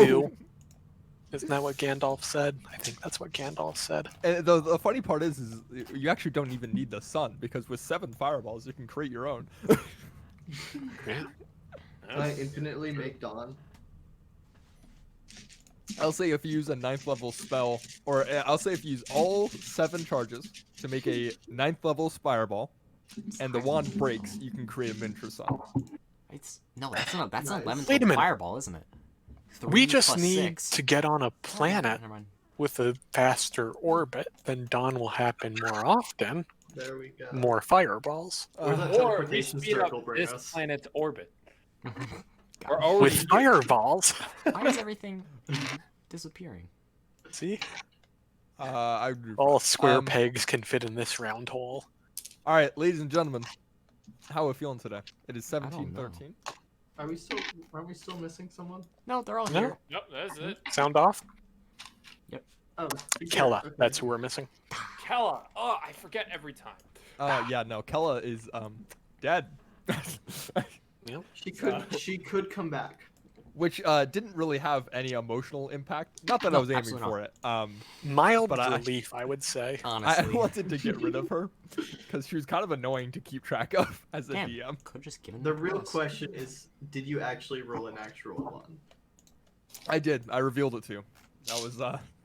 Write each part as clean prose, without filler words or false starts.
do. Isn't that what Gandalf said? I think that's what Gandalf said. And the funny part is you actually don't even need the sun, because with 7 fireballs you can create your own. Yeah. Can I infinitely make dawn? I'll say if you use a 9th level spell, or I'll say if you use all 7 charges to make a 9th level fireball, and the wand breaks, you can create a miniature sun. That's an 11th Wait a level minute. fireball, isn't it? We 3 just plus need 6. to get on a planet Never mind. with a faster orbit, then dawn will happen more often. There we go. More fireballs. Where's that Or we teleportation speed up circle bring this us? planet's orbit. God. We're already With fireballs. Why is everything disappearing? See? I agree. All square pegs can fit in this round hole. All right, ladies and gentlemen, how are we feeling today? It is don't know. 17:13. Aren't we still missing someone? No, they're all No. here. Yep, that's it. Sound off? Oh, Kella. okay. That's who we're missing. Kella. Oh, I forget every time. Yeah, no, Kella is dead. Yep. She could come back. Which didn't really have any emotional impact. Not that I No, was aiming absolutely for it. Mild But relief, I would say. I Honestly. wanted to get rid of her because she was kind of annoying to keep track of as a Damn. DM. Could just given The them real plus. question is, did you actually roll an actual one? I did. I revealed it to you.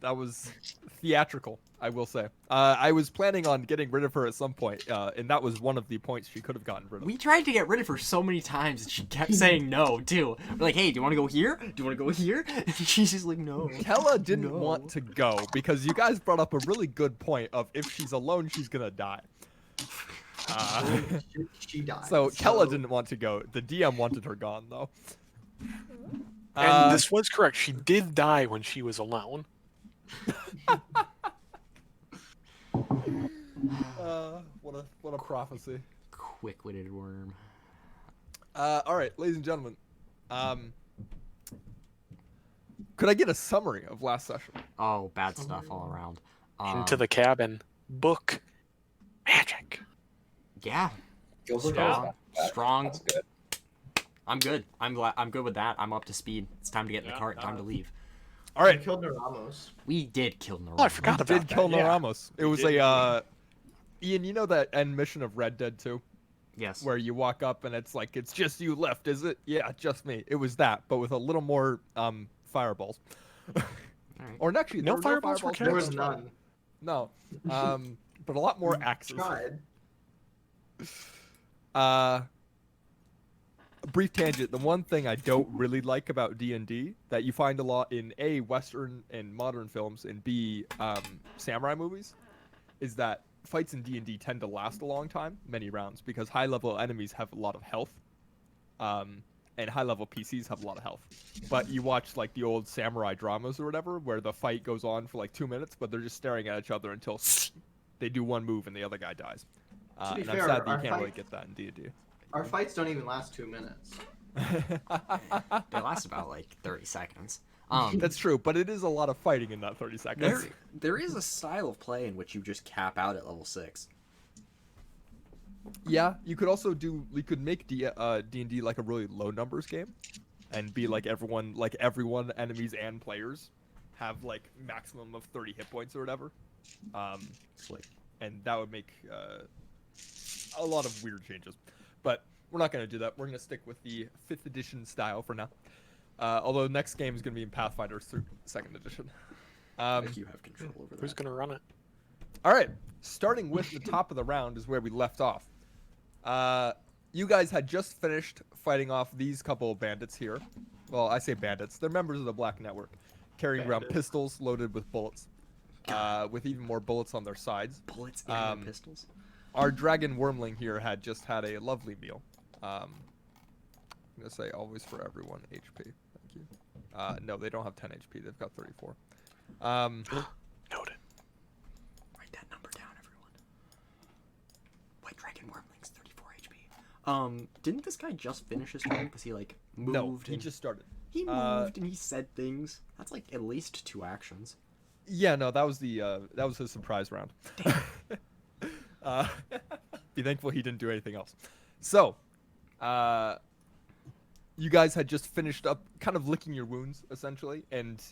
That was theatrical, I will say. I was planning on getting rid of her at some point, and that was one of the points she could have gotten rid of. We tried to get rid of her so many times, and she kept saying no, too. We're like, hey, do you want to go here? Do you want to go here? And she's just like, no. Kella didn't No. want to go because you guys brought up a really good point of if she's alone, she's gonna die. She died. So Kella didn't want to go. The DM wanted her gone, though. And this was correct. She did die when she was alone. What a prophecy. Quick-witted worm. All right, ladies and gentlemen. Could I get a summary of last session? Oh, bad stuff all around. Into the cabin. Book. Magic. Yeah. Feels like Strong. that. Strong. That's good. I'm good. I'm good with that. I'm up to speed. It's time to get in the Yeah, cart. Time to leave. All We right, killed Ramos. We did kill Naruto. Oh, I forgot about did that. kill yeah. Ramos. It We was did. Ian, you know that end mission of Red Dead 2? Yes. Where you walk up and it's like, it's just you left, is it? Yeah, just me. It was that, but with a little more fireballs. Alright. Or actually, No there were fireballs for There was Yes. none. No. But a lot more axes. Tried. Brief tangent. The one thing I don't really like about D&D that you find a lot in A, Western and modern films, and B, samurai movies, is that fights in D&D tend to last a long time, many rounds, because high-level enemies have a lot of health, and high-level PCs have a lot of health. But you watch like the old samurai dramas or whatever, where the fight goes on for like 2 minutes, but they're just staring at each other until they do one move and the other guy dies. To be And fair, I'm sad that our you can't really fight- get that in D&D. Our fights don't even last 2 minutes. They last about like 30 seconds. That's true, but it is a lot of fighting in that 30 seconds. There is a style of play in which you just cap out at level 6. Yeah, you could also make D&D like a really low numbers game, and be like everyone, enemies and players, have like maximum of 30 hit points or whatever. And that would make a lot of weird changes. But we're not going to do that. We're going to stick with the 5th edition style for now. Although the next game is going to be in Pathfinder 2nd edition. Like you have control over Who's that. going to run it? All right, starting with the top of the round is where we left off. You guys had just finished fighting off these couple of bandits here. Well, I say bandits. They're members of the Black Network, carrying around Bandits. pistols loaded with bullets, with even more bullets on their sides. Bullets and pistols. Our dragon wormling here had just had a lovely meal. I'm going to say always for everyone, HP. Thank you. No, they don't have 10 HP. They've got 34. Noted. Write that number down, everyone. White Dragon Wormlings, 34 HP. Didn't this guy just finish his turn? Because he like moved. No, he and just started. he moved and he said things. That's like at least 2 actions. Yeah, no, that was his surprise round. Be thankful he didn't do anything else. So, you guys had just finished up kind of licking your wounds, essentially, and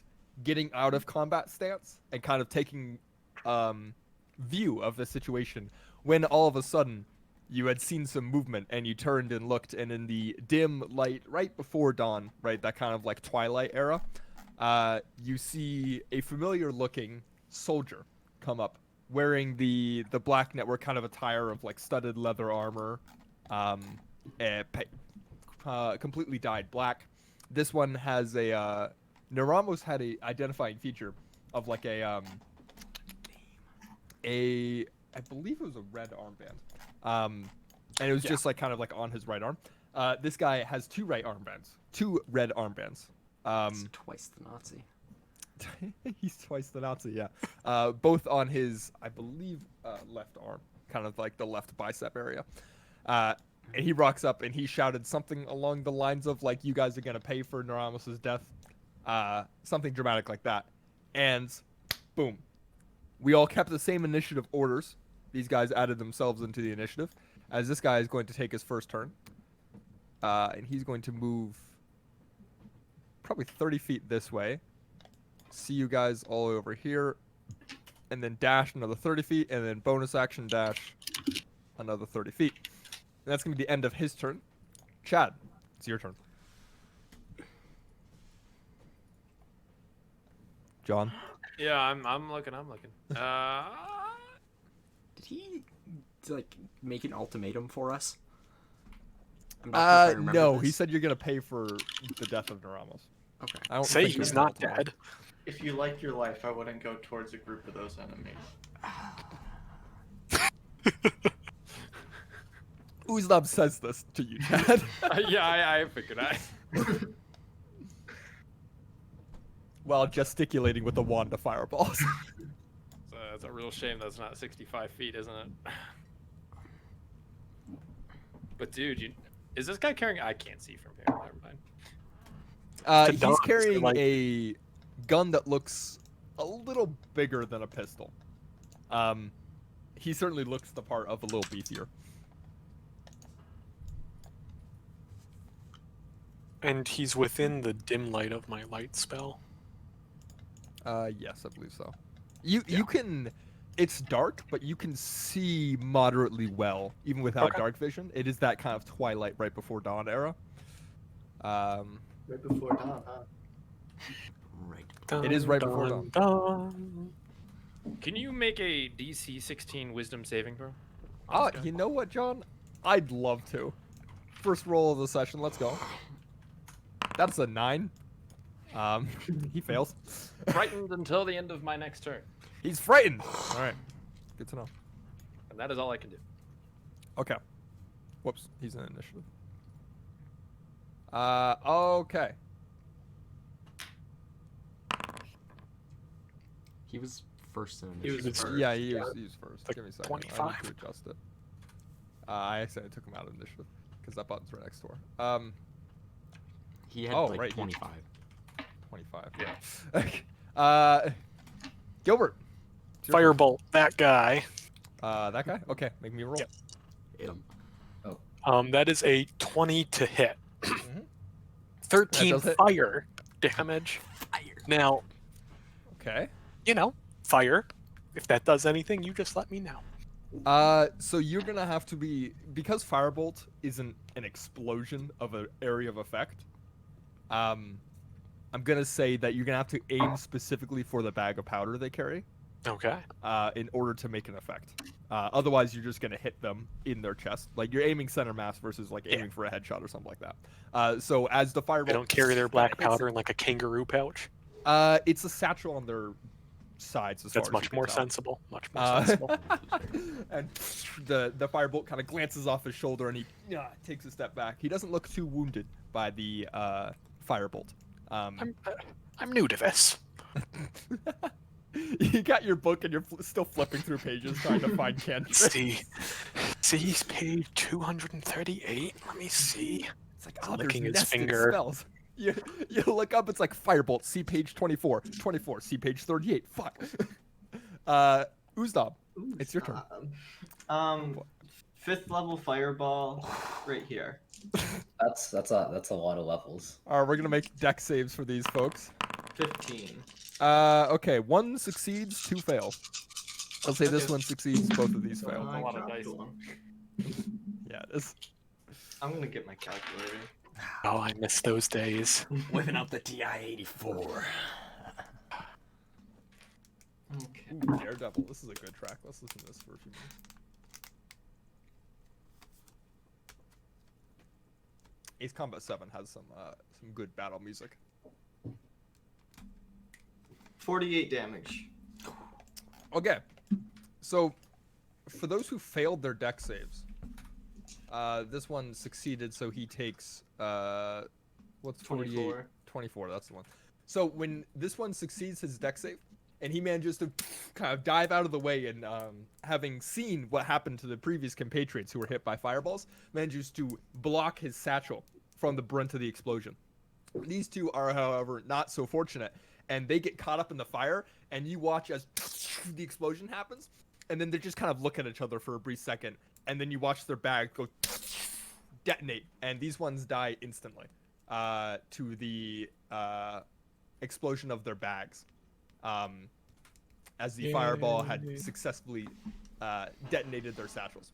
getting out of combat stance and kind of taking view of the situation when all of a sudden you had seen some movement and you turned and looked, and in the dim light right before dawn, right, that kind of like twilight era, you see a familiar looking soldier come up wearing the black network kind of attire of like studded leather armor, completely dyed black. This one has a Naramos had a identifying feature of like a I believe it was a red armband, and it was just like kind of like on his right arm. This guy has two red armbands. It's twice the Nazi. He's twice the Nazi, yeah. Both on his, I believe, left arm, kind of like the left bicep area. And he rocks up and he shouted something along the lines of like, "You guys are gonna pay for Naramos's death," something dramatic like that. And boom, we all kept the same initiative orders. These guys added themselves into the initiative, as this guy is going to take his first turn, and he's going to move probably 30 feet this way. See you guys all over here, and then dash another 30 feet, and then bonus action dash another 30 feet. And that's going to be the end of his turn. Chad, it's your turn. John? Yeah, I'm looking. Did he like make an ultimatum for us? I'm not sure if I remember No, this. he said you're going to pay for the death of Naramos. Okay. I don't Say think he's there's not an ultimatum. dead. If you like your life, I wouldn't go towards a group of those enemies. Uzdab says this to you, Chad. Yeah, I figured. While gesticulating with the wand of fireballs. So it's a real shame that's not 65 feet, isn't it? But dude, is this guy carrying? I can't see from here. Never mind. He's dogs, carrying like- a gun that looks a little bigger than a pistol. He certainly looks the part of a little beefier. And he's within the dim light of my light spell. Yes, I believe so. You can. It's dark, but you can see moderately well, even without Okay. dark vision. It is that kind of twilight right before dawn era. Right before dawn, huh? Right. It is right before dawn. dawn. Can you make a DC 16 Wisdom saving throw? Oh, you know what, John? I'd love to. First roll of the session. Let's go. That's a 9. He fails. Frightened until the end of my next turn, He's frightened. All right. Good to know. and that is all I can do. Okay. Whoops. He's in initiative. Okay. He was first in He was initiative. first. Yeah, he was first. Like Give me a second. I 25. need to adjust it. I accidentally took him out of initiative because that button's right next door. He had Oh, like right, he- 25. 25. Yeah. Gilbert. it's your turn. Firebolt, that guy. That guy? Okay, make me roll. Yep. Hit him. That is a 20 to hit. Mhm. 13 does hit. fire damage. Fire. Now, Okay. fire. If that does anything, you just let me know. So you're gonna have to be, because firebolt isn't an explosion of an area of effect. I'm gonna say that you're gonna have to aim specifically for the bag of powder they carry, Okay. in order to make an effect. Otherwise, you're just gonna hit them in their chest. Like you're aiming center mass versus like aiming for a headshot or something like that. So as the firebolt, They don't carry their black hits- powder in like a kangaroo pouch. It's a satchel on their sides. As That's far as you much can more tell. sensible. Much more Uh, sensible. and the firebolt kind of glances off his shoulder and he takes a step back. He doesn't look too wounded by the firebolt. I'm new to this. You got your book and you're still flipping through pages trying to find cantrips. See page 238. Let me see. It's like, He's oh, licking there's his nested finger. spells. You look up, it's like firebolt. See page 24. 24. See page 38. Fuck. Uzdab. Ooh, It's your turn. Fifth level fireball right here. That's a lot of levels. All right, we're gonna make deck saves for these folks. 15. Okay, 1 succeeds, 2 fail. I'll say this Okay. one succeeds, both of these fail. a lot of dropped dice. one. Yeah, it is. I'm gonna get my calculator. Oh, I miss those days. Whipping out the TI-84. Okay. Ooh, Daredevil. This is a good track. Let's listen to this for a few minutes. Ace Combat 7 has some good battle music. 48 damage. Okay, so for those who failed their deck saves, this one succeeded, so he takes what's 48? 24. 24, that's the one. So when this one succeeds his deck save, and he manages to kind of dive out of the way, and having seen what happened to the previous compatriots who were hit by fireballs, manages to block his satchel from the brunt of the explosion. These two are, however, not so fortunate, and they get caught up in the fire, and you watch as the explosion happens, and then they just kind of look at each other for a brief second, and then you watch their bag go detonate, and these ones die instantly to the explosion of their bags, as the fireball had successfully detonated their satchels,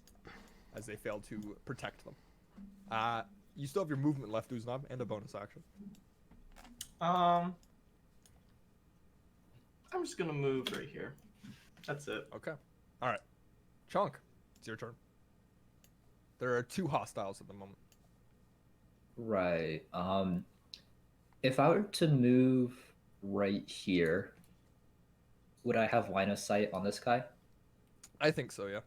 as they failed to protect them. You still have your movement left, Uznab, and a bonus action. I'm just gonna move right here. That's it. Okay. All right. Chunk, it's your turn. There are 2 hostiles at the moment. Right. If I were to move right here, would I have line of sight on this guy? I think so, yeah.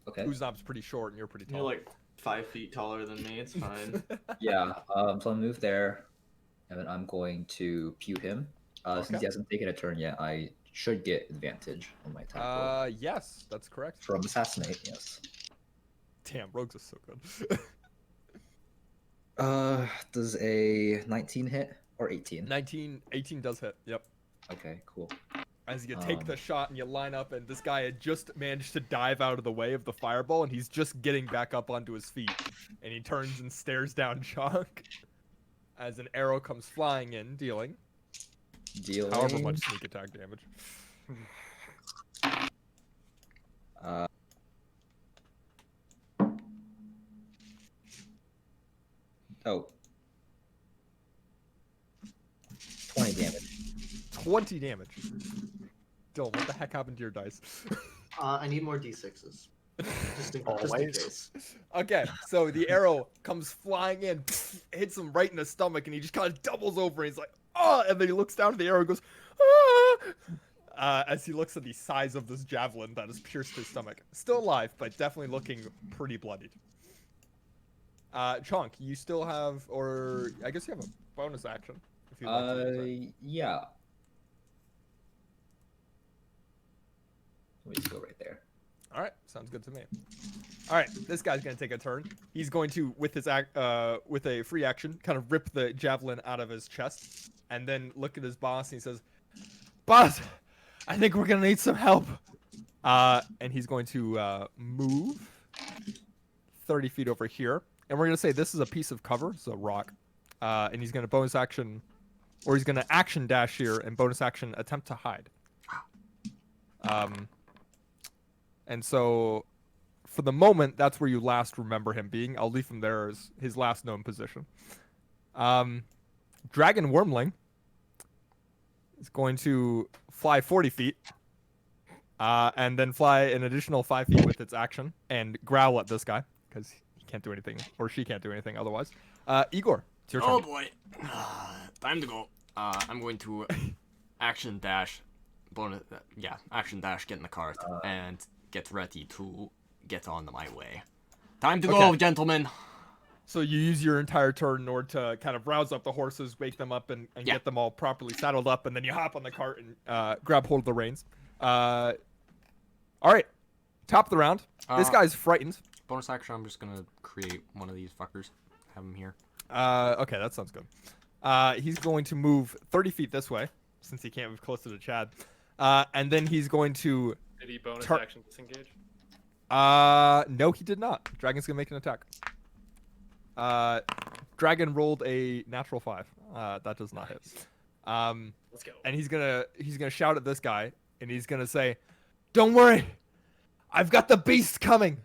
Okay. Uznab's pretty short and you're pretty tall. You're like 5 feet taller than me. It's fine. Yeah. So I'll move there, and then I'm going to pew him. Since Okay. he hasn't taken a turn yet, I should get advantage on my attack roll. Yes, that's correct. From assassinate, yes. Damn, rogues are so good. Does a 19 hit or 18? 18 does hit. Yep. Okay, cool. As you take the shot and you line up, and this guy had just managed to dive out of the way of the fireball, and he's just getting back up onto his feet, and he turns and stares down Chunk as an arrow comes flying in, dealing however much sneak attack damage. Oh. 20 damage. 20 damage. Dylan, what the heck happened to your dice? I need more d6s. Just in Always. case. Okay, so the arrow comes flying in, hits him right in the stomach, and he just kind of doubles over, and he's like, oh, and then he looks down at the arrow and goes, ah, as he looks at the size of this javelin that has pierced his stomach. Still alive, but definitely looking pretty bloodied. Chunk, you still have, or I guess you have a bonus action. If you'd like to use it. Yeah. Let me just go right there. All right, sounds good to me. All right, this guy's gonna take a turn. He's going to, with his with a free action, kind of rip the javelin out of his chest, and then look at his boss, and he says, "Boss, I think we're gonna need some help." And he's going to move 30 feet over here, and we're gonna say this is a piece of cover, so rock, and he's gonna bonus action, or he's gonna action dash here and bonus action attempt to hide. And so, for the moment, that's where you last remember him being. I'll leave him there as his last known position. Dragon Wormling is going to fly 40 feet, and then fly an additional 5 feet with its action, and growl at this guy, because he can't do anything, or she can't do anything otherwise. Igor, it's your turn. Oh boy. Time to go. I'm going to action dash, action dash, get in the cart, and get ready to get on my way. Time to go, gentlemen. So you use your entire turn in order to kind of rouse up the horses, wake them up, and get them all properly saddled up, and then you hop on the cart and grab hold of the reins. All right, top of the round. This guy's frightened. Bonus action, I'm just gonna create one of these fuckers. Have him here. Okay, that sounds good. He's going to move 30 feet this way, since he can't move closer to Chad. And then he's going to... Did he bonus action disengage? No, he did not. Dragon's gonna make an attack. dragon rolled a natural 5. That does not hit. Let's go. And he's gonna shout at this guy, and he's gonna say, "Don't worry, I've got the beast coming."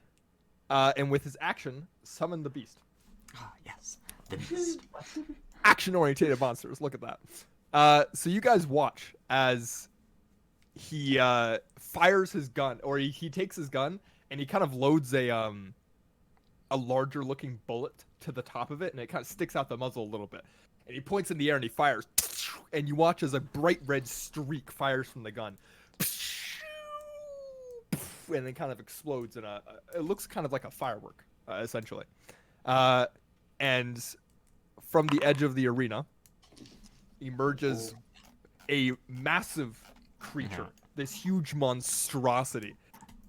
And with his action, summon the beast. Ah, yes. The beast. Action-oriented monsters. Look at that. So you guys watch as he fires his gun, or he takes his gun and he kind of loads a larger-looking bullet to the top of it, and it kind of sticks out the muzzle a little bit. And he points in the air and he fires, and you watch as a bright red streak fires from the gun, and it kind of explodes in a. It looks kind of like a firework, essentially. And from the edge of the arena emerges a massive creature, this huge monstrosity.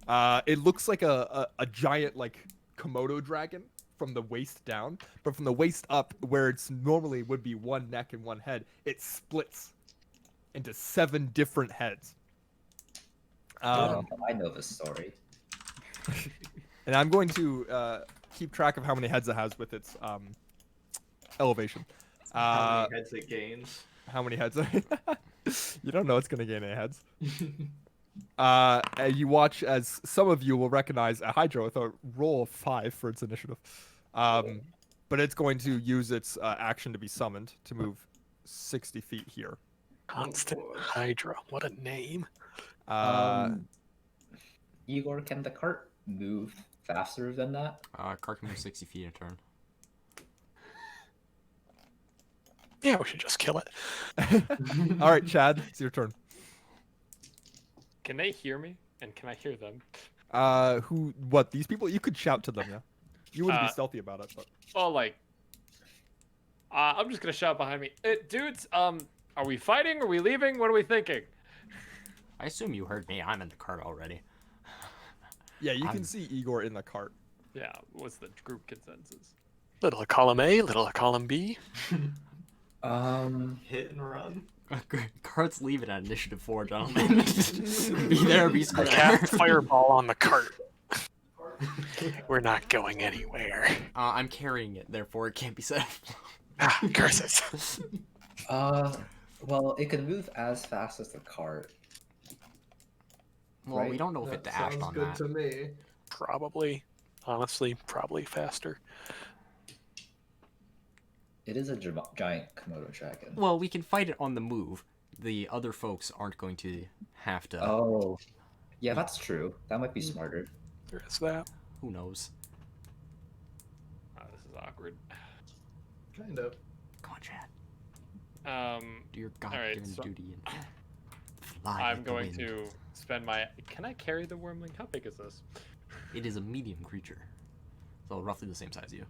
It looks like a giant like Komodo dragon from the waist down, but from the waist up, where it's normally would be one neck and one head, it splits into 7 different heads. I know this story. And I'm going to keep track of how many heads it has with its elevation. How many heads it gains? How many heads? You don't know it's going to gain any heads. And you watch as some of you will recognize a Hydra with a roll of 5 for its initiative. But it's going to use its action to be summoned to move 60 feet here. Constant Hydra. What a name. Igor, can the cart move faster than that? Cart can move 60 feet a turn. Yeah, we should just kill it. All right, Chad, it's your turn. Can they hear me? And can I hear them? What, these people? You could shout to them, yeah. You wouldn't be stealthy about it, but. Oh, like. I'm just gonna shout behind me. Dudes, are we fighting? Are we leaving? What are we thinking? I assume you heard me. I'm in the cart already. Yeah, you can see Igor in the cart. Yeah, what's the group consensus? Little column A, little column B. Hit and run. Cart's leaving at initiative 4, gentlemen. Be there, be I square. cast fireball on the cart. We're not going anywhere. I'm carrying it, therefore it can't be set. Ah, curses. Well, it can move as fast as the cart. Well, we Right. don't know if it That dashed sounds on good that. to me. Probably. Honestly, probably faster. It is a giant Komodo dragon. Well, we can fight it on the move. The other folks aren't going to have to. Oh, yeah, that's true. That might be smarter. There is that. Who knows? Oh, this is awkward. Kind of. Come on, Chad. Do your Alright, god-given so duty and fly I'm with the going wind. to spend my. Can I carry the wormling? How big is this? It is a medium creature, so roughly the same size as you.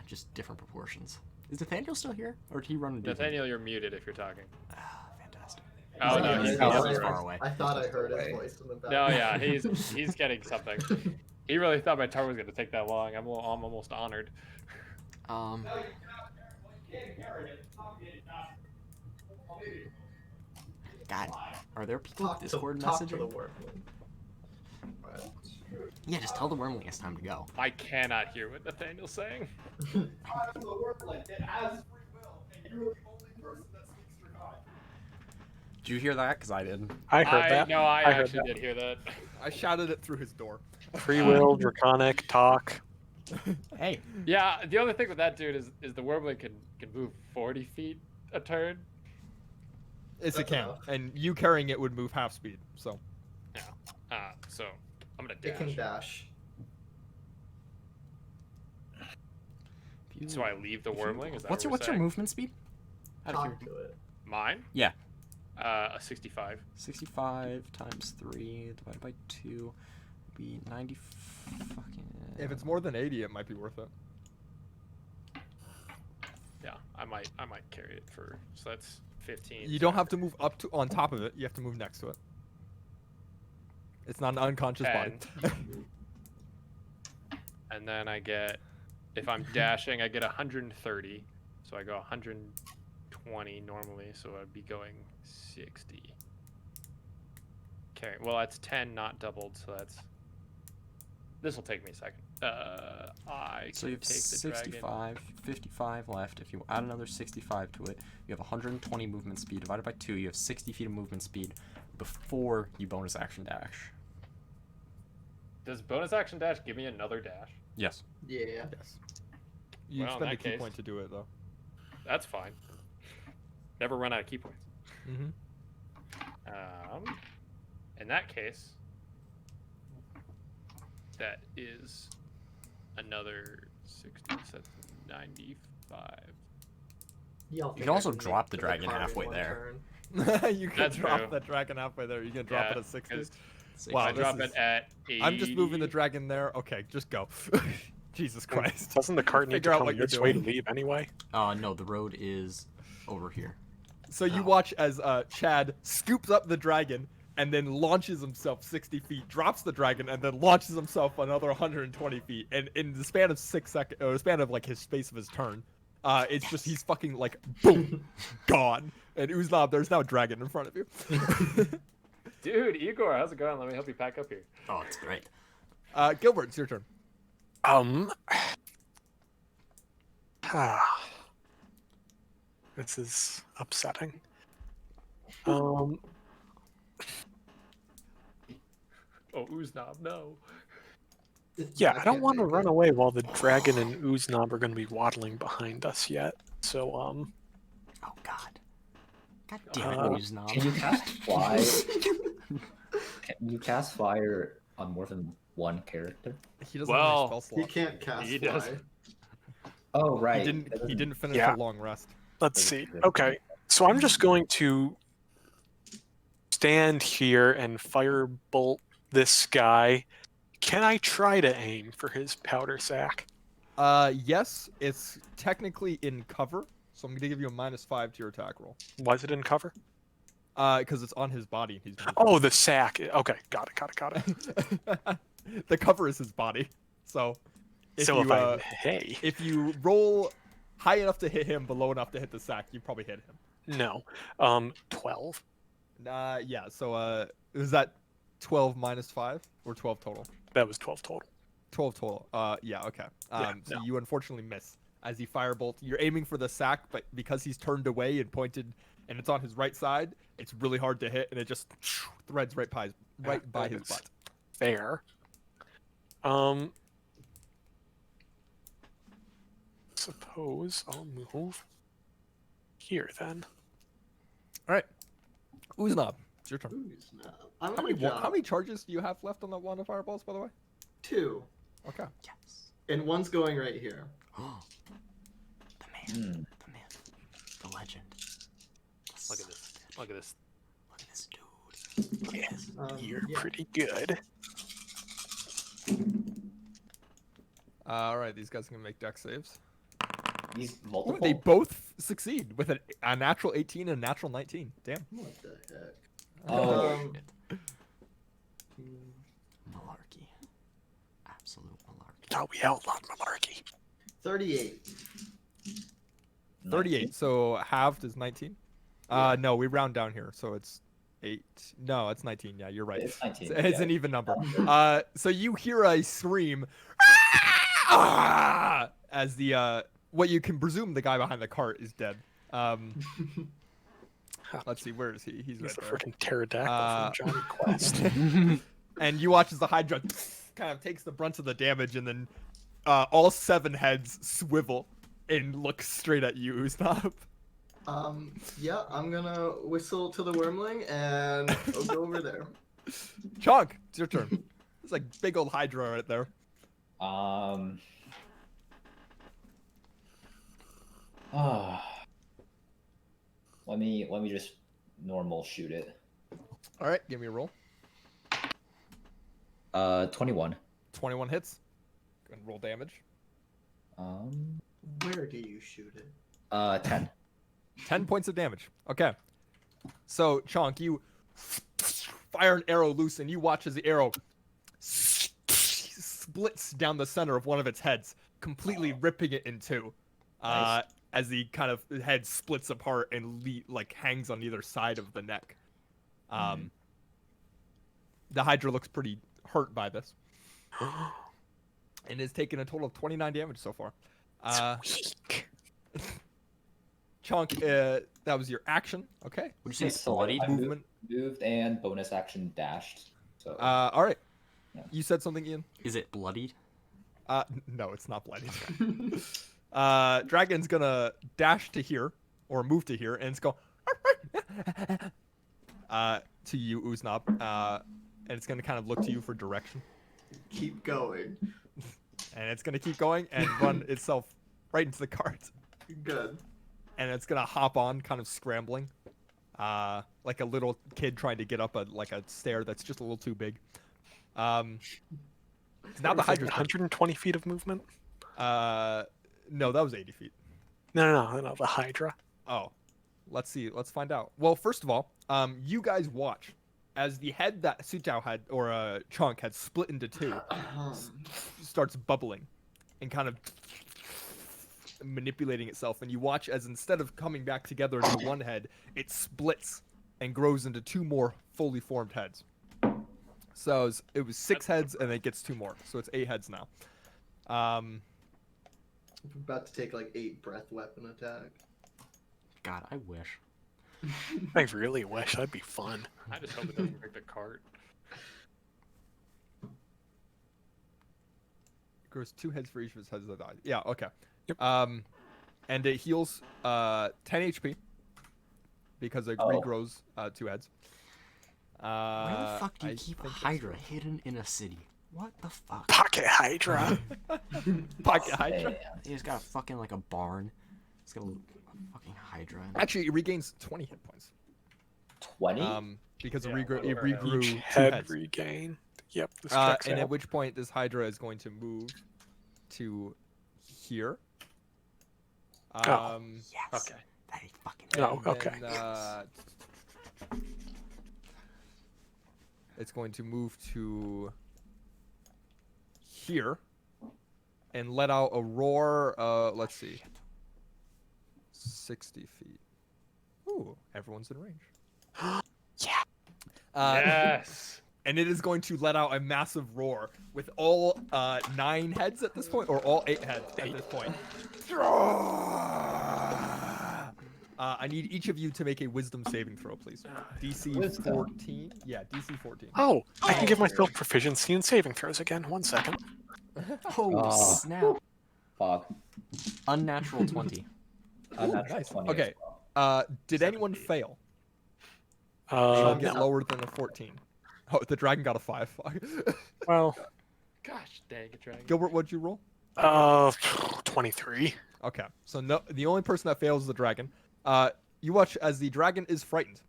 Just different proportions. Is Nathaniel still here, or did he run? And do Nathaniel, you're muted if you're talking. Ah, fantastic. Oh no, he's he's far away. I thought I Just heard his away. voice in the back. No, yeah, he's getting something. He really thought my turn was gonna take that long. I'm almost honored. God, are there people with Discord talk to messaging? the wormling. Right. Yeah, just tell the wormling it's time to go. I cannot hear what Nathaniel's saying. Did you hear that? Because I didn't. I heard that. No, I heard actually that. did hear that. I shouted it through his door. Free will, draconic, talk. Hey, Yeah, the other thing with that dude is the wormling can move 40 feet a turn. It's a That's can, enough. and you carrying it would move half speed. So So I'm gonna It can dash. dash. So I leave the wormling. Is that what's what your movement speed? Out of Talk here. to it. Mine? Yeah. A 65. 65 times 3 divided by 2 would be 90 fucking... if it's more than 80, it might be worth it. Yeah, I might carry it for. So that's 15. You don't have to move up to on top of it. You have to move next to it. It's not an unconscious body. And then I get, if I'm dashing, I get 130. So I go 120 normally. So I'd be going 60. Okay, well that's 10 not doubled. So that's. This will take me a second. I So you can have take the dragon. 65, 55 left. If you add another 65 to it, you have 120 movement speed. Divided by 2, you have 60 feet of movement speed before you bonus action dash. Does bonus action dash give me another dash? Yes. Yeah. Yes. You Well, in spend a that key case- point to do it, though. That's fine. Never run out of key points. Mm-hmm. In that case, that is another 60, so 95. You can also drop the dragon halfway there. You can That's drop true. the dragon halfway there. You can drop it at 60. 'cause Wow, I this drop is- it at 80. I'm just moving the dragon there. Okay, just go. Jesus Christ. Doesn't the cart need Figure to out come what you're this way to doing. leave anyway? No, the road is over here. So you watch as Chad scoops up the dragon and then launches himself 60 feet, drops the dragon, and then launches himself another 120 feet. And in the span of 6 seconds, or the span of like his space of his turn, it's just he's fucking like boom, gone. And Uznab, there's now a dragon in front of you. Dude, Igor, how's it going? Let me help you pack up here. Oh, it's great. Gilbert, it's your turn. This is upsetting. Um, Oh, Uznab, no. yeah, I don't want to run away while the dragon and Uznab are going to be waddling behind us yet. So, Oh, God. God damn it, Uh, Uznab. Can you cast fly? Can you cast fire on more than one character? He doesn't Well, have any spell He slot. can't cast He fly. does. Oh, right. He didn't finish Yeah. a long rest. let's see. Okay, so I'm just going to stand here and firebolt this guy. Can I try to aim for his powder sack? Yes, it's technically in cover, so I'm gonna give you a -5 to your attack roll. Was it in cover? Because it's on his body. He's Oh, the sack. Okay, got it. the cover is his body. So if So you if I hey, if you roll high enough to hit him, but low enough to hit the sack, you probably hit him. no, 12. Yeah. So is that 12 -5 or 12 total? That was 12 total. 12 total. Yeah. Okay. So no. you unfortunately miss as he firebolt. You're aiming for the sack, but because he's turned away and pointed, and it's on his right side, it's really hard to hit, and it just threads right by That his is butt. Fair. Suppose I'll move here then. All right. Uznab, it's your turn. Who's not? I'm How gonna many drop how many charges do you have left on that wand of fireballs, by the way? 2, Okay. Yes. and one's going right here. The man, Hmm. the myth, the legend. The Look at this. Look at this. Look at this dude. Look at this. You're Yeah. pretty good. All right. These guys are gonna make dex saves. These Ooh, multiple. they both succeed with a natural 18 and a natural 19. Damn. What the heck? Oh. Malarkey. Absolute malarkey. Thought we outlawed malarkey. 38. 38. So halved is 19. No, we round down here, so it's 8. No, it's 19. Yeah, you're right. It's 19. It's yeah. an even number. So you hear a scream as the what you can presume the guy behind the cart is dead. Let's see, where is he? He's He's right the there. freaking pterodactyl from Johnny Quest. And you watch as the Hydra kind of takes the brunt of the damage, and then all 7 heads swivel and look straight at you, Uznab. Yeah, I'm gonna whistle to the wormling and I'll go over there. Chunk, it's your turn. It's like big old Hydra right there. Let me just normal shoot it. All right, give me a roll. 21. 21 hits. And roll damage. Where do you shoot it? 10. 10 points of damage. Okay. So, Chonk, you fire an arrow loose, and you watch as the arrow splits down the center of one of its heads, completely ripping it in two. Nice. As the kind of head splits apart and hangs on either side of the neck. The Hydra looks pretty hurt by this. and has taken a total of 29 damage so far. Weak. Chunk, that was your action. Okay. Would you say So bloodied? I Movement. moved and bonus action dashed. So All right. Yeah. You said something, Ian? Is it bloodied? No, it's not bloody. Dragon's gonna dash to here, or move to here, and it's go to you, Uznab, and it's gonna kind of look to you for direction, Keep going. and it's gonna keep going and run itself right into the cart, Good. and it's gonna hop on, kind of scrambling, like a little kid trying to get up a stair that's just a little too big. Now the Hydra's 120 feet of movement. no, that was 80 feet. No, the Hydra. Oh, let's see. Let's find out. Well, first of all, you guys watch as the head that Sutao had, or Chunk had split into two, starts bubbling and kind of manipulating itself. And you watch as instead of coming back together into one head, it splits and grows into two more fully formed heads. So it was 6 heads, and it gets 2 more. So it's 8 heads now. I'm about to take like 8 breath weapon attack. God, I wish. I really wish. That'd be fun. I just hope it doesn't break the cart. It grows 2 heads for each of its heads that died. Yeah, okay. Yep. And it heals 10 HP because it regrows 2 heads. Where the fuck do you I keep a think that's Hydra right. hidden in a city? What the fuck? Pocket Hydra. Pocket Hydra. man. He's got a fucking like a barn. He's got a fucking Hydra. In it. Actually, it regains 20 hit points. 20? Because Yeah, it per head. regrew Each 2 head heads. regain. Yep. This And checks at out. which point this Hydra is going to move to here. Yes. Okay. That is fucking. Oh, and okay. then, it's going to move to here and let out a roar. Let's see. 60 feet. Ooh, everyone's in range. Yeah. Yes. And it is going to let out a massive roar with all 9 heads at this point, or all 8 heads at this point. I need each of you to make a wisdom saving throw, please. DC Wisdom. 14. Yeah, DC 14. Oh, I can give myself proficiency in saving throws again. 1 second. Oh Oh. snap! Fuck. Unnatural 20. Unnatural Nice. 20 as Okay. well. Did anyone fail? No. Get lower than a 14. Oh, the dragon got a 5. Well, Gosh dang it, dragon. Gilbert, what'd you roll? 23. Okay, so no, the only person that fails is the dragon. You watch as the dragon is frightened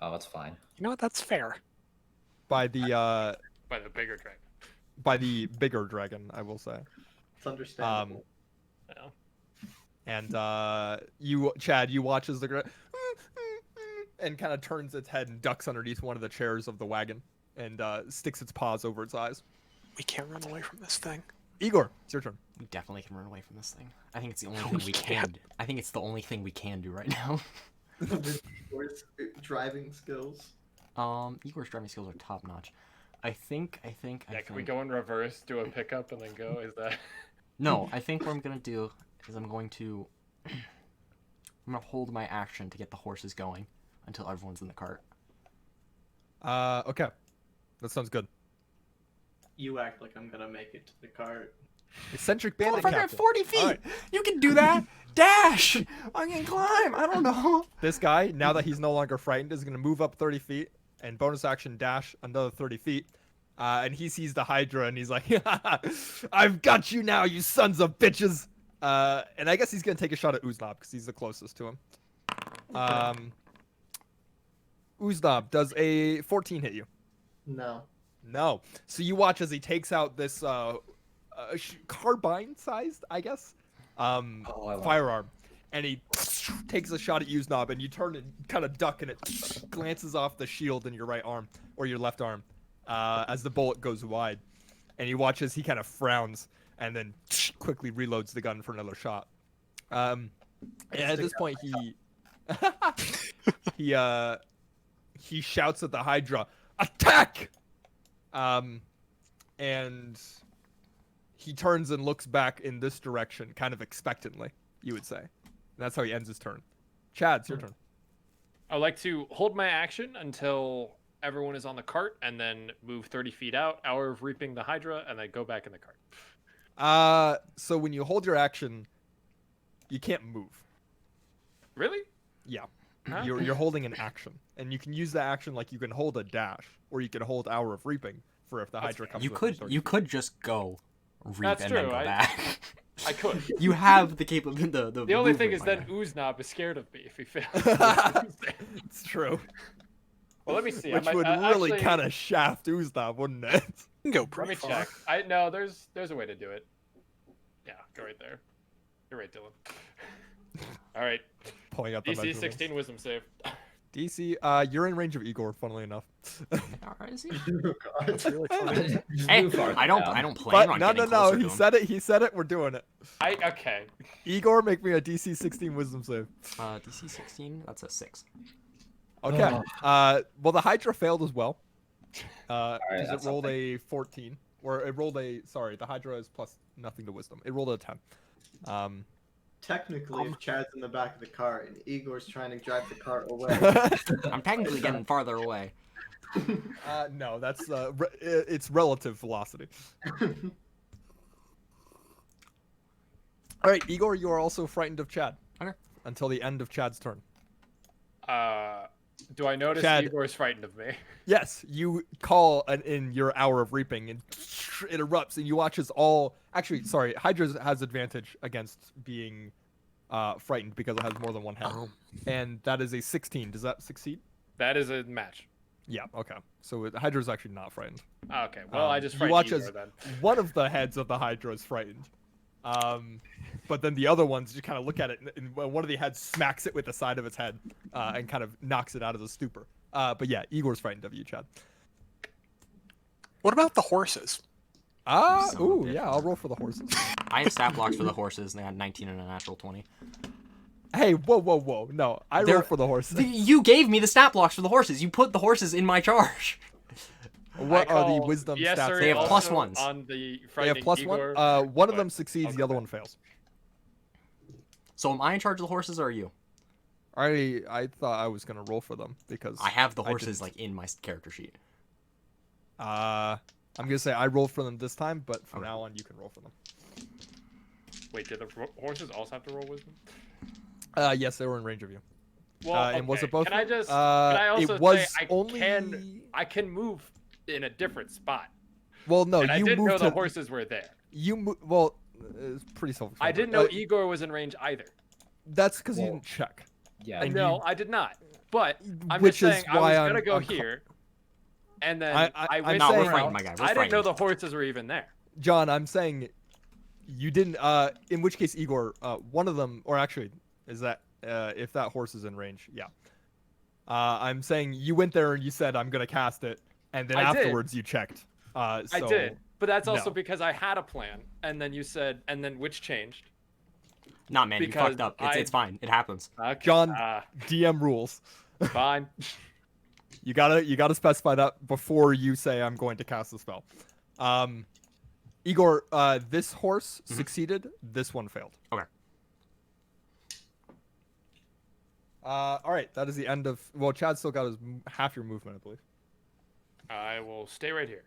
Oh, that's fine. You know what? That's fair. by the By the bigger dragon. bigger dragon, I will say. It's understandable. Yeah. And you, Chad, you watch as the dragon and kind of turns its head and ducks underneath one of the chairs of the wagon and sticks its paws over its eyes. We can't run away from this thing. Igor, it's your turn. We definitely can run away from this thing. I think it's the only No, thing we we can't. can. I think it's the only thing we can do right now. Where's driving skills? Igor's driving skills are top notch. I think. Yeah, can we go in reverse, do a pickup, and then go? Is that? No, I think what I'm gonna do is I'm gonna hold my action to get the horses going until everyone's in the cart. Okay, that sounds good. You act like I'm gonna make it to the cart. Eccentric bandit Motherfucker, captain. 40 feet! All right. You can do that! Dash! I can climb! I don't know. This guy, now that he's no longer frightened, is going to move up 30 feet and bonus action dash another 30 feet. And he sees the Hydra and he's like, I've got you now, you sons of bitches. And I guess he's going to take a shot at Uznab because he's the closest to him. Uznab, does a 14 hit you? No. No. So you watch as he takes out this carbine-sized, I guess, I want- firearm, and he takes a shot at Uznab, and you turn and kind of duck, and it glances off the shield in your right arm or your left arm as the bullet goes wide, and you watch as he kind of frowns and then quickly reloads the gun for another shot. And at this point, he shouts at the Hydra, "Attack!" And he turns and looks back in this direction, kind of expectantly, you would say. And that's how he ends his turn. Chad, it's your turn. I would like to hold my action until everyone is on the cart, and then move 30 feet out, Hour of Reaping the Hydra, and then go back in the cart. So when you hold your action, you can't move. Really? Yeah. Huh? You're holding an action, and you can use that action like you can hold a dash, or you can hold Hour of Reaping for if the Hydra comes. You could just go reap That's and then true, go I- back. I could. You have the capability. The only thing is movement then Ooznaub is scared of me if he fails. It's true. Well, let me see. Which I might, would really actually, kind of shaft Uzdab, wouldn't it? You can go Let pretty me far. check. I no, there's a way to do it. Yeah, go right there. You're right, Dylan. All right. Pulling out the DC measurables. 16 wisdom save. DC, you're in range of Igor, funnily enough. Alright, is he? Oh, God. That's really funny. Just Hey, move far I don't down. plan on But no, getting no, closer he to him. said it. He said it. We're doing it. Okay. Igor, make me a DC 16 wisdom save. DC 16. That's a 6. Okay. Well, the Hydra failed as well. right, Because that's it rolled a 14, or it rolled a. Sorry, the Hydra is plus nothing to wisdom. It rolled a 10. Technically, if Chad's in the back of the cart and Igor's trying to drive the cart away, I'm technically getting farther away. No, that's it's relative velocity. All right, Igor, you are also frightened of Chad. Okay. Until the end of Chad's turn. Do I notice Chad. Igor's frightened of me? Yes, you call in your Hour of Reaping, and it erupts, and you watch as all. Actually, sorry, Hydra has advantage against being frightened because it has more than one head, and that is a 16. Does that succeed? That is a match. Yeah. Okay. So Hydra's actually not frightened. Okay. Well, I just you frightened watch Igor as then. one of the heads of the Hydra is frightened, but then the other ones just kind of look at it, and one of the heads smacks it with the side of its head, and kind of knocks it out of the stupor. But yeah, Igor's frightened of you, Chad. What about the horses? Son of a Ooh, bitch. yeah, I'll roll for the horses. I have stat blocks for the horses, and they had 19 and a natural 20. Hey, whoa. No, I They're- roll for the horses. You gave me the stat blocks for the horses. You put the horses in my charge. What I are the call wisdom yes, stats? sir, They have also plus ones. On the They have frightening plus Igor, one. One of but them succeeds, I'll the go other back. one fails. So am I in charge of the horses, or are you? I thought I was gonna roll for them because I have the I horses didn't. like in my character sheet. I'm gonna say I rolled for them this time, but from Okay. now on you can roll for them. Wait, did the horses also have to roll wisdom? Yes, they were in range of you. Well, And was okay, it both? Can I just? Can I also it was say only. I can move in a different spot, Well, no, and I you didn't know moved the to. horses were there. Well, it's pretty self-explanatory. I didn't know Igor was in range either. That's because you Well, didn't check. Yeah. And No, you- I did not. But I'm Which just is saying I was why gonna I'm- go I'm here, and then I'm went No, we're somewhere frightened, else. my guy, we're I didn't know frightened. the horses were even there. John, I'm saying you didn't. In which case, Igor, one of them, or actually, is that if that horse is in range? Yeah. I'm saying you went there and you said I'm gonna cast it, and then I did. afterwards you checked. I So, did, but that's also no. because I had a plan, and then you said, and then which changed. Nah, man, you Because fucked up. I- It's fine. It happens. Okay. John, DM rules. Fine. You gotta specify that before you say I'm going to cast the spell. Igor, this horse succeeded. This one failed. Okay. All right, that is the end of. Well, Chad still got his half your movement, I believe. I will stay right here.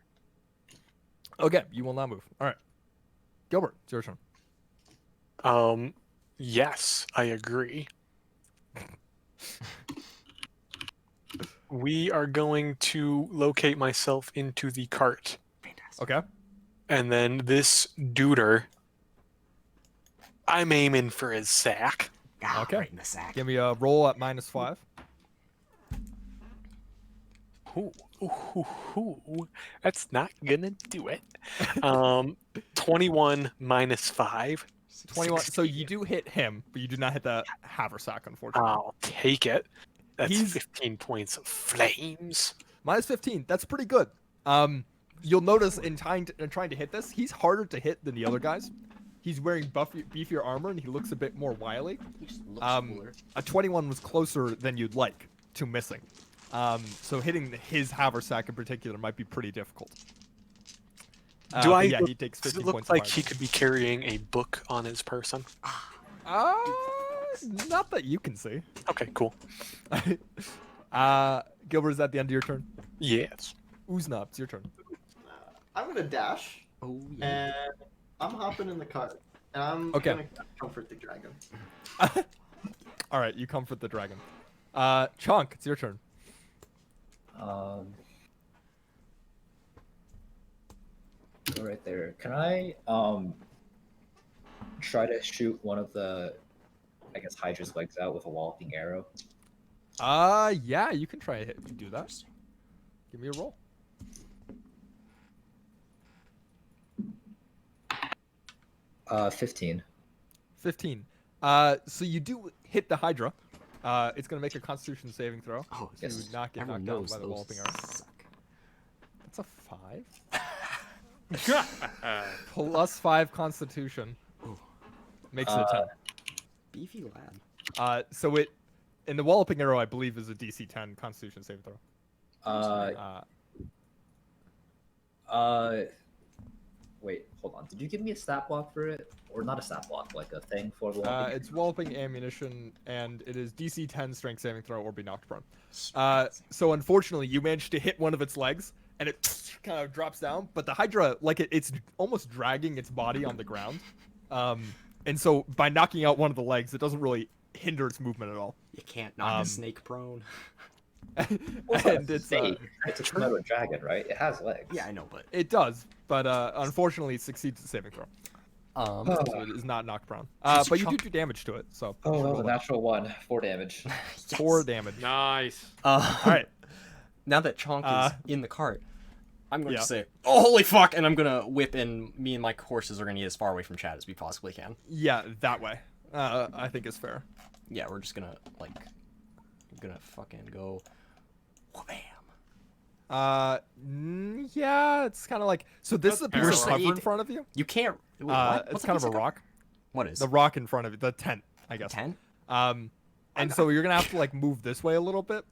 Okay, you will not move. All right, Gilbert, it's your turn. Yes, I agree. We are going to locate myself into the cart. Fantastic. Okay. And then this duder, I'm aiming for his sack. Ah, Okay. Right in the sack. Give me a roll at -5. Ooh, that's not gonna do it. 21 minus 5. 21. So you do hit him, but you do not hit the haversack, unfortunately. I'll take it. That's He's- 15 points of flames. -15. That's pretty good. You'll notice in trying to hit this, he's harder to hit than the other guys. He's wearing beefier armor, and he looks a bit more wily. He just looks cooler. A 21 was closer than you'd like to missing. So hitting his haversack in particular might be pretty difficult. But yeah, he takes Does 50 it look points like of he fire. could be carrying a book on his person? Not that you can see. Okay, cool. Gilbert, is that the end of your turn? Yes. Uznap, it's your turn. I'm gonna dash, Oh yeah. and I'm hopping in the cart, and I'm Okay. gonna comfort the dragon. All right, you comfort the dragon. Chunk, it's your turn. Go right there. Can I try to shoot one of the, I guess, Hydra's legs out with a walloping arrow? Yeah, you can try to do that. Give me a roll. 15. 15. So you do hit the Hydra. It's gonna make a Constitution saving throw Oh, to yes. not get Everyone knocked down knows by the those walloping arrow. suck. That's a 5. Plus 5 Constitution. Ooh. Makes it a 10. Beefy lad. So it, in the walloping arrow, I believe, is a DC 10 Constitution saving throw. Wait, hold on. Did you give me a stat block for it? Or not a stat block, like a thing for the walloping It's walloping ammunition, and it is DC 10 strength saving throw or be knocked prone. So unfortunately, you managed to hit one of its legs, and it kind of drops down. But the Hydra, like it's almost dragging its body on the ground, and so by knocking out one of the legs, it doesn't really hinder its movement at all. You can't knock a snake prone. And it's It's a Komodo dragon, right? It has legs. Yeah, I know, but it does, but unfortunately, it succeeds the saving throw. um, So it is not knocked prone. Just But you do chunk- do damage to it, so Oh, that was roll a it. natural 1. 4 damage. 4 damage. Nice. All right. Now that Chonk is in the cart, I'm going yeah. to say, "Oh, holy fuck!" and I'm gonna whip, and me and my horses are gonna get as far away from Chad as we possibly can. Yeah, that way. I think is fair. Yeah, we're just gonna gonna fucking go, bam. Yeah, it's kind of like so. This is a piece You're of cover in saying- front of you. You can't. Wait, what? It's What's kind of a piece rock. What is The rock in front of it, the tent, I guess. 10? And so you're gonna have to like move this way a little bit.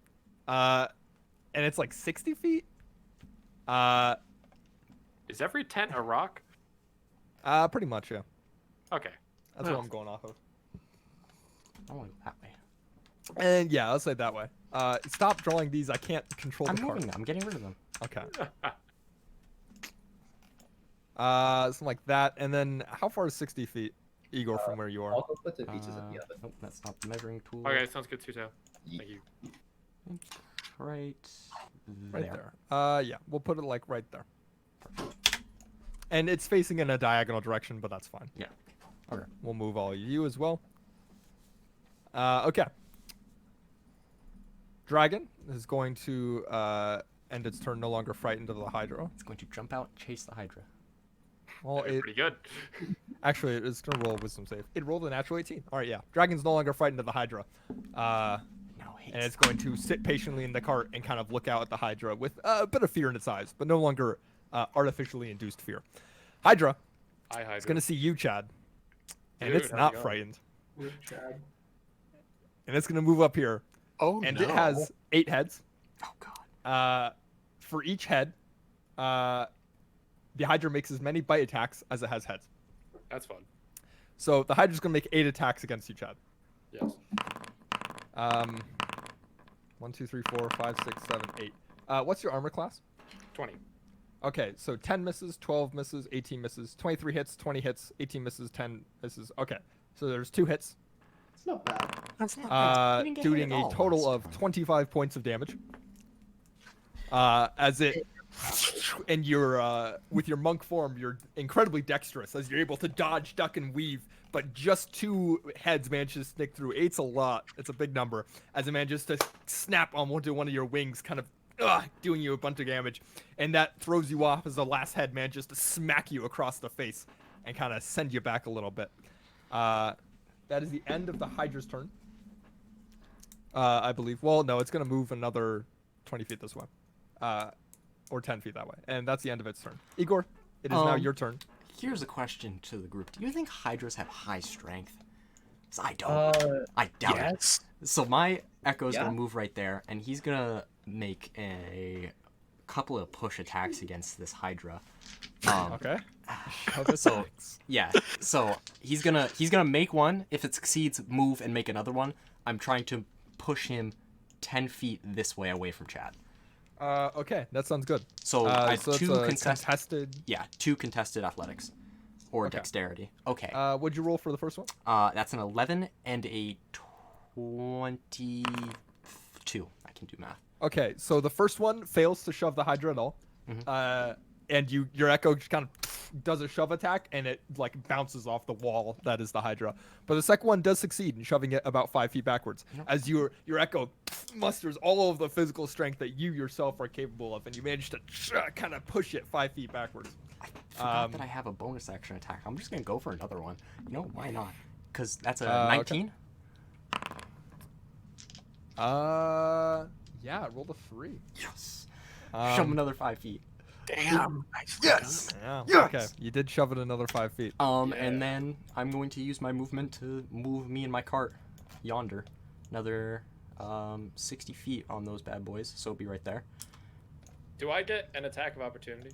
And it's like 60 feet. Is every tent a rock? Pretty much, yeah. Okay. That's what I'm going off of. I want to go that way. And yeah, I'll say that way. Stop drawing these. I can't control I'm the card. moving them. I'm getting rid of them. Okay. Something like that. And then how far is 60 feet, Igor, from where you are? I'll go put the pieces at the oven. Nope, that's not the measuring tool. Okay, sounds good, Tuto. Thank you. Right Right there. Yeah, we'll put it like right there. And it's facing in a diagonal direction, but that's fine. Yeah. Okay. We'll move all of you as well. Okay. Dragon is going to end its turn no longer frightened of the Hydra. It's going to jump out, chase the Hydra. Well, That'd be it pretty good. actually it's going to roll a wisdom save. It rolled a natural 18. All right, yeah. Dragon's no longer frightened of the Hydra. No, And it's going to sit patiently in the cart and kind of look out at the Hydra with a bit of fear in its eyes, but no longer artificially induced fear. Hydra I hide. is going to see you, Chad, and Dude, it's how's it not going? frightened. Chad. And it's going to move up here, Oh and no. it has 8 heads. Oh god. For each head, the Hydra makes as many bite attacks as it has heads. That's fun. So the Hydra's going to make 8 attacks against you, Chad. Yes. 1, 2, 3, 4, 5, 6, 7, 8. What's your armor class? 20. Okay, so 10 misses, 12 misses, 18 misses, 23 hits, 20 hits, 18 misses, 10 misses. Okay, so there's 2 hits, It's not bad. That's not bad. You didn't get hit doing at a all total last of time. 25 points of damage. As it, and you're with your monk form, you're incredibly dexterous as you're able to dodge, duck, and weave. But just 2 heads manage to stick through. 8's a lot. It's a big number. As it manages to snap onto one of your wings, kind of doing you a bunch of damage, and that throws you off as the last head manages to smack you across the face and kind of send you back a little bit. That is the end of the Hydra's turn. I believe. Well, no, it's going to move another 20 feet this way. Or 10 feet that way. And that's the end of its turn. Igor, it is now your turn. Here's a question to the group. Do you think Hydras have high strength? 'Cause I don't. I doubt Yes. it. So my Echo's Yeah. gonna move right there, and he's gonna make a couple of push attacks against this Hydra. Okay. So yeah, so he's gonna make one. If it succeeds, move and make another one. I'm trying to push him 10 feet this way away from Chad. Okay, that sounds good. So I have so it's two a contested. Yeah, 2 contested athletics, or Okay. dexterity. Okay. What'd you roll for the first one? That's an 11 and a 22. I can do math. Okay, so the first one fails to shove the Hydra at all. And your Echo just kind of does a shove attack, and it like bounces off the wall that is the Hydra. But the second one does succeed in shoving it about 5 feet backwards, as your Echo musters all of the physical strength that you yourself are capable of, and you manage to kind of push it 5 feet backwards. I forgot that I have a bonus action attack. I'm just gonna go for another one. You know, why not? Because that's a 19. Yeah, roll the 3. Yes. Shove him another 5 feet. Damn. Yes. Yeah. Yes! Okay, you did shove it another 5 feet. And then I'm going to use my movement to move me and my cart yonder. Another 60 feet on those bad boys, so it'll be right there. Do I get an attack of opportunity?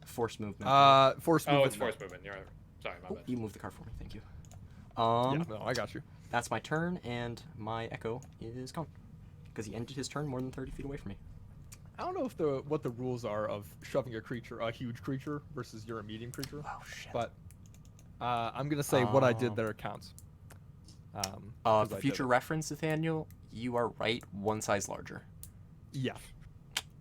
Force movement. Force movement. Oh, it's force movement. You're sorry, my bad. You move the cart for me, thank you. Yeah, no, I got you. That's my turn, and my Echo is gone. Because he ended his turn more than 30 feet away from me. I don't know if what the rules are of shoving a huge creature versus you're a medium creature. Oh, shit. But I'm gonna say what I did there counts. For future reference, Nathaniel, you are right, one size larger. Yeah.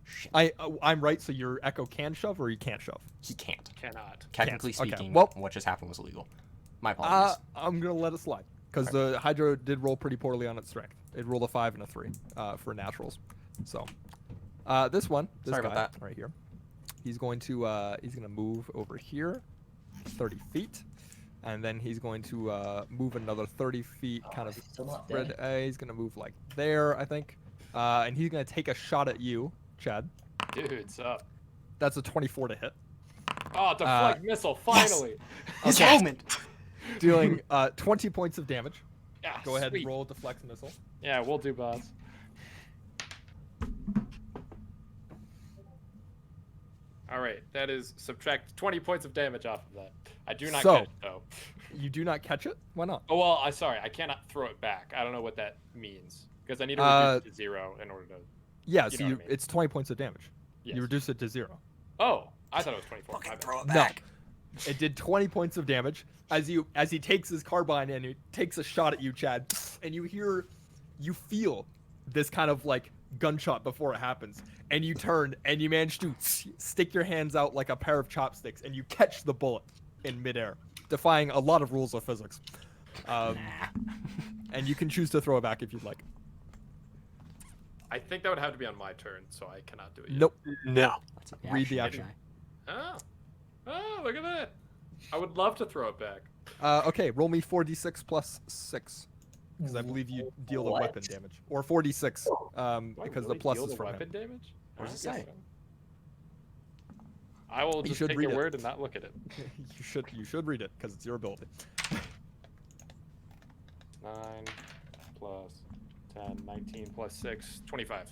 Shit. I'm right, so your Echo can shove or you can't shove. He can't. Cannot. Technically Can't. Okay, speaking, well- what just happened was illegal. My apologies. I'm gonna let it slide because the Hydra did roll pretty poorly on its strength. It rolled a 5 and a 3 for naturals. So this Sorry guy about that. right here, he's gonna move over here 30 feet, and then he's going to move another 30 feet, kind of he's still not spread. dead. He's gonna move like there, I think, and he's gonna take a shot at you, Chad. Dude's up. That's a 24 to hit, Oh, deflect missile, finally. His okay. moment. dealing 20 points of damage. Yeah, Go ahead sweet. and roll deflect missile. Yeah, we'll do boss. All right, that is subtract 20 points of damage off of that. I do not So- catch it, though. You do not catch it? Why not? Oh, well, sorry, I cannot throw it back. I don't know what that means. Because I need to reduce it to 0 in order to... Yeah, You so know what I mean. it's 20 points of damage. Yes. You reduce it to 0. Oh, I thought it was 24. My bad. Throw it No. back. It did 20 points of damage as he takes his carbine and he takes a shot at you, Chad, and you feel this kind of like gunshot before it happens, and you turn and you manage to stick your hands out like a pair of chopsticks and you catch the bullet in midair, defying a lot of rules of physics. And you can choose to throw it back if you'd like. I think that would have to be on my turn, so I cannot do it yet. Nope. No. That's an Read the action. Oh. Oh, look at that. I would love to throw it back. Okay, roll me 4d6 plus 6. Because I believe you deal the What? weapon damage. Or 4d6, Do I because really the plus deal is the from weapon him. damage? What does it I guess say? so. I will You just should take read your it. word and not look at it. You should read it, because it's your ability. 9 plus 10, 19 plus 6, 25.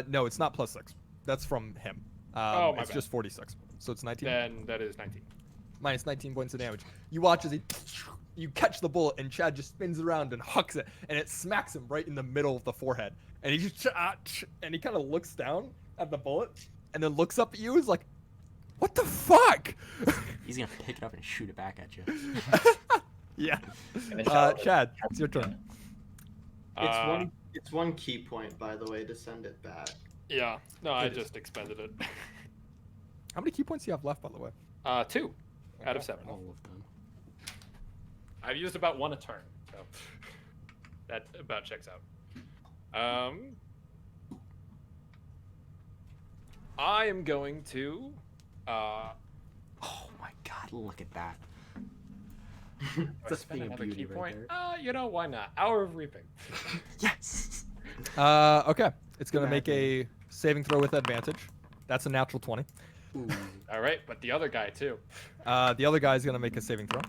No, it's not plus 6. That's from him. Oh, my it's bad. just 46. So it's 19. Then that is 19. Minus 19 points of damage. You watch as you catch the bullet, and Chad just spins around and hucks it, and it smacks him right in the middle of the forehead. And he just and he kind of looks down at the bullet, and then looks up at you. He's like, "What the fuck?" He's gonna pick it up and shoot it back at you. Yeah. Give it a shot. Chad, it's your turn. It's one key point, by the way, to send it back. Yeah. No, I just expended it. How many key points do you have left, by the way? 2 out of 7. All of them. I've used about 1 a turn, so that about checks out. I am going to. Oh my god, look at that. Do I That's spend being a another beauty key right point? there. You know, why not? Hour of Reaping. Yes! Okay. It's gonna make a saving throw with advantage. That's a natural 20. Ooh. All right, but the other guy too. The other guy's gonna make a saving throw.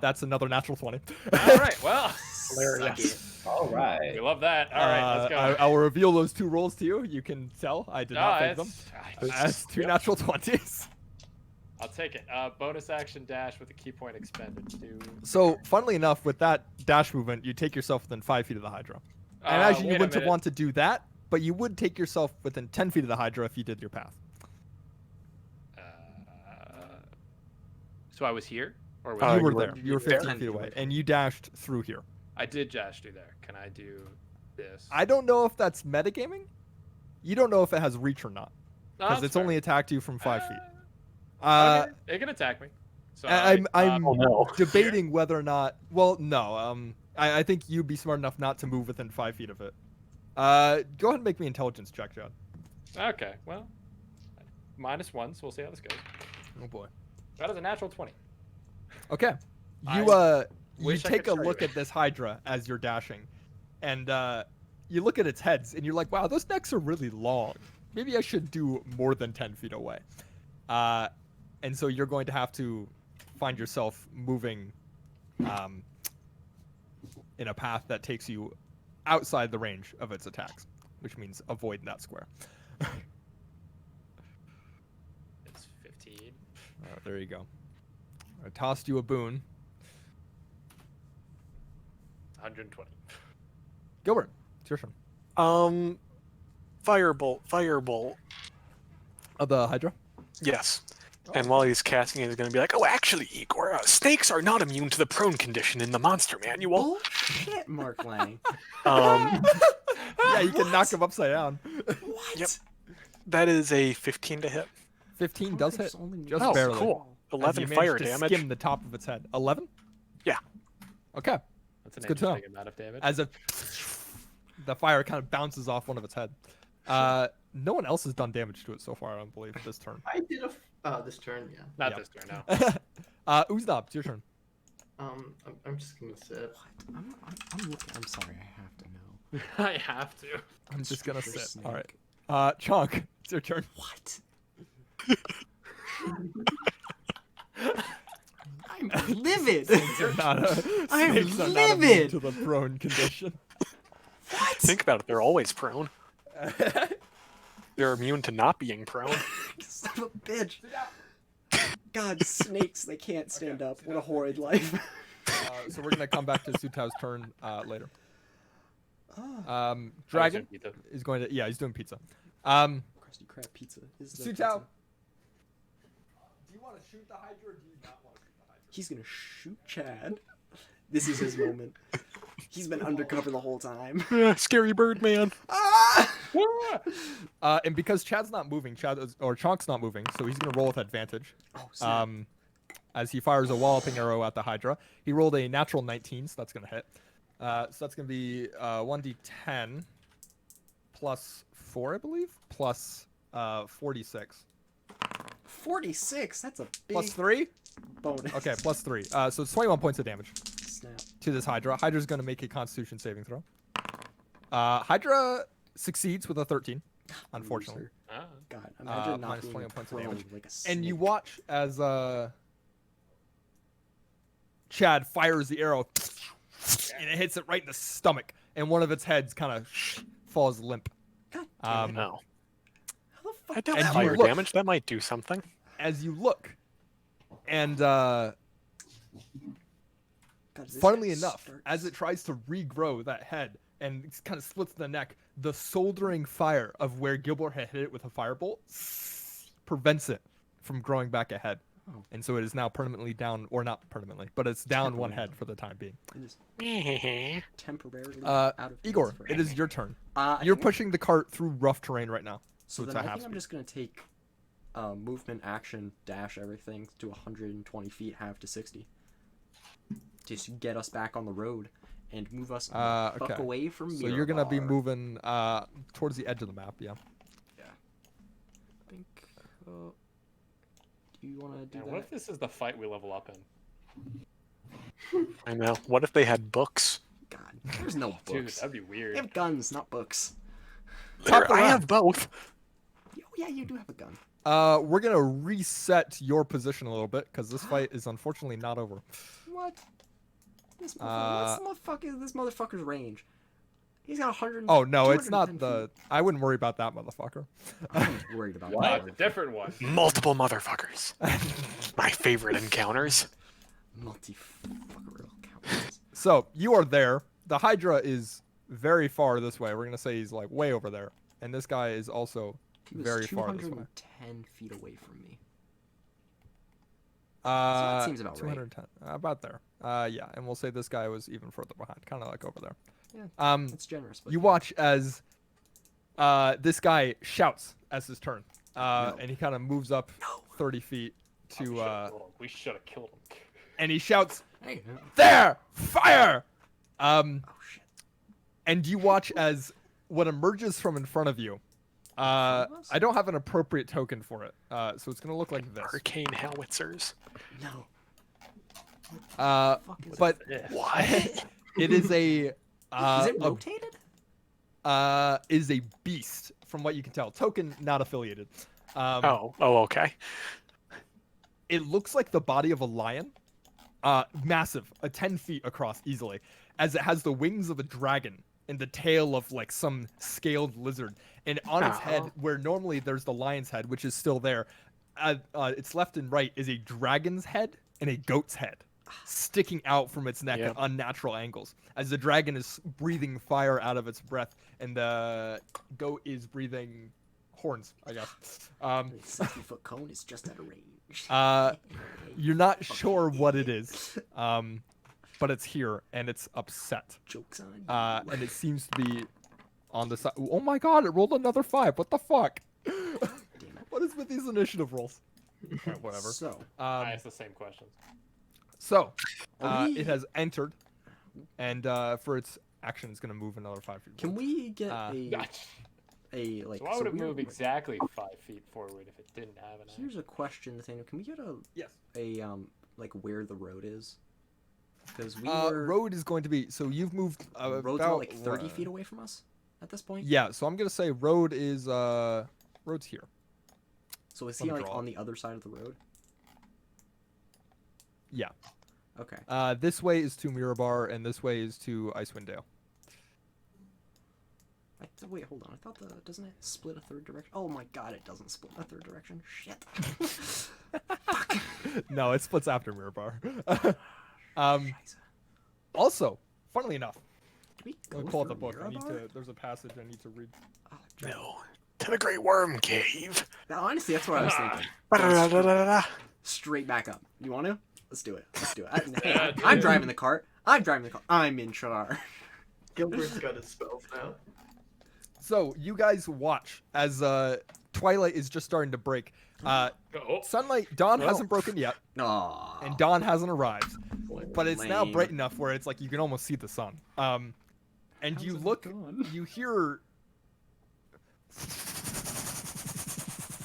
That's another natural 20. All right, well, Hilarious. All We right. love that. All right, let's go. I will reveal those 2 rolls to you. You can tell I did not fake them. That's 2 natural 20s. I'll take it. Bonus action dash with a key point expended. So, funnily enough, with that dash movement, you take yourself within 5 feet of the Hydra. I imagine you wouldn't have wanted to do that, but you would take yourself within 10 feet of the Hydra if you did your path. So I was here, or was You were you were- there. You were 15 10 feet away, and you dashed through here. I did dash through there. Can I do this? I don't know if that's metagaming. You don't know if it has reach or not, No, because that's it's fair. only attacked you from 5 feet. Okay, it can attack me. So I'm Oh no. debating whether or not. Well, no. I think you'd be smart enough not to move within 5 feet of it. Go ahead and make me intelligence check, Chad. Okay, well, -1, so we'll see how this goes. Oh boy. That is a natural 20. Okay. You wish I take could a show look you. at this Hydra as you're dashing, and you look at its heads, and you're like, "Wow, those necks are really long. Maybe I should do more than 10 feet away." And so you're going to have to find yourself moving in a path that takes you outside the range of its attacks, which means avoid that square. It's 15. There you go. I tossed you a boon. 120. Gilbert, it's your turn. Firebolt. Of the Hydra? Yes. And while he's casting it, he's going to be like, "Oh, actually, Igor, snakes are not immune to the prone condition in the monster manual." Bullshit, Mark Lang. Yeah, you can knock him upside down. What? Yep. That is a 15 to hit. 15 does hit. Just Oh, barely. cool. As 11 you fire managed to damage. Skim the top of its head. 11? Yeah. Okay. That's an It's good to know. interesting amount of damage. As the fire kind of bounces off one of its head. No one else has done damage to it so far, I don't believe, this turn. I did this turn, yeah. Not Yep. this turn, no. Uznab, it's your turn. I'm just gonna sit. I'm looking. I'm sorry. I have to know. I have to. I'm just gonna Super sit. All right. snake. Chonk, it's your turn. What? I'm livid. You're not I'm snakes are not immune livid. to the prone condition. Think about it. They're always prone. They're immune to not being prone. Son of a bitch. God, snakes, they can't stand up. What a horrid life. So we're gonna come back to Sutau's turn later. Ah, Dragon Pizza. is going to he's doing pizza. crusty crab pizza is the Sutau, pizza. do you want to shoot the Hydra or do you not want to shoot the Hydra? He's gonna shoot Chad. This is his moment. He's been undercover the whole time. Scary bird man. And because Chad's not moving, Chonk's not moving, so he's gonna roll with advantage. Oh, snap. As he fires a walloping arrow at the Hydra. He rolled a natural 19, so that's gonna hit. So that's gonna be 1d10 plus 4, I believe, plus 46. 46. That's a big Plus 3? bonus. Okay, plus 3. So it's 21 points of damage Snap. to this Hydra. Hydra's gonna make a Constitution saving throw. Hydra succeeds with a 13, unfortunately. Loser. Ah. God, imagine not minus being 20 points of prone damage. like a And you snake. watch as Chad fires the arrow, and it hits it right in the stomach, and one of its heads kind of falls limp. God damn it. No. How the fuck? I don't And you fire look- damage. That might do something. As you look, and God, this funnily guy enough, starts- as it tries to regrow that head and it kind of splits the neck, the soldering fire of where Gilbert had hit it with a firebolt prevents it from growing back a head. Oh. And so it is now permanently down, or not permanently, but it's down one head for the time being. It is temporarily out of Igor, phase it is your turn. I You're think- pushing the cart through rough terrain right now. So it's then a I half think I'm speed. just gonna take movement, action, dash everything to 120 feet, half to 60, just get us back on the road and move us the fuck okay. away from So you're gonna be Miramar. moving towards the edge of the map, yeah. I think. Do you want to do Man, that? what if this is the fight we level up in? I know. What if they had books? God, there's no Dude, books. that'd be They weird. have guns, not books. Top of the I round. have both. Oh yeah, you do have a gun. We're gonna reset your position a little bit because this fight is unfortunately not over. What? This motherfucker, this motherfucker's range? He's got 100. Oh no, it's not 210 the. feet. I wouldn't worry about that motherfucker. I'm worried about What? No, that. it's a different one. Multiple motherfuckers. My favorite encounters. Multi-fucker counters. So you are there. The Hydra is very far this way. We're gonna say he's like way over there, and this guy is also He was very far this way. 210 feet away from me. Uh, that seems about right. 210, about there. Yeah, and we'll say this guy was even further behind, kind of like over there. Yeah, it's generous. But You watch as this guy shouts as his turn, and he kind of moves up 30 feet to, We should have killed him. and he shouts, Hey. "There, fire!" Oh shit. And you watch as what emerges from in front of you. front of us? I don't have an appropriate token for it, so it's gonna look like this. Arcane howitzers. No. But What? it is a Is it rotated? is a beast from what you can tell. Token not affiliated. Oh, okay. It looks like the body of a lion, massive, 10 feet across easily, as it has the wings of a dragon and the tail of like some scaled lizard. And on its head, Oh. where normally there's the lion's head, which is still there, its left and right is a dragon's head and a goat's head sticking out from its neck Yep. at unnatural angles, as the dragon is breathing fire out of its breath and the goat is breathing horns, I guess. 60-foot cone is just out of range. You're not sure what it is, but it's here and it's upset. Joke's on you. And it seems to be on the side. Oh my god! It rolled another 5. What the fuck? Damn it. What is with these initiative rolls? Alright, whatever. So, I asked the same questions. So Are we- it has entered, and for its action, it's gonna move another 5 feet. can we get Gotcha. a like? So why would it we're- move exactly 5 feet forward if it didn't have an Here's a question, Nathaniel. Can we get Yes. a like where the road is? Because we Road is going to be. So you've moved road's about about like 30 feet away from us at this point. Yeah. So I'm gonna say road is road's here. So is Let he me like draw on the other side of the road? Yeah. Okay. This way is to Mirabar, and this way is to Icewind Dale. Wait, hold on. I thought doesn't it split a third direction? Oh my god, it doesn't split a third direction. Shit. No, it splits after Mirabar. Scheiße. Also, funnily enough, Can we let me go pull out the through book. I need Mirabar? to. There's a passage I need to read. Oh, Jack. No. To the Great Worm Cave. Now, honestly, that's what I was thinking. Ba-da-da-da-da-da. Straight back up. You want to? Let's do it. Let's do it. Yeah, I'm dude. driving the cart. I'm driving the car. I'm in charge. Gilbert's got his spells now. So you guys watch as twilight is just starting to break. Oh, Sunlight, dawn Oh. hasn't broken yet, Aww. and dawn hasn't arrived, but it's now Lame. bright enough where it's like you can almost see the sun. And How's you it look, gone? you hear.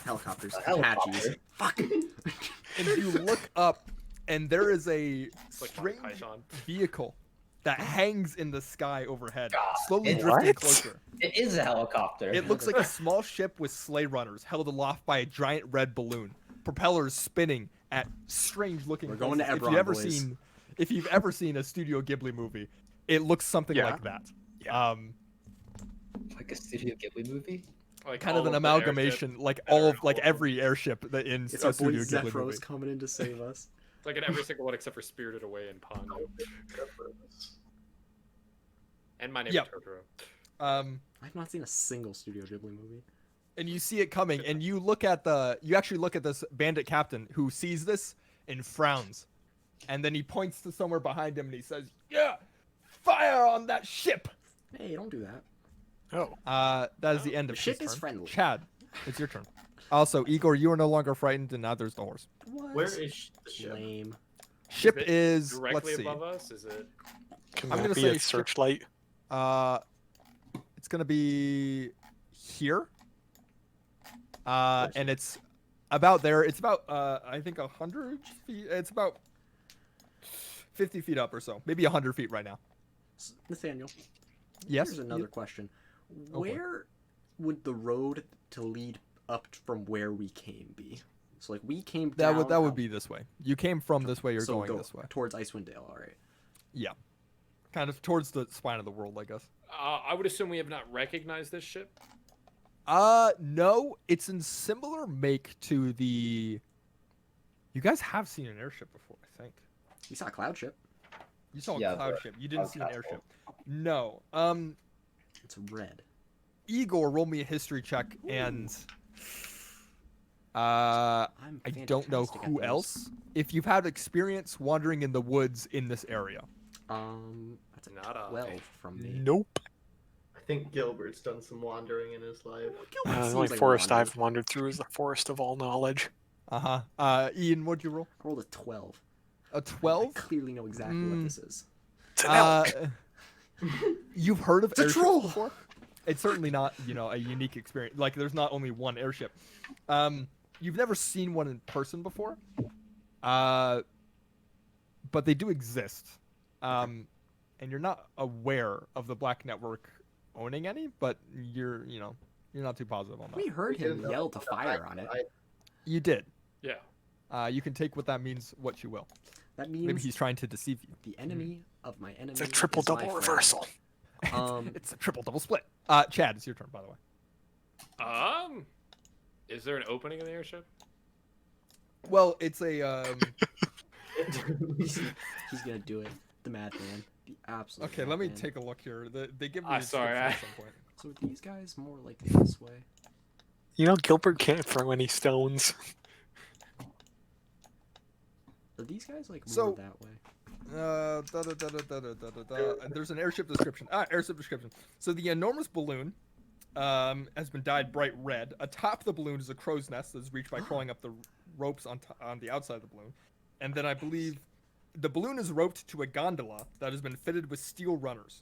Helicopters. A helicopter. Apaches. Fuck. And you look up, and there is a it's like Monty strange Python. vehicle that hangs in the sky overhead, slowly It drifting what? closer. It is a helicopter. It looks like a small ship with sleigh runners held aloft by a giant red balloon, propellers spinning at strange-looking. We're going to places. Ebron, If you've ever seen a Studio Ghibli movie, it looks something Yeah. like that. Yeah. like a Studio Ghibli movie. Like Kind of all an the airship- amalgamation, like that are all in of like all of them. every airship that in It's a our boy Studio Ghibli Zephyros movie. coming in to save us. It's like in every single one except for Spirited Away and Pondo. And My Name Yep. is Totoro. I've not seen a single Studio Ghibli movie. And you see it coming, and you actually look at this bandit captain who sees this and frowns, and then he points to somewhere behind him and he says, "Yeah, fire on that ship." Hey, don't do that. Oh. That is the end of The ship his is turn. friendly. Chad, it's your turn. Also, Igor, you are no longer frightened, and now there's the horse. What? Where is the ship? Lame. Ship it is Directly let's see. above us? Is it? Can I'm that gonna be say a ship- searchlight? It's gonna be here. And it's about there. It's about I think 100 feet. It's about 50 feet up or so, maybe 100 feet right now. Nathaniel, Yes. here's another question. for it. Where would the road to lead up from where we came be? So like we came That down. would be this way. You came from this way. You're so going go this way. towards Icewind Dale. All right. Yeah, kind of towards the spine of the world, I guess. I would assume we have not recognized this ship. No, it's in similar make to the. You guys have seen an airship before, I think. We saw a cloud ship. You saw Yeah, a cloud but ship. You didn't see an Cloud airship. No. It's red. Igor, roll me a history check, and I'm I don't know fantastic at who those. else. If you've had experience wandering in the woods in this area. That's a Not I. 12 from me. Nope. I think Gilbert's done some wandering in his life. Gilbert The seems only like a forest wanderer. I've wandered through is the forest of all knowledge. Ian, what'd you roll? I rolled a 12. A I 12? clearly know exactly what this is. It's an elk. You've heard of It's a airships troll! before? It's certainly not, a unique experience. Like, there's not only one airship. You've never seen one in person before, but they do exist. And you're not aware of the Black Network owning any, but you're not too positive on that. We heard We him didn't know yell to about the fire fact on it. that You did. Yeah. You can take what that means, what you will. That means Maybe he's trying to deceive you. the enemy of my enemy It's a triple is my double friend. reversal. It's a triple double split. Chad, it's your turn, by the way. Is there an opening in the airship? Well, it's a he's gonna do it. The madman. The absolute Okay, let me madman. take a look here. They give me a sorry, description at some point. So are these guys more like this way? You know, Gilbert can't throw any stones. Are these guys like more So- that way? And there's an airship description. Airship description. So the enormous balloon has been dyed bright red. Atop the balloon is a crow's nest that is reached by crawling up the ropes on the outside of the balloon. And then I believe the balloon is roped to a gondola that has been fitted with steel runners.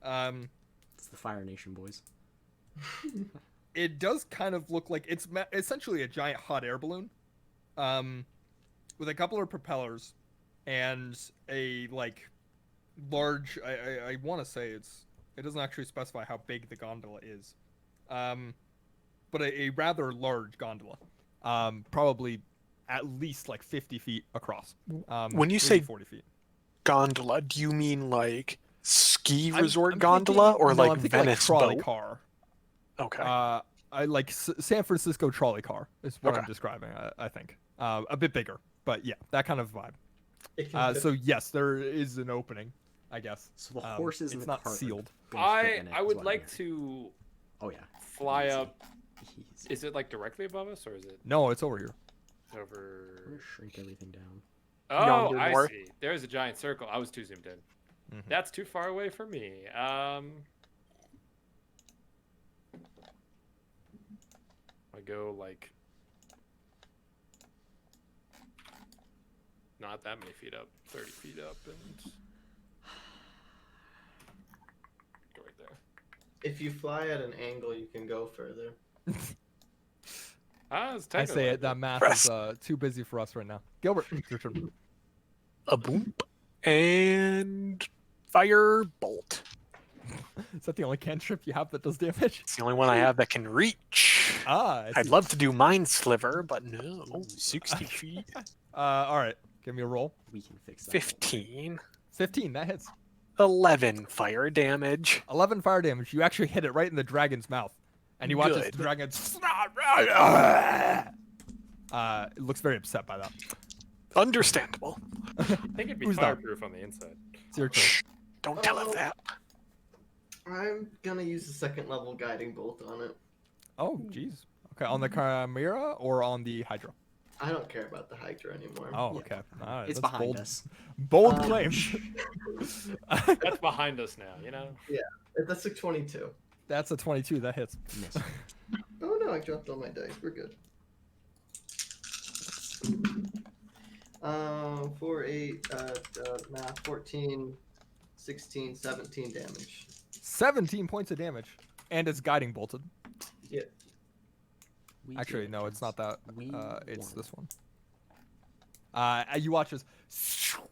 It's the Fire Nation boys. It does kind of look like it's essentially a giant hot air balloon, with a couple of propellers and a large. I want to say it doesn't actually specify how big the gondola is, but a rather large gondola, probably at least 50 feet across. When you maybe say 40 feet. Gondola, do you mean like ski I'm- resort I'm gondola thinking- or no, like I'm thinking Venice trolley boat? car. Okay. I like San Francisco trolley car is what I'm Okay. describing. I think a bit bigger, but yeah, that kind of vibe. It can fit- So yes, there is an opening, I guess. So the horses in it's the not cart are sealed. gonna fit in it, I is would what like I'm to Oh yeah. fly Easy. up. Easy. Is it directly above us, or is it No, it's over here. I'm over? gonna shrink everything down. Oh, Yonder I north. see. There's a giant circle. I was too zoomed in. Mhm. That's too far away for me. I go not that many feet up, 30 feet up, and go right there. If you fly at an angle, you can go further. It's I say it. technically- That math Press. is too busy for us right now. Gilbert, it's your turn. A boom and fire bolt. Is that the only cantrip you have that does damage? It's the only one I have that can reach. I I'd see. love to do Mind Sliver, but no. 60 feet. All right, give me a roll. We can fix that. 15. 15, that hits. 11 fire damage. 11 fire damage. You actually hit it right in the dragon's mouth, and you watch as Good. the dragon. It looks very upset by that. Understandable. I think it'd be Who's that? fireproof on the inside. It's your turn. Shh. Don't tell it that. I'm gonna use the second level guiding bolt on it. Oh, jeez. Okay, on the Chimera or on the Hydra? I don't care about the Hydra anymore. Oh, Yeah. okay. All right, It's that's behind bold. us. Bold Um, claim. That's behind us now, you know? That's a 22. That's a 22. That hits. Miss. Oh no, I dropped all my dice. We're good. 4, 8, math, 14, 16, 17 damage. 17 points of damage, and it's guiding bolted. We Actually, did it, no, it's gents. not that. We It's won. this one. You watch as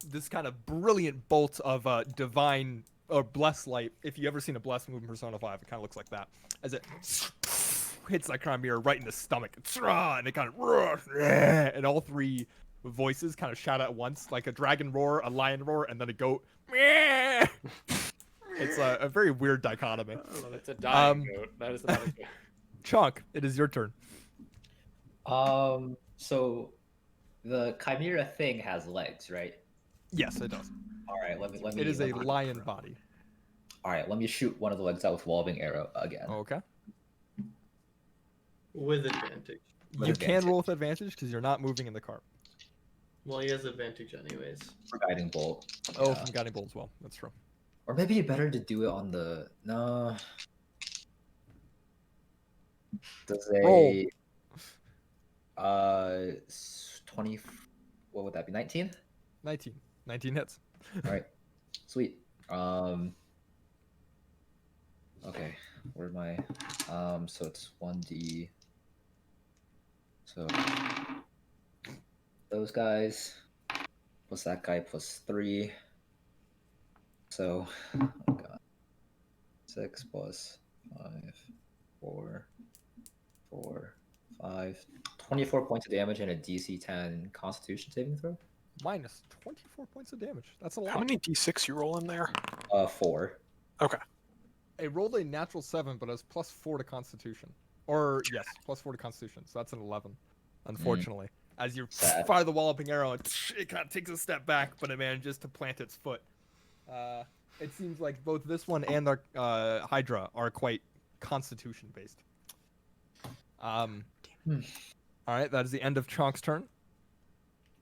this kind of brilliant bolt of divine or blessed light. If you ever seen a blessed move in Persona 5, it kind of looks like that. As it hits that Chimera right in the stomach, and it kind of and all three voices kind of shout at once, like a dragon roar, a lion roar, and then a goat. It's a very weird dichotomy. It's a dying Um, goat. That is not a goat. Chunk, it is your turn. So the chimera thing has legs, right? Yes, it does. All right, let me. It is let a me- lion body. All right, let me shoot one of the legs out with Evolving Arrow again. Okay. With advantage. With You can advantage. roll with advantage because you're not moving in the cart. Well, he has advantage anyways. For Guiding Bolt. Oh, Yeah. from Guiding Bolt as well. That's true. Or maybe it's better to do it on the no. Does a Roll. 20? What would that be? 19? 19. 19 hits. All right, sweet. Okay, where's my so it's 1d. So those guys plus that guy plus 3. So oh god, 6 plus 5, 4, 4, 5, 24 points of damage and a DC 10 Constitution saving throw. Minus 24 points of damage. That's a lot. How many d6 you roll in there? 4. Okay. I rolled a natural 7, but it was plus 4 to Constitution. Or, yes, plus 4 to Constitution. So that's an 11, unfortunately. As you Sad. fire the walloping arrow, it kind of takes a step back, but it manages to plant its foot. It seems like both this one and the Hydra are quite Constitution-based. All right, that is the end of Chonk's turn.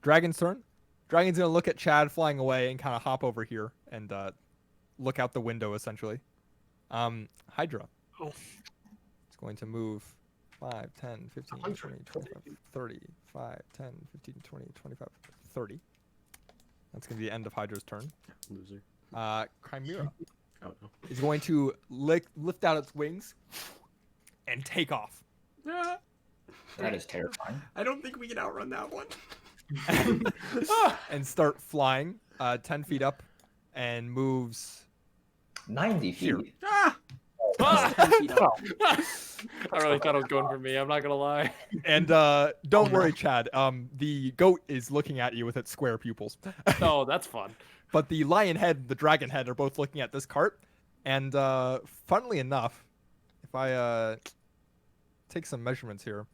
Dragon's turn. Dragon's going to look at Chad flying away and kind of hop over here and look out the window, essentially. Hydra. Oh. It's going to move 5, 10, 15, 20, 25, 30, 5, 10, 15, 20, 25, 30. That's going to be the end of Hydra's turn. Loser. Chimera Oh no. is going to lift out its wings and take off. That is terrifying. I don't think we can outrun that one. And start flying 10 feet up and moves 90 Here. feet. Ah! I really thought it was going for me. I'm not gonna lie. and don't worry, Chad, the goat is looking at you with its square pupils. Oh, that's fun. But the lion head and the dragon head are both looking at this cart. And funnily enough, if I take some measurements here,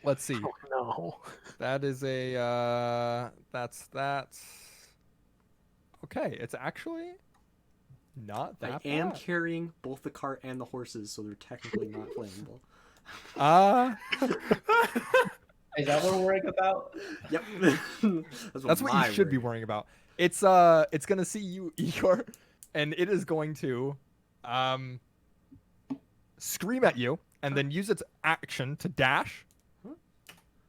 let's see. Oh no. That is a that's okay. It's actually not I that am bad. carrying both the cart and the horses, so they're technically not flammable. Is that what we're worrying about? Yep. That's what my you should be worry. worrying about. It's gonna see you, Igor, and it is going to scream at you and then use its action to dash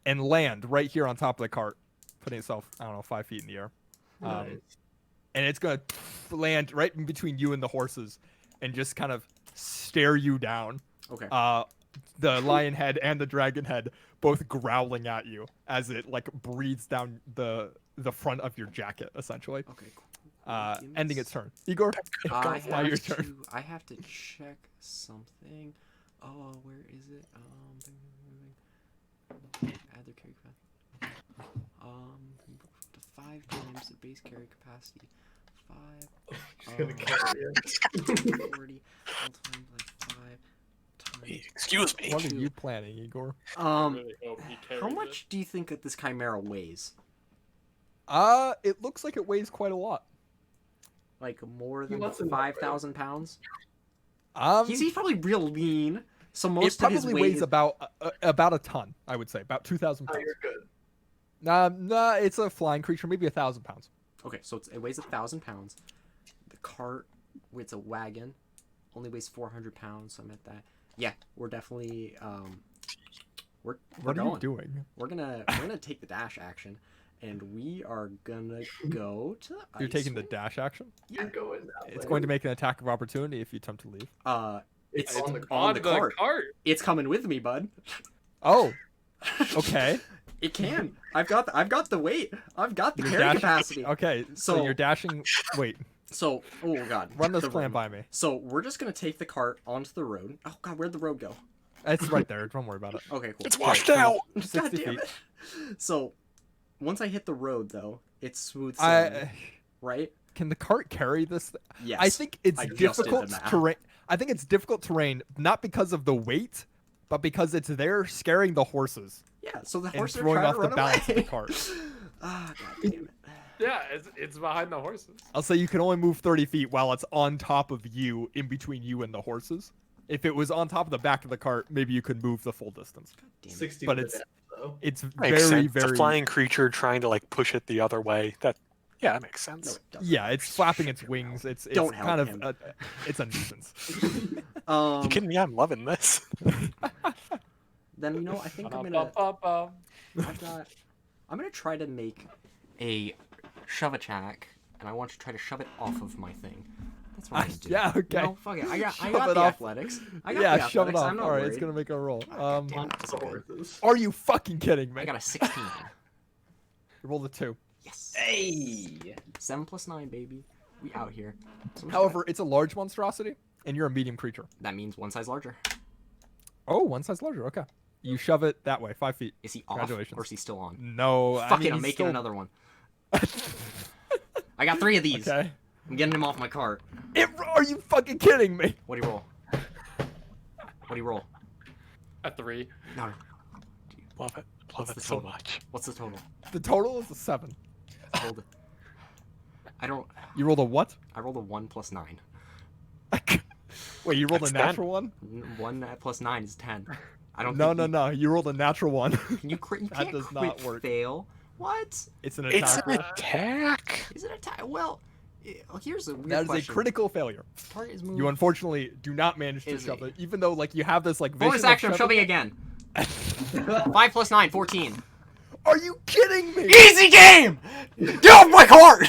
and land right here on top of the cart, putting itself, I don't know, 5 feet in the air. Nice. And it's gonna land right in between you and the horses and just kind of stare you down. Okay. The lion head and the dragon head both growling at you as it like breathes down the front of your jacket, essentially. Okay. Cool. Ending its turn. Igor, I it's now your have turn. I have to check something. Oh, where is it? Add their carry capacity. To 5 grams of base carry capacity. 5. Gonna carry it. 40 all times like 5 times. Excuse me. What are you planning, Igor? I really hope he How carries much do you think that this chimera weighs? It looks like it weighs quite a lot. Like more than wants to know, right? 5,000 pounds? Um, He's probably real lean, so it most of his probably weight weighs is... about a ton, I would say, about 2,000 Oh, pounds. you're good. Nah, it's a flying creature, maybe 1,000 pounds. Okay, so it weighs 1,000 pounds. The cart, it's a wagon, only weighs 400 pounds. So I'm at that. Yeah, we're definitely we're What are going. you doing? We're gonna take the dash action, and we are gonna go to the You're ice taking the rink. dash action. You're going that It's way. going to make an attack of opportunity if you attempt to leave. It's on the on the cart. It's coming with me, bud. Oh, okay. It can. I've got the weight. I've got the You're carry dashing- capacity. Okay, so So- you're dashing. Wait, So, oh god. run this the plan road. by me. So we're just gonna take the cart onto the road. Oh god, where'd the road go? It's right there. Don't worry about it. Okay, cool. It's washed so- out. 60 God damn feet. it. So, once I hit the road, though, it's smooth sailing, right? Can the cart carry this? Yes. I think it's I just did the difficult math. terrain. I think it's difficult terrain, not because of the weight, but because it's there scaring the horses Yeah, so the and horses are throwing trying off to the run balance of away. the cart. Ah, god damn it. Yeah, it's behind the horses. I'll say you can only move 30 feet while it's on top of you, in between you and the horses. If it was on top of the back of the cart, maybe you could move the full distance. Damn it. 60 But with it's- the dash, though. It's Makes very, sense. very. It's a flying creature trying to like push it the other way. That makes No, sense. it doesn't. Yeah, it's flapping its wings. It's Don't help kind of him. it's a nuisance. You kidding me? I'm loving this. Then I think I'm gonna try to make a shove attack, and I want to try to shove it off of my thing. That's what I'm gonna do. Yeah, okay. No, fuck it. I got Shove the it off. athletics. I got Yeah, the shove it athletics. off. I'm not All right, worried. it's gonna make a roll. God damn, On that's the a good. horses. Are you fucking kidding me? I got a 16. Roll the 2. Yes. Hey. 7 plus 9, baby. We out here. So However, it's a large monstrosity, and you're a medium creature. that means one size larger. Oh, one size larger. Okay. You shove it that way, 5 feet. Is he off, Congratulations. or is he still on? No, Fuck I mean, it, I'm he's making still... another one. I got 3 of these. Okay. I'm getting him off my cart. Are you fucking kidding me? What do you roll? What do you roll? A 3. No. Love it. Love What's it the so total? much. What's the total? The total is a 7. Hold it. I don't. You rolled a what? I rolled a 1 plus 9. Wait, you rolled That's a natural one? 1 plus 9 is 10. I don't. No, think no, no. You rolled a natural one. Can you crit? You That can't does crit not work. fail. What? It's an It's attack. an attack. Is it a tie? Well, here's a weird That is question. a critical failure. Target is moved. You unfortunately do not manage to Is shove it? it, even though like you have this like vision Bonus of action. I'm shoving again. 5 plus 9, 14. Are you kidding me? Easy game. Get off my cart.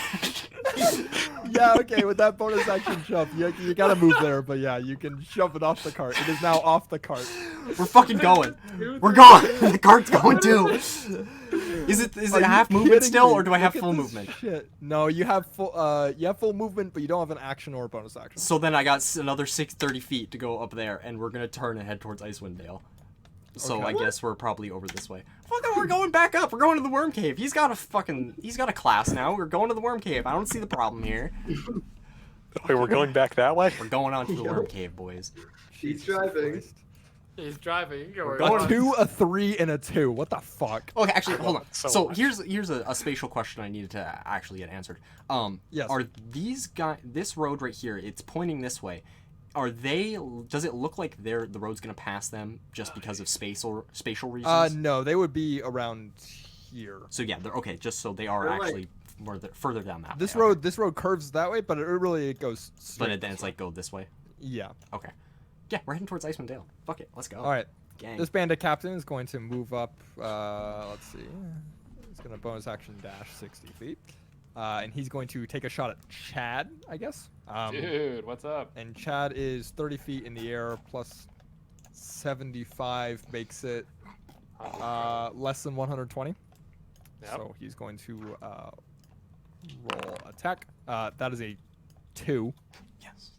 Yeah, okay, with that bonus action shove, you gotta move there, but yeah, you can shove it off the cart. It is now off the cart. We're fucking going. We're going. The cart's going too. Is it Are you half movement kidding still, me? or do I have Look at full this movement? Shit. No, you have full movement, but you don't have an action or a bonus action. So then I got another 30 feet to go up there, and we're gonna turn and head towards Icewind Dale. So Okay. I guess we're probably over this way. Fucking, we're going back up. We're going to the Worm Cave. He's got a class now. We're going to the Worm Cave. I don't see the problem here. Wait, we're going back that way? We're going on to the Worm Cave, boys. He's driving. He's driving. We're A going. 2, a 3, and a 2. What the fuck? Okay, actually, hold on. So So much. here's a spatial question I needed to actually get answered. Yes. Are these guys? This road right here, it's pointing this way. Are they? Does it look like the road's gonna pass them just because of spatial reasons? No, they would be around here. So yeah, they're okay. Just so they are They're like- actually further down that This way. Okay. road curves that way, but it goes straight. Then it's like go this way. Yeah. Okay. Yeah, we're heading towards Icewind Dale. Fuck it, let's go. All right. Gang. This bandit captain is going to move up. Let's see. He's going to bonus action dash 60 feet. And he's going to take a shot at Chad, I guess. Dude, what's up? And Chad is 30 feet in the air, plus 75 makes it less than 120. Yep. So he's going to roll attack. That is a 2. Yes.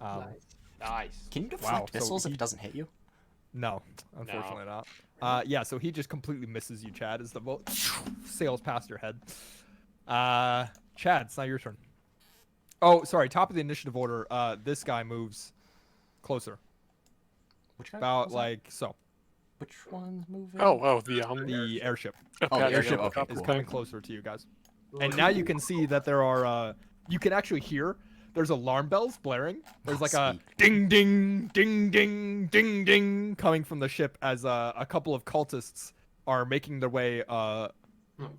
Nice. Can you deflect so missiles if he- it doesn't hit you? No, unfortunately not. Yeah, so he just completely misses you, Chad, as the boat sails past your head. Chad, it's now your turn. Oh, sorry, top of the initiative order, this guy moves closer. Which guy? About was that? like so. Which one's moving? The airship Oh, the the airship okay, is cool. coming closer to you guys. And now you can see that there are you can actually hear there's alarm bells blaring. There's like a Sweet. ding ding ding ding ding ding coming from the ship as a couple of cultists are making their way Oh,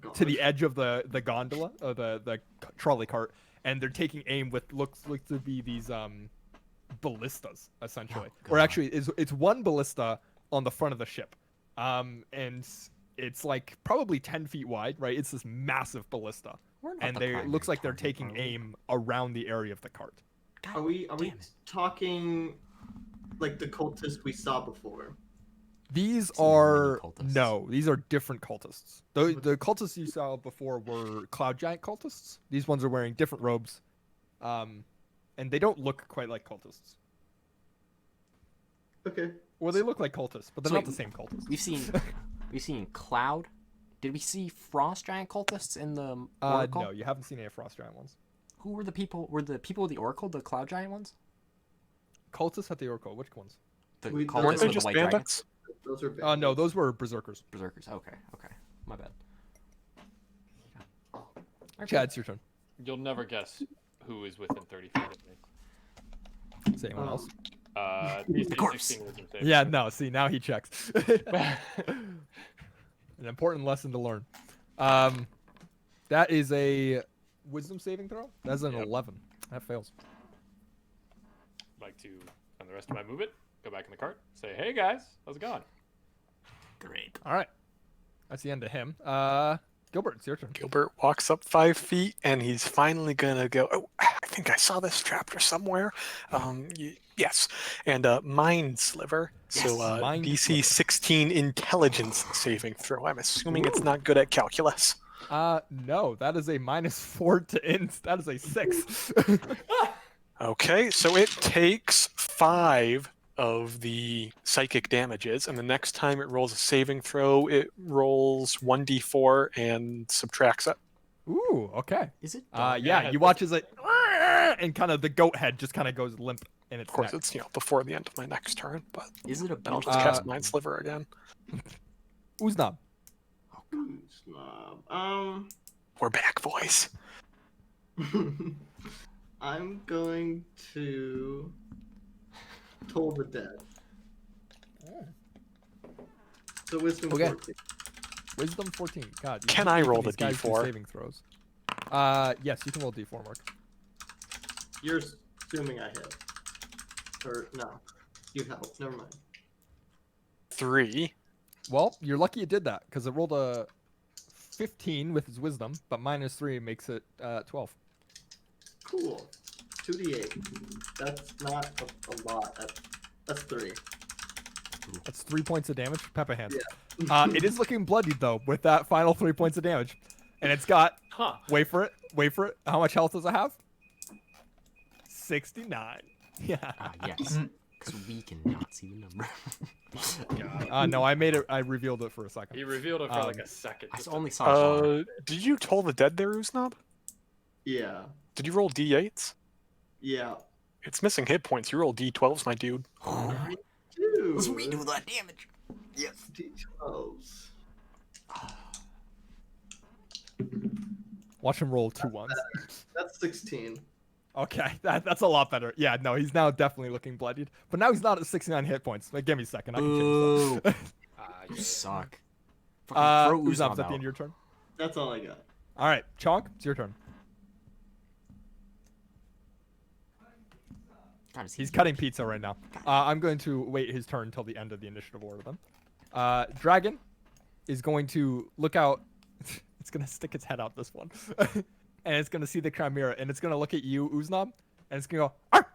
God. to the edge of the gondola, the trolley cart, and they're taking aim with looks to be these ballistas essentially, Oh, or God. actually it's one ballista on the front of the ship, and it's like probably 10 feet wide, right? It's this massive ballista, We're not and the they it primary looks like they're target, taking are we? aim around the area of the cart. God Are we damn it. talking like the cultist we saw before? These Some mini are cultists. no, these are different cultists. The cultists you saw before were cloud giant cultists. These ones are wearing different robes, and they don't look quite like cultists. Okay. Well, they look like cultists, but they're So not wait, the same cultists. We've seen Cloud. Did we see Frost Giant cultists in the No, Oracle? you haven't seen any of Frost Giant ones. Who were the people? Were the people of the Oracle the Cloud Giant ones? Cultists at the Oracle. Which ones? The We- cultists Weren't they with the just white dragon? bandits? Those are No, bandits. those were berserkers. Berserkers. Okay. My bad. Chad, it's your turn. You'll never guess who is within 30 feet of me. Is anyone else? DC corpse. 16 wisdom save. Yeah, no. See, now he checks. An important lesson to learn. That is a wisdom saving throw. That's an 11. That fails. Like to spend the rest of my movement, go back in the cart, say, "Hey guys, how's it going?" Great. All right. That's the end of him. Gilbert, it's your turn. Gilbert walks up 5 feet, and he's finally gonna go. Oh, I think I saw this chapter somewhere. Yes, and Mind Sliver. So Yes, Mind DC Sliver. 16 Intelligence saving throw. I'm assuming it's not good at calculus. No, that is a -4 to int. That is a 6. Okay, so it takes 5 of the psychic damages, and the next time it rolls a saving throw, it rolls 1d4 and subtracts it. Ooh, okay. Is it? Yeah, Yeah, you watch as it and kind of the goat head just kind of goes limp in its Of course, neck. it's before the end of my next turn, but Is it a then I'll belt? just cast Mind Sliver again. Uznab. Snob. We're back, boys. I'm going to Toll the Dead. So wisdom Okay. 14. Wisdom 14. God. you Can keep I making roll these the guys do D4? saving throws. Yes, you can roll D4, Mark. You're assuming I hit. Or no. You help. Never mind. 3. Well, you're lucky it did that because it rolled a 15 with its wisdom, but -3 makes it 12. Cool. 2d8. That's not a lot. That's 3. That's 3 points of damage. Peppa hands. Yeah. It is looking bloodied though with that final 3 points of damage, and it's got. Huh. Wait for it. Wait for it. How much health does it have? 69. Yeah. Yes. Because we cannot see the number. No, I made it. I revealed it for a second. He revealed it for like a second. I just only to- saw a bar. Did you toll the dead there, Uznab? Yeah. Did you roll d8s? Yeah. It's missing hit points. You roll d12s, my dude. Dude. Let's redo that damage. Yes. D12s. Watch him roll 2 ones. That's 16. Okay, that's a lot better. Yeah, no, he's now definitely looking bloodied. But now he's not at 69 hit points. Like, give me a second. I can change that. You suck. Fucking throw Uznab's Uznab at the out. end of your turn. That's all I got. All right, Chonk, it's your turn. God, is he He's huge? cutting pizza right now. I'm going to wait his turn until the end of the initiative order then. Dragon is going to look out. It's going to stick its head out this one. And it's going to see the Chimera, and it's going to look at you, Uznab, and it's going to go, "Arr!"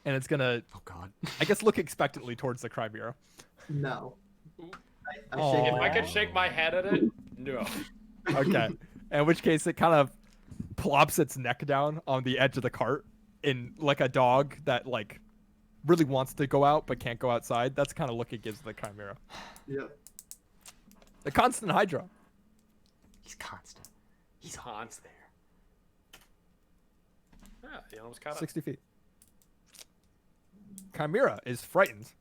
And it's going to, Oh god. I guess, look expectantly towards the Chimera. No. I'm Aw. shaking If I could shake my head at it, no. Okay. In which case, it kind of plops its neck down on the edge of the cart in like a dog that like really wants to go out but can't go outside. That's the kind of look it gives the Chimera. Yep. The constant Hydra. He's constant. He's Hans there. Yeah, he almost caught up. 60 feet. Chimera is frightened.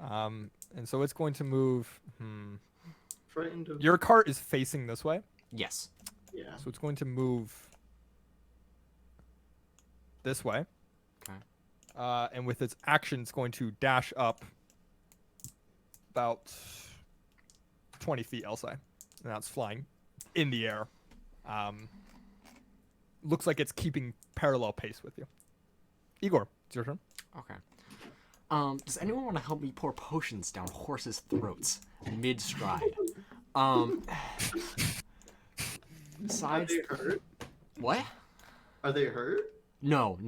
And so it's going to move. Frightened of. Your cart is facing this way, Yes. Yeah. so it's going to move this way. Okay. And with its action, it's going to dash up about 20 feet, I'll say. And now it's flying in the air. Looks like it's keeping parallel pace with you. Igor, it's your turn. Okay. Does anyone want to help me pour potions down horses' throats mid-stride? Are Besides, they hurt? what? Are they hurt? No.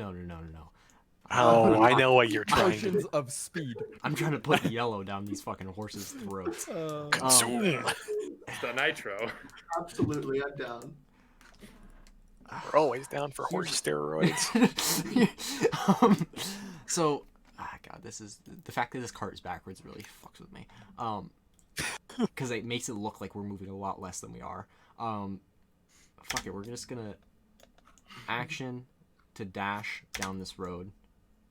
Oh, I know what you're trying to Potions do. of speed. I'm trying to put yellow down these fucking horses' throats. Consume. It's the nitro. Absolutely, I'm down. We're always down for horse steroids. So, God, this is the fact that this cart is backwards really fucks with me. Because it makes it look like we're moving a lot less than we are. Fuck it, we're just gonna action to dash down this road,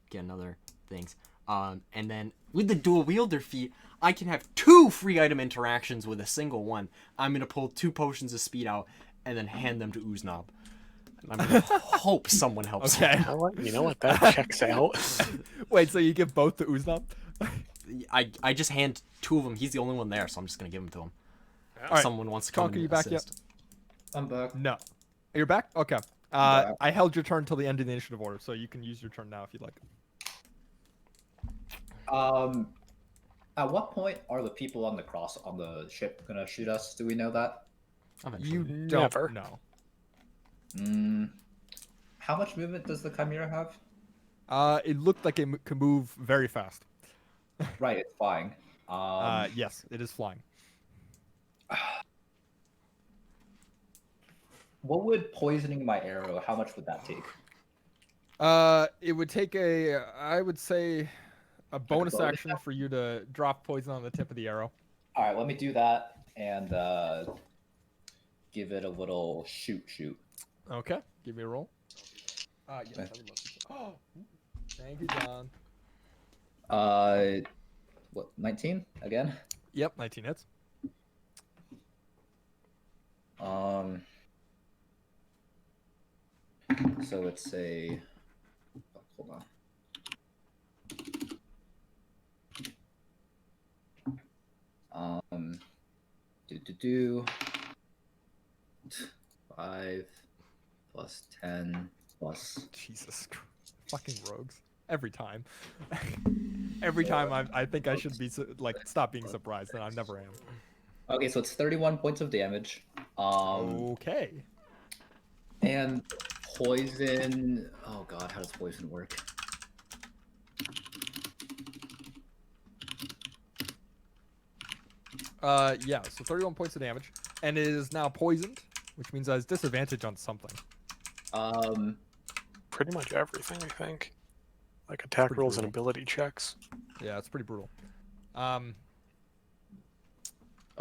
get another things. And then with the dual wielder feat, I can have 2 free item interactions with a single one. I'm gonna pull 2 potions of speed out and then hand them to Ooznaub. I'm gonna hope someone helps. Okay. You know what? That checks out. Wait, so you give both to Ooznaub? I just hand 2 of them. He's the only one there, so I'm just gonna give them to him. Yeah. All right. Someone wants to come Conker, and you back yet? assist. I'm back. No. You're back? Okay. back. I held your turn till the end of the initiative order, so you can use your turn now if you'd like. At what point are the people on the ship gonna shoot us? Do we know that? Eventually. You Never. don't know. How much movement does the Chimera have? It looked like it could move very fast. Right, it's flying. Yes, it is flying. What would poisoning my arrow? How much would that take? It would take I would say, a bonus bonus action for you to drop poison on the tip of the arrow. All right, let me do that and give it a little shoot. Okay, give me a roll. Yes, I would love to. Oh, thank you, John. What? 19 again? Yep, 19 hits. So it's a. Oh, hold on. Do 5 plus 10 plus. Jesus Christ. Fucking rogues. Every time. Every time I think I should be stop being surprised, and I never am. Okay, so it's 31 points of damage. Okay. And poison. Oh god, how does poison work? Yeah, so 31 points of damage, and it is now poisoned, which means it has disadvantage on something. Pretty much everything, I think. Like attack Pretty rolls and brutal. ability checks. Yeah, it's pretty brutal. Oh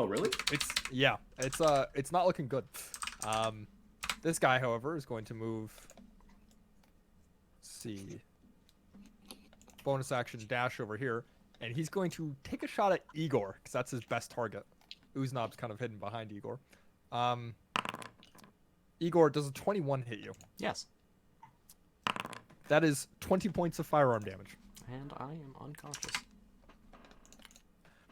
really? It's not looking good. This guy, however, is going to move. Let's see. Bonus action dash over here, and he's going to take a shot at Igor because that's his best target. Ooznaub's kind of hidden behind Igor. Igor, does a 21 hit you? Yes. That is 20 points of firearm damage. And I am unconscious.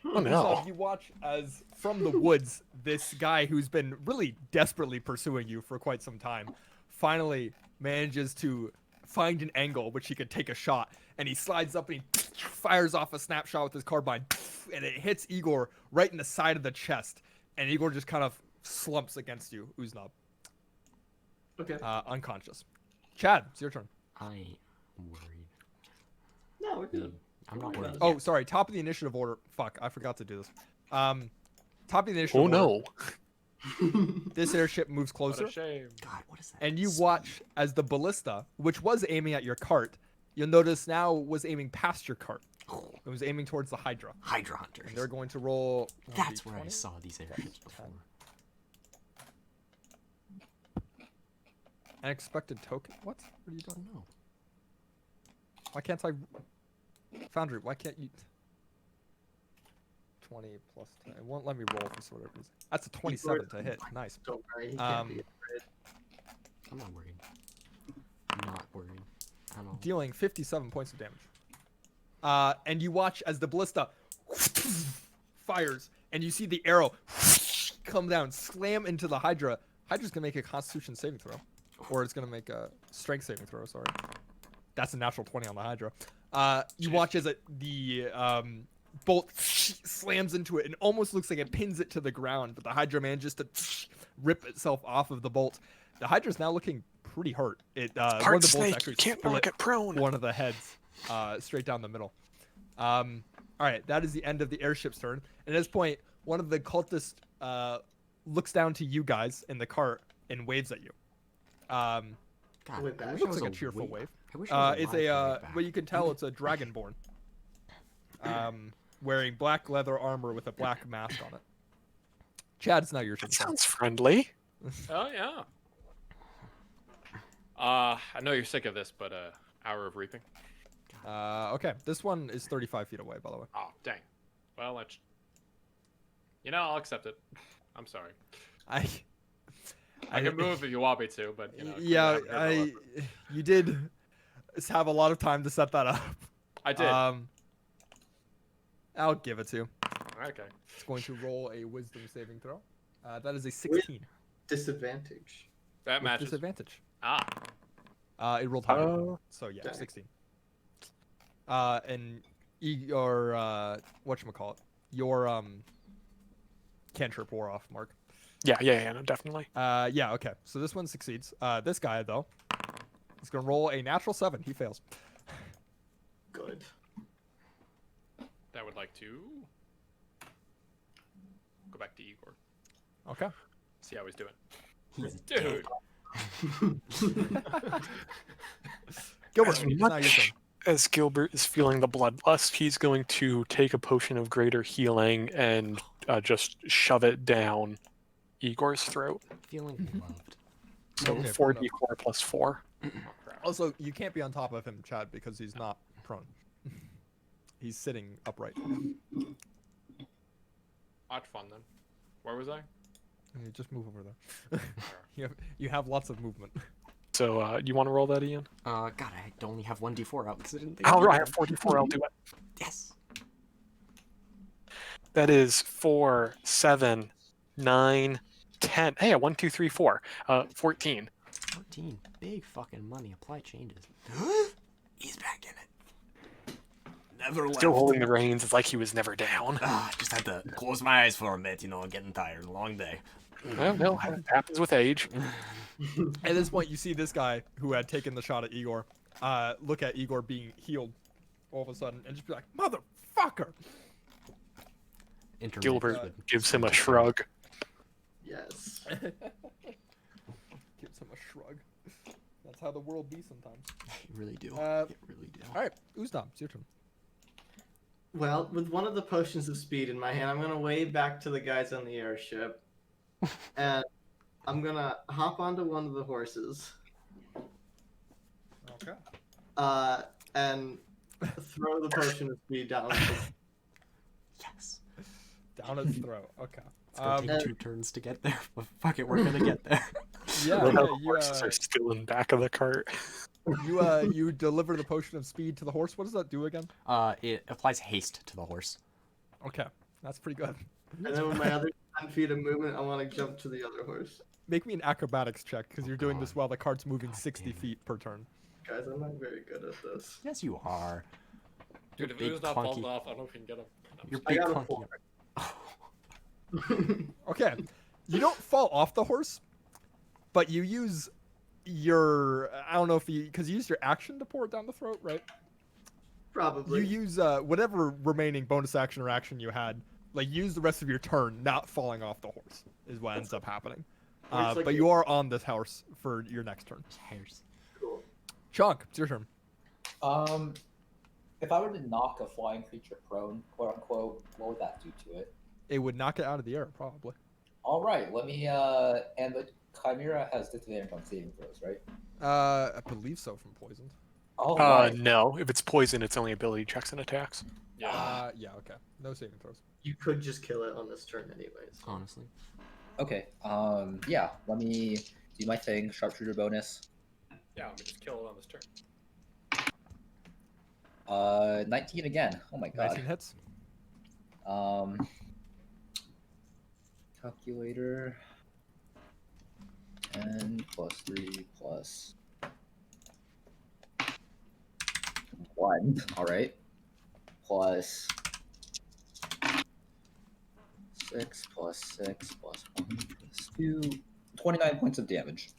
Oh no. So you watch as from the woods, this guy who's been really desperately pursuing you for quite some time, finally manages to find an angle which he could take a shot, and he slides up and he fires off a snapshot with his carbine, and it hits Igor right in the side of the chest, and Igor just kind of slumps against you, Ooznaub. Okay. Unconscious. Chad, it's your turn. I am worried. No, we're good. I'm not worried. Oh, sorry. Top of the initiative order. Fuck, I forgot to do this. Top of the initiative Oh order. no. This airship moves What closer, a shame. God, what is that? and you watch as the ballista, which was aiming at your cart, you'll notice now was aiming past your cart. It was aiming towards the Hydra. Hydra hunters. And they're going to roll. That's where I 1d20. saw these airships before. Unexpected token. What? What are you Oh doing? no. Why can't I? Foundry, why can't you? 20 plus 10. It won't let me roll for whatever reason. That's a 27 to hit. Nice. Don't worry. He Um, can't be afraid. I'm not worried. I'm not worried. I don't. Dealing 57 points of damage. And you watch as the ballista fires, and you see the arrow come down, slam into the Hydra. Hydra's gonna make a Constitution saving throw, or it's gonna make a Strength saving throw. Sorry, that's a natural 20 on the Hydra. You watch as the bolt slams into it, and almost looks like it pins it to the ground, but the Hydra manages to rip itself off of the bolt. The Hydra's now looking pretty hurt. One Part of the bolts snake, actually you can't split knock it prone. one of the heads straight down the middle. All right, that is the end of the airship's turn. And at this point, one of the cultists looks down to you guys in the cart and waves at you. God, With I that? wish it Looks was like a cheerful wave. I wish it was It's live a, wave back. well, you can tell it's a dragonborn, wearing black leather armor with a black mask on it. Chad, it's now your turn. That sounds friendly. Oh yeah. I know you're sick of this, but Hour of Reaping. Okay, this one is 35 feet away, by the way. Oh, dang. Well, let's. I'll accept it. I'm sorry. I I can move if you want me to, but yeah, clearly I'm here for you did have a lot of time to set that up. I did. I'll give it to you. Okay. It's going to roll a wisdom saving throw. That is a 16. Disadvantage. That With matches. disadvantage. Ah. It rolled higher. Oh. So yeah, Dang. 16. And your whatchamacallit? Your cantrip wore off, Mark. Yeah, no, definitely. Yeah, okay. So this one succeeds. This guy though is gonna roll a natural 7. He fails. Good. That would like to go back to Igor. Okay. See how he's doing. He's Dude. Gilbert, As it's now your much turn. as Gilbert is feeling the bloodlust, he's going to take a potion of greater healing and just shove it down Igor's throat. feeling loved. So Okay, 4d4 plus 4. Oh, crap. Also, you can't be on top of him, Chad, because he's not prone. He's sitting upright. Much fun then. Where was I? You just move over there. you have lots of movement. So you want to roll that, Ian? God, I only have 1d4 out because I didn't think. I'll I'd I have 4d4. I'll do it. Yes. That is 4, 7, 9, 10. Hey, 1, 2, 3, 4. 14. 14. Big fucking money. Apply changes. He's back in it. Never left. Still holding the reins. It's like he was never down. Just had to close my eyes for a minute, getting tired. Long day. Well, no, it happens with age. At this point, you see this guy who had taken the shot at Igor look at Igor being healed all of a sudden and just be like, motherfucker! Gilbert gives him a shrug. Yes. Gives him a shrug. That's how the world be sometimes. You really do. Uh, you really do. Alright, Uzdom, it's your turn. Well, with one of the potions of speed in my hand, I'm gonna wave back to the guys on the airship, and I'm gonna hop onto one of the horses, Okay. and throw the potion of speed down. Yes. Down its throat. Okay. It's gonna take 2 turns to get there, but fuck it, we're gonna get there. Yeah, The yeah, horses are still in the back of the cart. you deliver the potion of speed to the horse. What does that do again? It applies haste to the horse. Okay, that's pretty good. And then with my other 10 feet of movement, I want to jump to the other horse. Make me an acrobatics check because you're doing this God. while the cart's moving 60 damn it. feet per turn. Guys, I'm not very good at this. Yes, you are. Dude, if Big it was not falling clunky. off, I don't know if you can get him. You're I big got a clunky. 4. Okay, you don't fall off the horse, but you use your I don't know if because you use your action to pour it down the throat, right? Probably. You use whatever remaining bonus action or action you had, like use the rest of your turn not falling off the horse is what ends up happening. Works like But you are on this horse for your next turn. Hairs. Cool. Chunk, it's your turn. If I were to knock a flying creature prone, quote unquote, what would that do to it? It would knock it out of the air, probably. All right, let me. And the Chimera has disadvantage on saving throws, right? I believe so from poisoned. All right. No. If it's poison, it's only ability checks and attacks. Yeah. Yeah, okay. No saving throws. You could just kill it on this turn anyways. Honestly. Okay. Yeah. Let me do my thing. Sharpshooter bonus. Yeah, I'm gonna just kill it on this turn. 19 again. Oh my god. 19 hits. Calculator. 10 plus 3 plus 1. All right. Plus 6 plus 6 plus 1 plus 2. 29 points of damage.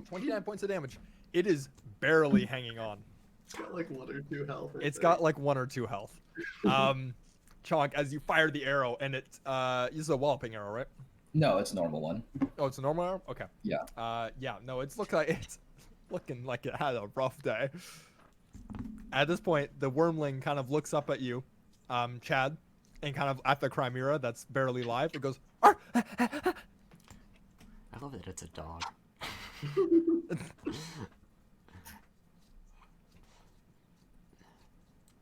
29 points of damage. It is barely hanging on. It's got like 1 or 2 health. I It's think. got like 1 or 2 health. Chonk, as you fire the arrow, and it this is a walloping arrow, right? No, it's a normal one. Oh, it's a normal arrow. Okay. Yeah. Yeah. No, it's looking like it had a rough day. At this point, the wormling kind of looks up at you, Chad, and kind of at the Chimera that's barely live. It goes, "Arr!" I love that it's a dog.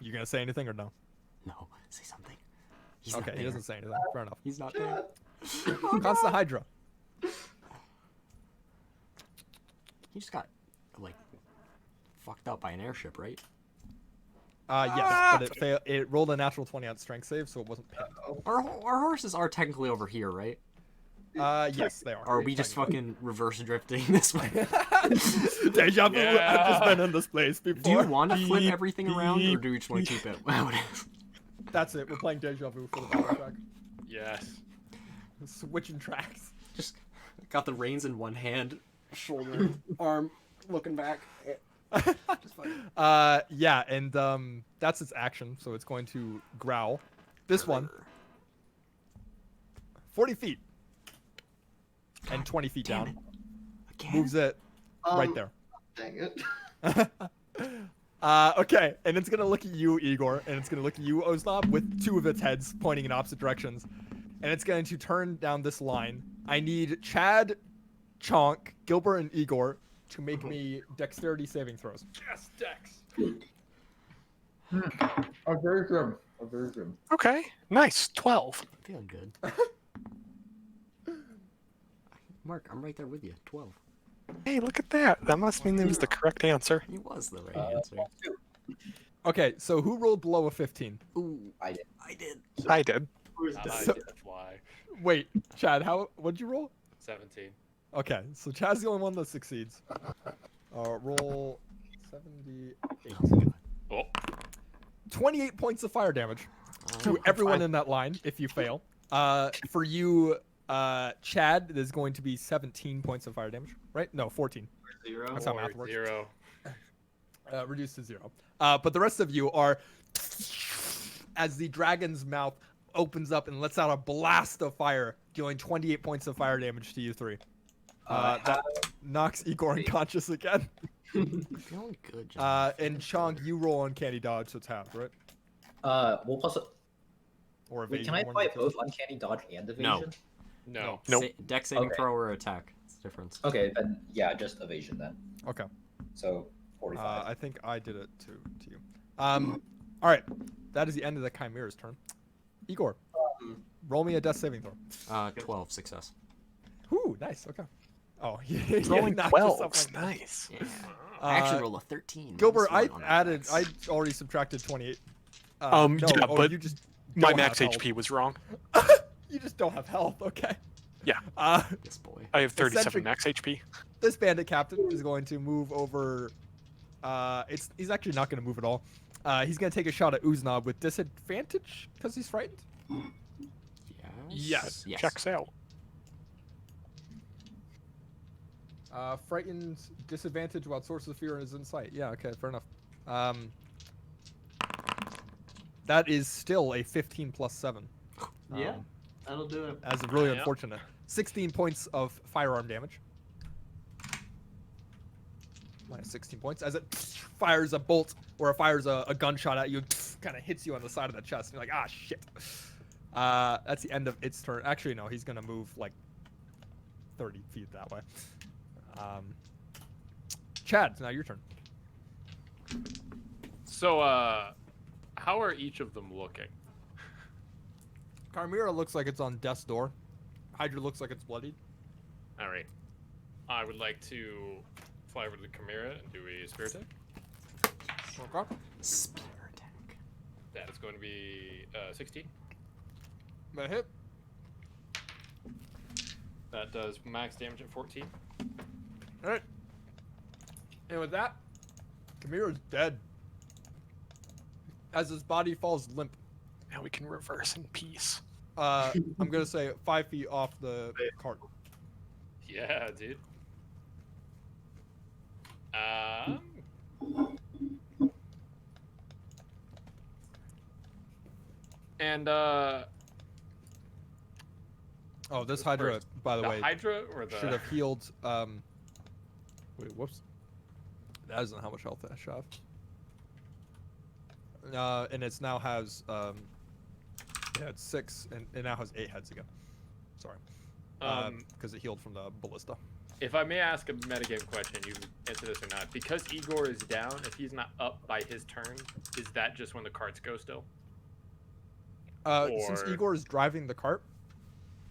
You gonna say anything or no? No, say something. He's Okay, not he there. doesn't say anything. Fair enough. He's not there. Constant Hydra. He just got like fucked up by an airship, right? Yes, but it rolled a natural 20 on strength save, so it wasn't pinned. Our horses are technically over here, right? Yes, they are. Or are we just fucking reverse drifting this way? Deja vu. I've just been in this place Do before. you want to flip everything around, or do we just want to keep it how it is? That's it. We're playing Deja Vu for the battle track. Yes. Switching tracks. Just got the reins in one hand, shoulder, arm, looking back. Just fine. Yeah, and that's its action, so it's going to growl. This one, 40 feet. And 20 feet Damn down. Again? Moves it right there. Dang it. Okay, and it's gonna look at you, Igor, and it's gonna look at you, Oznav, with two of its heads pointing in opposite directions. And it's going to turn down this line. I need Chad, Chonk, Gilbert, and Igor to make me dexterity saving throws. Yes, Dex. Aversion. Okay, nice. 12. Feeling good. Mark, I'm right there with you. 12. Hey, look at that. That must mean it was the correct answer. It was the right answer. Okay, so who rolled below a 15? Ooh, I did. I did. I did. Who's I that? did fly. Wait, Chad, what'd you roll? 17. Okay, so Chad's the only one that succeeds. Roll 78. Oh. 28 points of fire damage to Oh, everyone fine. in that line if you fail. For you, Chad, there's going to be 17 points of fire damage, right? No, 14. 0. That's how math works. 0. Reduced to 0. But the rest of you are, as the dragon's mouth opens up and lets out a blast of fire, dealing 28 points of fire damage to you three. That knocks Igor unconscious again. Feeling good, John. And Chong, you roll Uncanny Dodge, so it's half, right? We'll plus it. Or Wait, evasion. can I one apply of the two. both uncanny dodge and evasion? No. Nope. Dex saving Okay. throw or attack. It's the difference. Okay, then yeah, just evasion then. Okay. So 45. I think I did it to you. All right. That is the end of the Chimera's turn. Igor, roll me a death saving throw. 12 success. Ooh, nice. Okay. Oh, yeah. Rolling knocked yourself 12s. like that. Nice. Yeah. I actually Uh, rolled a 13. Gilbert, I Smart on that added. dex. I already subtracted 28. No, Yeah, but you just My don't max have health. HP was wrong. You just don't have health. Okay. Yeah. This boy. I have 37 Eccentric- max HP. This bandit captain is going to move over. He's actually not going to move at all. He's going to take a shot at Uznab with disadvantage because he's frightened. Yes. Yes. Checks out. Frightened, disadvantage while source of fear is in sight. Yeah, okay, fair enough. That is still a 15 plus 7. Yeah, that'll do it. As really Yeah. unfortunate. 16 points of firearm damage. Minus 16 points. As it fires a bolt or it fires a gunshot at you, kind of hits you on the side of the chest. And you're like, ah, shit. That's the end of its turn. Actually, no, he's going to move like 30 feet that way. Chad, it's now your turn. So, how are each of them looking? Chimera looks like it's on death's door. Hydra looks like it's bloodied. All right. I would like to fly over to the Chimera and do a spear attack. Okay. Spear attack. That is going to be 16. That hit. That does max damage at 14. Alright. And with that, Chimera's dead. As his body falls limp. Now we can reverse in peace. I'm gonna say 5 feet off the cart. Yeah, dude. And Oh, this Who's Hydra, first? by the the way, Hydra or the should have healed. Wait, whoops. That isn't how much health that should have. And it's now has yeah, it's 6, and it now has 8 heads again. Sorry, because it healed from the ballista. If I may ask a metagame question, you can answer this or not. Because Igor is down, if he's not up by his turn, is that just when the carts go still? Since Or- Igor is driving the cart,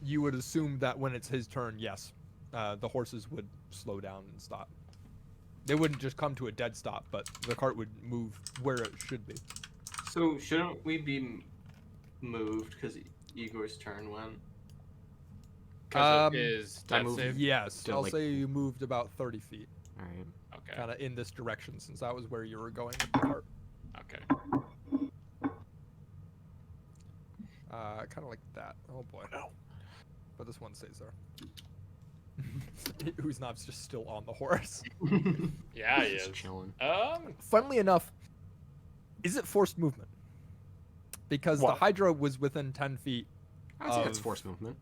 you would assume that when it's his turn, yes, the horses would slow down and stop. They wouldn't just come to a dead stop, but the cart would move where it should be. So shouldn't we be moved because Igor's turn went? Because Um, of his I death moved- save? Yes, To, I'll like- say you moved about 30 feet, All right. Okay. kind of in this direction, since that was where you were going with the cart. Okay. Kind of like that. Oh boy. No. But this one stays there. Uznob's just still on the horse. Yeah, he Just is. chilling. Funnily enough, is it forced movement? Because the What? Hydra was within 10 feet. I would say that's of- force movement.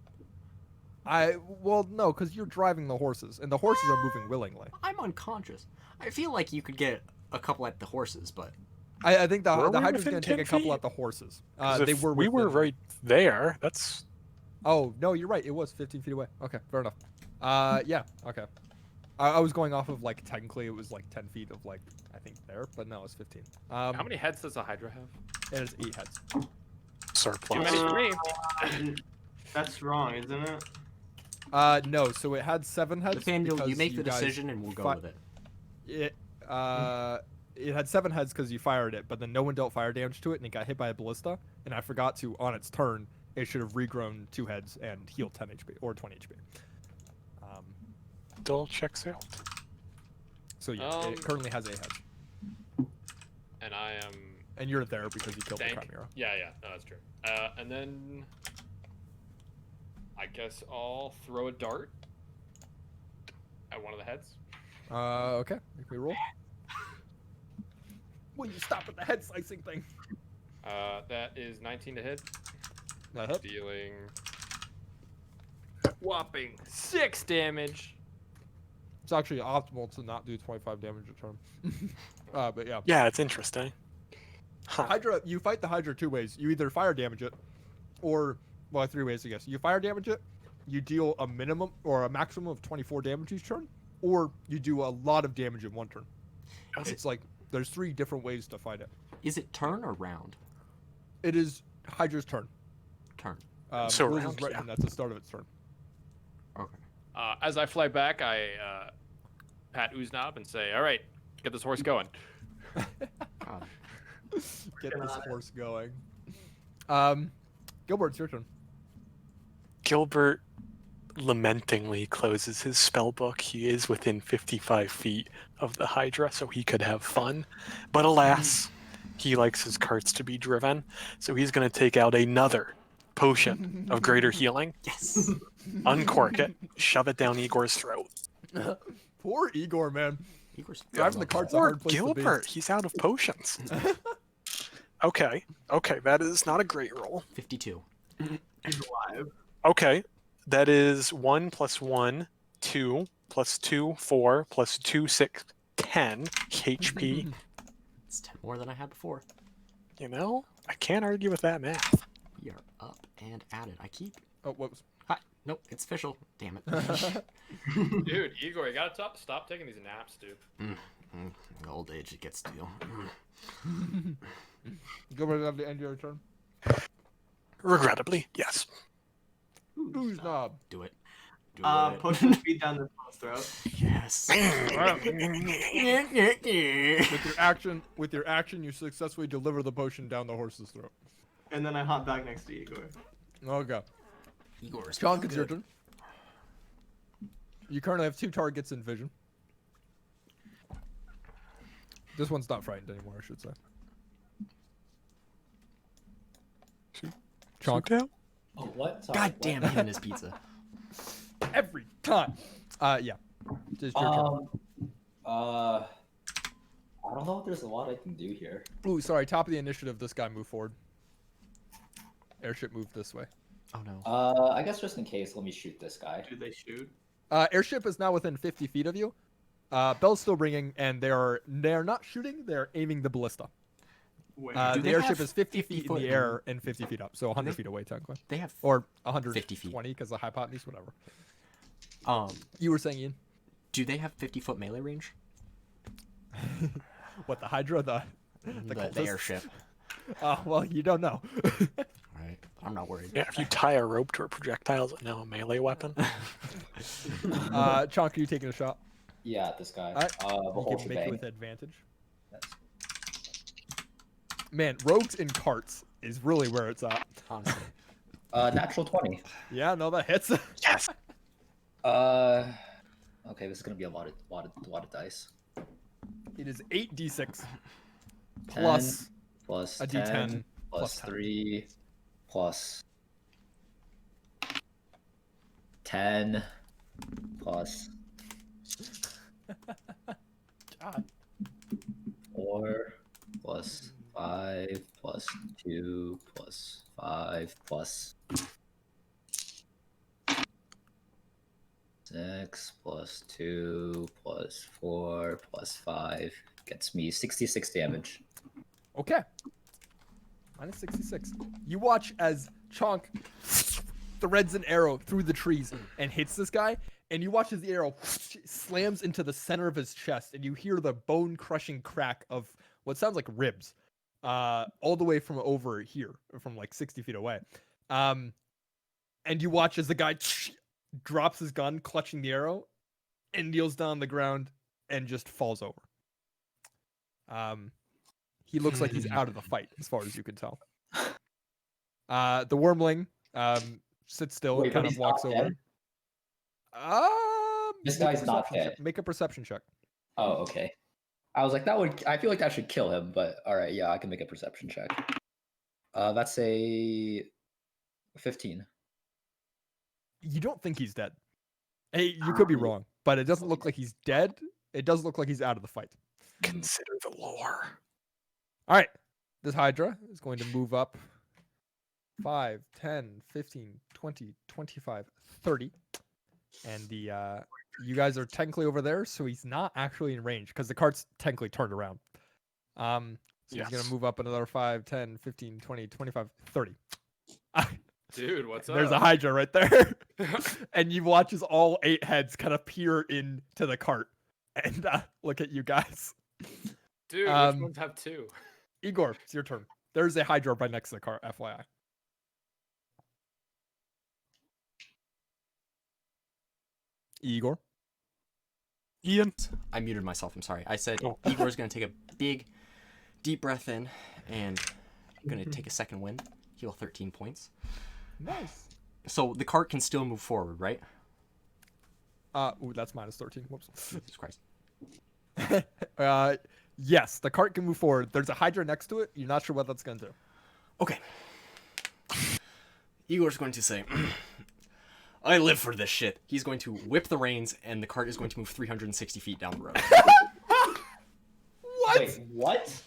Well, no, because you're driving the horses, and the horses are moving willingly. I'm unconscious. I feel like you could get a couple at the horses, but I think the Were we Hydra's within going to take 10 a couple feet? at the horses. 'Cause They if were. we were within- right there. That's Oh no, you're right. It was 15 feet away. Okay, fair enough. Yeah. Okay. I was going off of like technically it was like 10 feet of like I think there, but no, it's 15. How many heads does a Hydra have? It has 8 heads. surplus. Too many for me. That's wrong, isn't it? No. So it had 7 heads. Nathaniel, you because make the guys decision and we'll go fi- with it. It had 7 heads because you fired it, but then no one dealt fire damage to it, and it got hit by a ballista. And I forgot to on its turn, it should have regrown 2 heads and healed 10 HP or 20 HP. Still checks out. So yeah, Um, it currently has 8 heads, And I am. and you're there because you killed Thank- the Chimera. Yeah, yeah, no, that's true. And then I guess I'll throw a dart at one of the heads. Okay. Can we roll? Will you stop with the head slicing thing? That is 19 to hit, That hit. dealing whopping 6 damage. It's actually optimal to not do 25 damage a turn. But yeah. Yeah, it's interesting. Huh. Hydra, you fight the Hydra 2 ways. You either fire damage it, or, well, 3 ways, I guess. You fire damage it, you deal a minimum or a maximum of 24 damage each turn, or you do a lot of damage in one turn. It's like, there's 3 different ways to fight it. Is it turn or round? It is Hydra's turn. Turn. So rules round, is written, that's the start of its turn. Okay. As I fly back, I pat Uznob and say, "All right, get this horse going." God. Get this horse going. Gilbert, it's your turn. Gilbert lamentingly closes his spell book. He is within 55 feet of the Hydra, so he could have fun. But alas, he likes his carts to be driven, so he's going to take out another potion of greater healing, Yes. uncork it, shove it down Igor's throat. Poor Igor, man. Igor's Driving the cart's a Poor hard place Gilbert, he's out of potions. Okay, that is not a great roll. 52. He's alive. Okay, that is 1 + 1, 2 + 2, 4 + 2, 6, 10 HP. It's 10 more than I had before. You know, I can't argue with that math. We are up and at it. I keep. to beat. Oh, whoops. Hi. Nope, it's official. Damn it. Dude, Igor, you gotta stop taking these naps, dude. Old age, it gets to you. Gilbert, at the end of your turn. Regrettably, yes. Who's knob? Do it. Do Potion speed down this one's throat. Yes. With your action, you successfully deliver the potion down the horse's throat. And then I hop back next to Igor. Okay. Igor's Chonk, it's your turn. You currently have 2 targets in vision. This one's not frightened anymore, I should say. Chonk. Oh, what? Sorry, God what? damn him and his pizza. Every time. Yeah. Just your turn. I don't know if there's a lot I can do here. Ooh, sorry. Top of the initiative, this guy moved forward. Airship moved this way. Oh no. I guess just in case, let me shoot this guy. Do they shoot? Airship is now within 50 feet of you. Bell's still ringing, and they're not shooting. They're aiming the ballista. Wait. Do The they airship have is 50 50 feet in foot the in- air and 50 feet up, so 100 feet away technically, They have or 120 50 feet. because the hypotenuse, whatever. um You were saying, Ian? Do they have 50-foot melee range? What, the Hydra, the The cultists? airship. Oh, well, you don't know. Right. I'm not worried. Yeah, if you tie a rope to a projectile, is it now a melee weapon? Chonk, are you taking a shot? Yeah, this guy. Alright, The You whole can make it shebang. with advantage. That's- Man, rogues in carts is really where it's at. Honestly. Natural 20. Yeah, no, that hits. Yes. Okay, this is gonna be a lot of dice. It is 8d6 plus Plus a 10 d10 plus 10. 3 plus 10 plus God. 4 plus 5 plus 2 plus 5 plus 6 plus 2 plus 4 plus 5 gets me 66 damage. Okay. Minus 66. You watch as Chonk threads an arrow through the trees and hits this guy, and you watch as the arrow slams into the center of his chest, and you hear the bone-crushing crack of what sounds like ribs, all the way from over here, from like 60 feet away. And you watch as the guy drops his gun, clutching the arrow, and kneels down on the ground and just falls over. He looks like he's out of the fight, as far as you can tell. The wormling sits still Wait, and but kind of he's walks not over. dead? This Make a guy's not perception check. dead. Make a perception check. Oh, okay. I was like, I feel like that should kill him, but all right, yeah, I can make a perception check. That's a 15. You don't think he's dead. Hey, you could be wrong, but it doesn't look like he's dead. It does look like he's out of the fight. Consider the lore. All right. This Hydra is going to move up 5, 10, 15, 20, 25, 30. And the you guys are technically over there, so he's not actually in range because the cart's technically turned around. So he's going Yes. to move up another 5, 10, 15, 20, 25, 30. Dude, what's up? There's a Hydra right there. And you watch as all 8 heads kind of peer into the cart and look at you guys. Dude, which Um, ones have 2? Igor, it's your turn. There's a Hydra right next to the cart, FYI. Igor? Ian. I muted myself. I'm sorry. I said Oh. Igor's going to take a big, deep breath in, and I'm going to take a second wind, heal 13 points. Nice. So the cart can still move forward, right? Ooh, that's minus 13. Whoops. Jesus Christ. Yes, the cart can move forward. There's a Hydra next to it. You're not sure what that's going to do. Okay. Igor's going to say, I live for this shit. He's going to whip the reins, and the cart is going to move 360 feet down the road. What? Wait, what?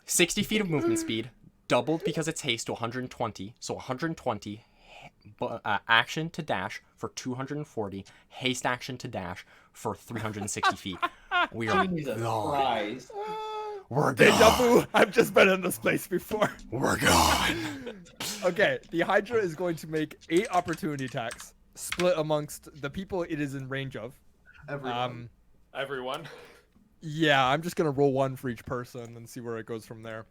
60 feet of movement speed, doubled because it's haste to 120. So 120, action to dash for 240, haste action to dash for 360 feet. We are Jesus gone. Christ. We're Deja gone. vu. I've just been in this place before. We're gone. Okay, the Hydra is going to make 8 opportunity attacks, split amongst the people it is in range of. Everyone. Everyone. Yeah, I'm just gonna roll 1 for each person and see where it goes from there.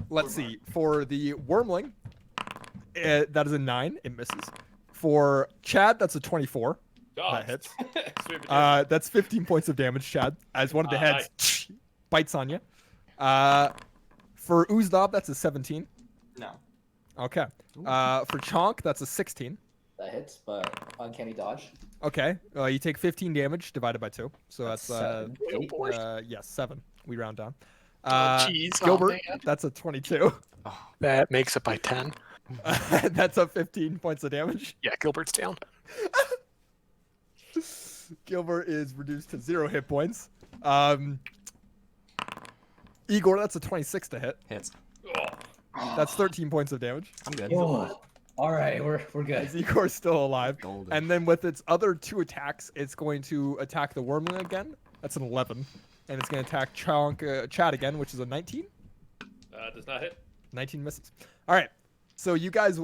Let's see. For the Wormling, that is a 9. It misses. For Chad, that's a 24. Oh, That hits. Sweet potato. That's 15 points of damage, Chad, as one of the heads bites on you. For Uzdab, that's a 17. No. Okay. For Chonk, that's a 16. That hits, but uncanny dodge. Okay. You take 15 damage divided by 2. So that's 7. 8. yes, 7. We round down. Jeez. Gilbert, Oh, man. that's a 22. That makes it by 10. That's a 15 points of damage. Yeah, Gilbert's down. Gilbert is reduced to 0 hit points. Igor, that's a 26 to hit. Hits. That's 13 points of damage. I'm good. Oh, all right, we're good. As Igor's still alive. Golden. And then with its other 2 attacks, it's going to attack the Wormling again. That's an 11. And it's going to attack Chad again, which is a 19. Does not hit. 19 misses. All right. So you guys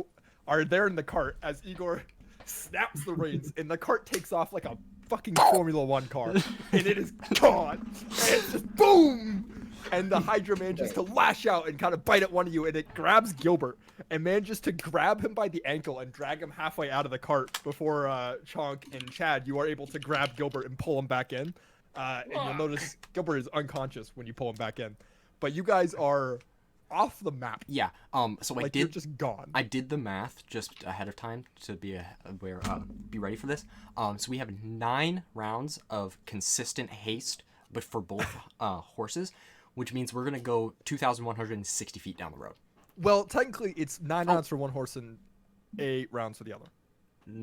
are there in the cart as Igor snaps the reins and the cart takes off like a fucking Formula One car, and it is gone. And it's just boom, and the Hydra manages to lash out and kind of bite at one of you, and it grabs Gilbert and manages to grab him by the ankle and drag him halfway out of the cart before Chonk and Chad, you are able to grab Gilbert and pull him back in. And you'll notice Gilbert is unconscious when you pull him back in, but you guys are off the map. Yeah. So Like, you're just gone. I did the math just ahead of time to be be ready for this. So we have 9 rounds of consistent haste, but for both horses, which means we're gonna go 2,160 feet down the road. Well, technically, it's 9 rounds for one horse and 8 rounds for the other,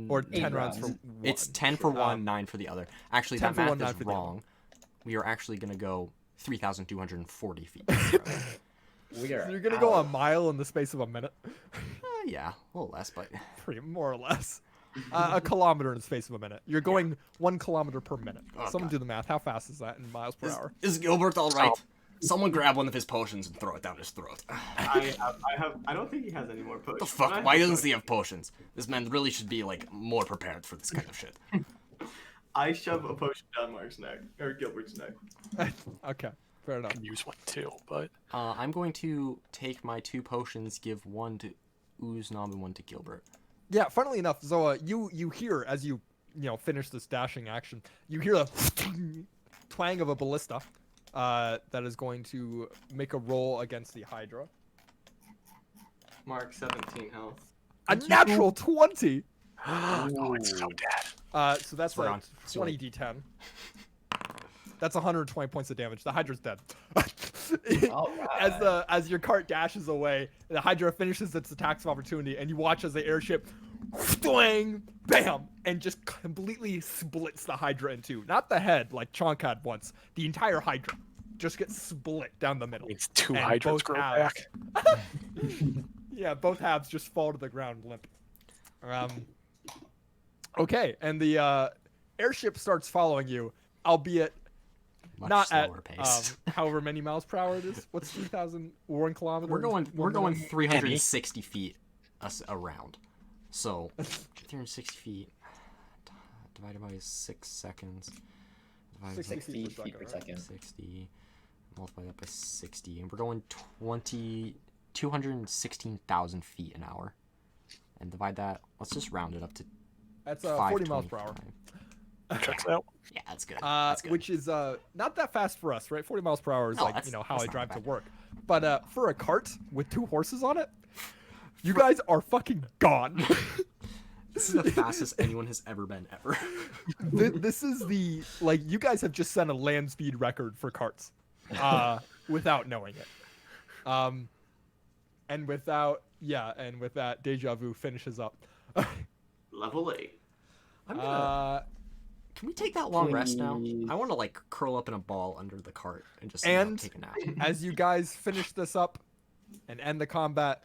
or 10 rounds for one. It's 10 for one, 9 for the other. Actually, 10 that for math one, 9 is for the other. wrong. We are actually gonna go 3,240 feet. Down the road. We are So you're gonna go a out. mile in the space of a minute, Yeah, a little less, but pretty more or less. A kilometer in the space of a minute. You're going 1 kilometer per minute. Oh, Someone God. do the math. How fast is that in miles per hour? is Gilbert all right? Someone grab one of his potions and throw it down his throat. I don't think he has any more potions. The fuck? Why doesn't he have potions? This man really should be like more prepared for this kind of shit. I shove a potion down Mark's neck, or Gilbert's neck. Okay, fair enough. Can use one too, but I'm going to take my 2 potions, give one to Uznam and one to Gilbert. Yeah, funnily enough, Zoa, you hear as you finish this dashing action, you hear the twang of a ballista that is going to make a roll against the Hydra. Mark 17 health. A natural 20. oh, it's so dead. So that's We're a on. 20 d10. That's 120 points of damage. The Hydra's dead. As your cart dashes away, the Hydra finishes its attacks of opportunity, and you watch as the airship, twang, bam, and just completely splits the Hydra in two. Not the head like Chonk had once. The entire Hydra just gets split down the middle. Means 2 And hydras both grow halves- back. Yeah, both halves just fall to the ground limp. Okay, and the airship starts following you, albeit Much not at slower pace. however many miles per hour it is. What's 3,001 kilometers? we're going 1 minute? 360 feet around. So 360 feet divided by 6 seconds. Divided by 60 60 feet per second. 60. Multiply that by 60, and we're going 216,000 feet an hour. And divide that. Let's just round it up to That's 40 miles per hour. 525. Checks out. Yeah, that's good. That's good. Which is not that fast for us, right? 40 miles per hour is No, like that's- how I that's not drive that to bad. work. But for a cart with 2 horses on it, you guys are fucking gone. This is the fastest anyone has ever been ever. This is the you guys have just set a land speed record for carts, without knowing it. And with that, Deja Vu finishes up. Level 8. I'm gonna. Can we take that long rest now? Please. I want to like curl up in a ball under the cart and just And- take a nap. As you guys finish this up and end the combat,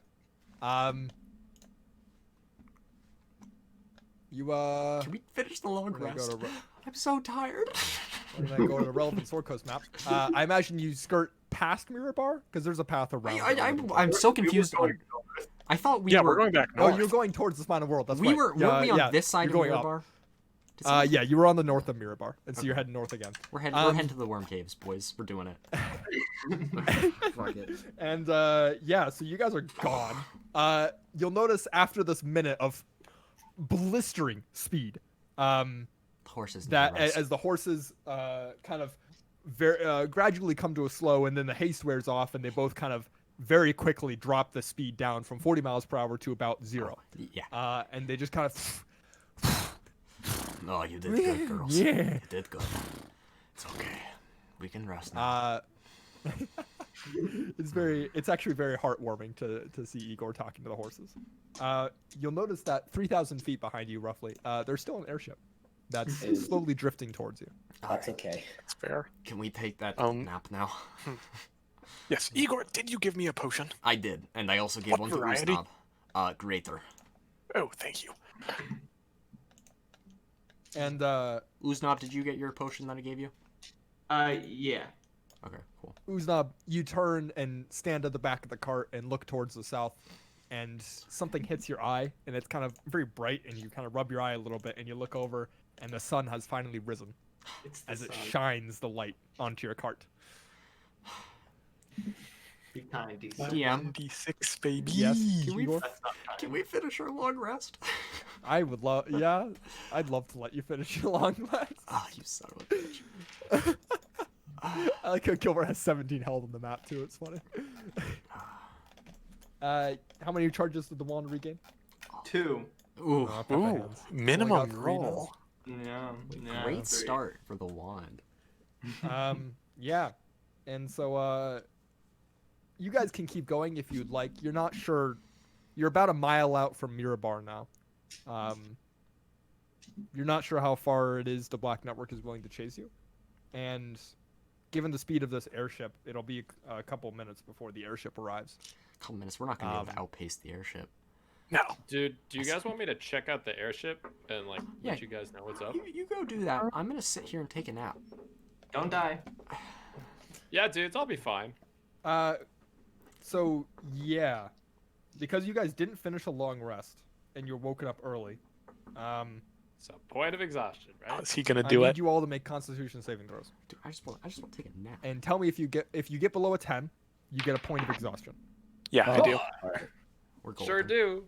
you Can we finish the long we're gonna rest? go to I'm so tired. we're gonna go to the relevant Sword Coast map. I imagine you skirt past Mirror Bar because there's a path around. I'm so confused. I thought we Yeah, were. we're going back Oh, north. you're going towards the Final World. That's We right. were. Weren't we on this side you're of going Mirror up. Bar? Did someone- Yeah, you were on the north of Mirror Bar, and so you're heading north again. We're heading. um, We're heading to the worm caves, boys. We're doing it. Fuck it. And so you guys are gone. You'll notice after this minute of blistering speed, Horses. need that to rest. as the horses kind of gradually come to a slow, and then the haste wears off, and they both kind of very quickly drop the speed down from 40 miles per hour to about 0. Yeah. And they just kind of No, you did good, girls. Yeah. You did good. It's okay. We can rest now. it's actually very heartwarming to see Igor talking to the horses. You'll notice that 3,000 feet behind you, roughly, there's still an airship that's slowly drifting towards you. That's okay. That's fair. Can we take that nap now? Yes, Igor, did you give me a potion? I did, and I also gave What one to variety? Uznab. Greater. Oh, thank you. And Uznab, did you get your potion that I gave you? Yeah. Okay, cool. Uznab, you turn and stand at the back of the cart and look towards the south, and something hits your eye, and it's kind of very bright, and you kind of rub your eye a little bit, and you look over, and the sun has finally risen It's the as it sun. shines the light onto your cart. Be kind, DC. DM. 1d6, baby. Yes, Can we Igor? That's not kind. Can we finish our long rest? I would love. Yeah, I'd love to let you finish your long rest. Ah, you son of a bitch. I like how Gilbert has 17 health on the map too. It's funny. How many charges did the wand regain? 2. Ooh, Pepper Ooh, hands. minimum Only got 3 now. roll. Yeah. great start for the wand. Yeah, and so you guys can keep going if you'd like. You're not sure. You're about a mile out from Mirabar now. You're not sure how far it is the Black Network is willing to chase you, and given the speed of this airship, it'll be a couple minutes before the airship arrives. A couple minutes. We're not gonna be able to outpace the airship. No. Dude, do you guys want me to check out the airship and like Yeah. let you guys know what's up? You go do that. I'm gonna sit here and take a nap. Don't die. Yeah, dudes, I'll be fine. So yeah, because you guys didn't finish a long rest and you're woken up early. So point of exhaustion, right? Is he gonna I do need it? you all to make Constitution saving throws, Dude, I just want to take a nap. and tell me if you get below a 10, you get a point of exhaustion. Yeah, I do. We're golden. Sure do.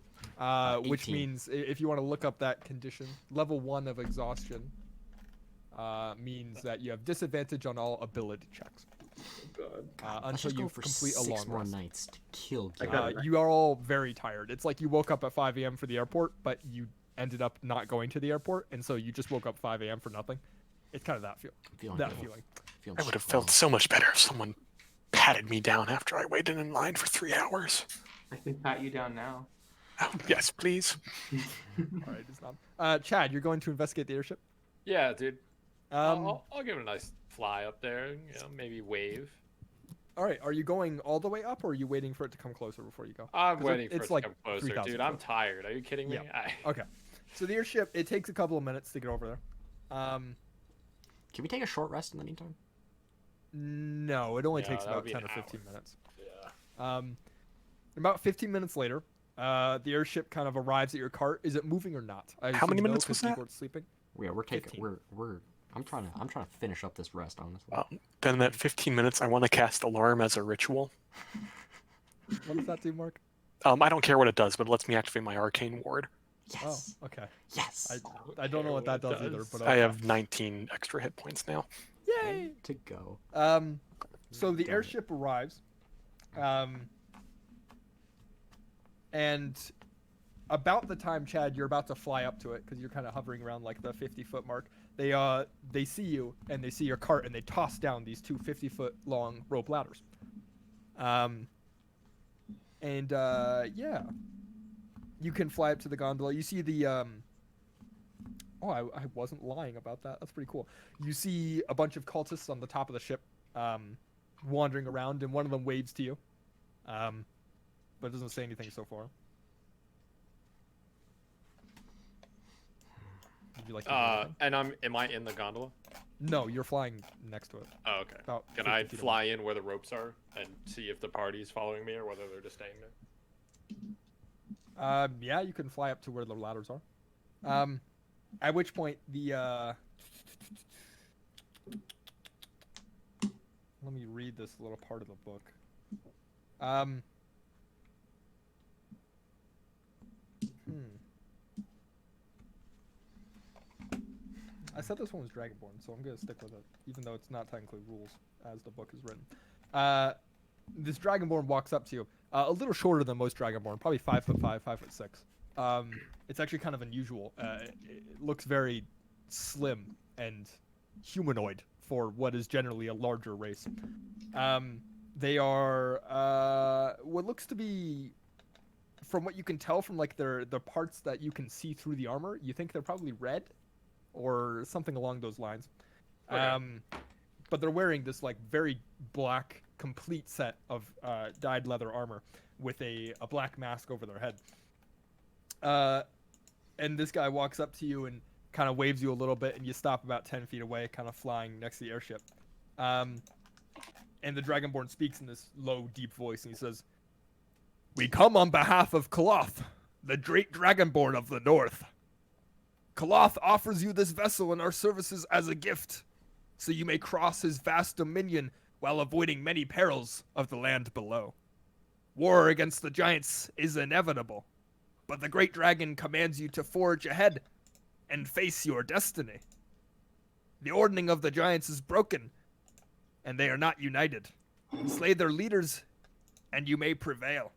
Which 18. means if you want to look up that condition, level 1 of exhaustion means that you have disadvantage on all ability checks Let's until just you go for complete a 6 long more rest. nights to kill I Gil. got it. You are all very tired. It's like you woke up at 5 a.m. for the airport, but you ended up not going to the airport, and so you just woke up 5 a.m. for nothing. It's kind of that feel. Feeling That good. feeling. Feeling I would have strong. felt so much better if someone patted me down after I waited in line for 3 hours. I can pat you down now. Oh, yes, please. All right, it's not. Chad, you're going to investigate the airship. Yeah, dude. All I'll give it a nice fly up there. You know, maybe wave. right, are you going all the way up, or are you waiting for it to come closer before you go? I'm 'Cause waiting for it's it to like come closer, 3,000 dude. I'm foot. tired. Are you kidding me? Yeah. Okay. So the airship, it takes a couple of minutes to get over there. Can we take a short rest in the meantime? No, it only Yeah, takes that would about be 10 an or hour. 15 minutes. Yeah. About 15 minutes later, the airship kind of arrives at your cart. Is it moving or not? I How many assume no, minutes 'cause was that? Igor's sleeping. Yeah, we're taking 15. we're I'm trying to finish up this rest, honestly. Then in that 15 minutes, I want to cast Alarm as a ritual. What does that do, Mark? I don't care what it does, but it lets me activate my Arcane Ward. Yes. Oh, okay. Yes. I don't know what that does either, but I have 19 extra hit points now. yay! To go. So the Done it. airship arrives, and about the time, Chad, you're about to fly up to it because you're kind of hovering around like the 50-foot mark. They see you and they see your cart and they toss down these two 50-foot long rope ladders. Yeah, you can fly up to the gondola. You see the I wasn't lying about that. That's pretty cool. You see a bunch of cultists on the top of the ship, wandering around, and one of them waves to you, but doesn't say anything so far. Would you like to do anything? And am I in the gondola? No, you're flying next to it. Oh, okay. About Can 50 I feet away. fly in where the ropes are and see if the party's following me or whether they're just staying there? Yeah, you can fly up to where the ladders are. At which point the let me read this little part of the book. I said this one was Dragonborn, so I'm gonna stick with it, even though it's not technically rules as the book is written. This Dragonborn walks up to you, a little shorter than most Dragonborn, probably 5'5", 5'6". It's actually kind of unusual. It looks very slim and humanoid for what is generally a larger race. They are what looks to be, from what you can tell from like the parts that you can see through the armor, you think they're probably red or something along those lines. Okay. But they're wearing this like very black complete set of dyed leather armor with a black mask over their head. And this guy walks up to you and kind of waves you a little bit, and you stop about 10 feet away, kind of flying next to the airship. And the Dragonborn speaks in this low, deep voice, and he says, "We come on behalf of Koloth, the great Dragonborn of the North. Kaloth offers you this vessel and our services as a gift, so you may cross his vast dominion while avoiding many perils of the land below. War against the giants is inevitable, but the great dragon commands you to forge ahead and face your destiny. The ordering of the giants is broken, and they are not united. Slay their leaders, and you may prevail.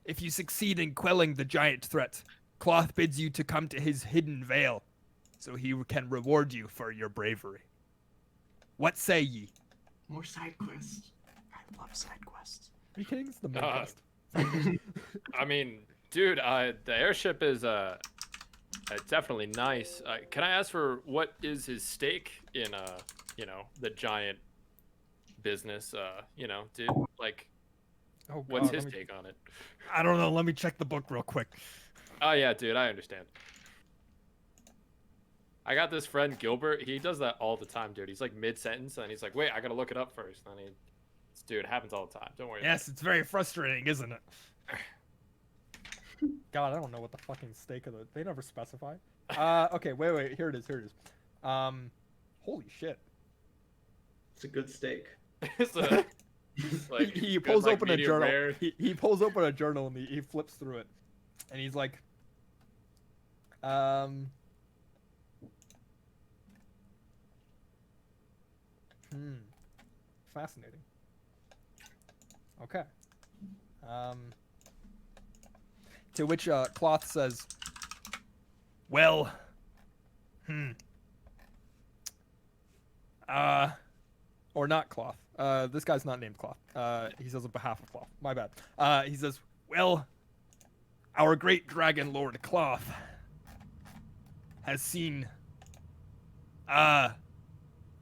If you succeed in quelling the giant threat, Cloth bids you to come to his hidden veil, so he can reward you for your bravery. What say ye? More side quests. I love side quests. Are you kidding? It's the main Uh, quest. I mean, dude, the airship is definitely nice. Can I ask for what is his stake in the giant business? Dude, like, Oh, what's God, his let me- take on it? I don't know. Let me check the book real quick. Oh yeah, dude, I understand. I got this friend Gilbert. He does that all the time, dude. He's like mid-sentence, and he's like, "Wait, I gotta look it up first." And dude, it happens all the time. Don't worry. Yes, it's very frustrating, isn't it? God, I don't know what the fucking stake of the. They never specify. Okay, wait. Here it is. Holy shit. It's a good steak. It's like he good, pulls like, open a medium journal. rare. He pulls open a journal and he flips through it, and he's like, fascinating. Okay. To which Cloth says, well, or not Cloth. This guy's not named Cloth. He says on behalf of Cloth. My bad. He says, well, our great dragon lord Cloth has seen,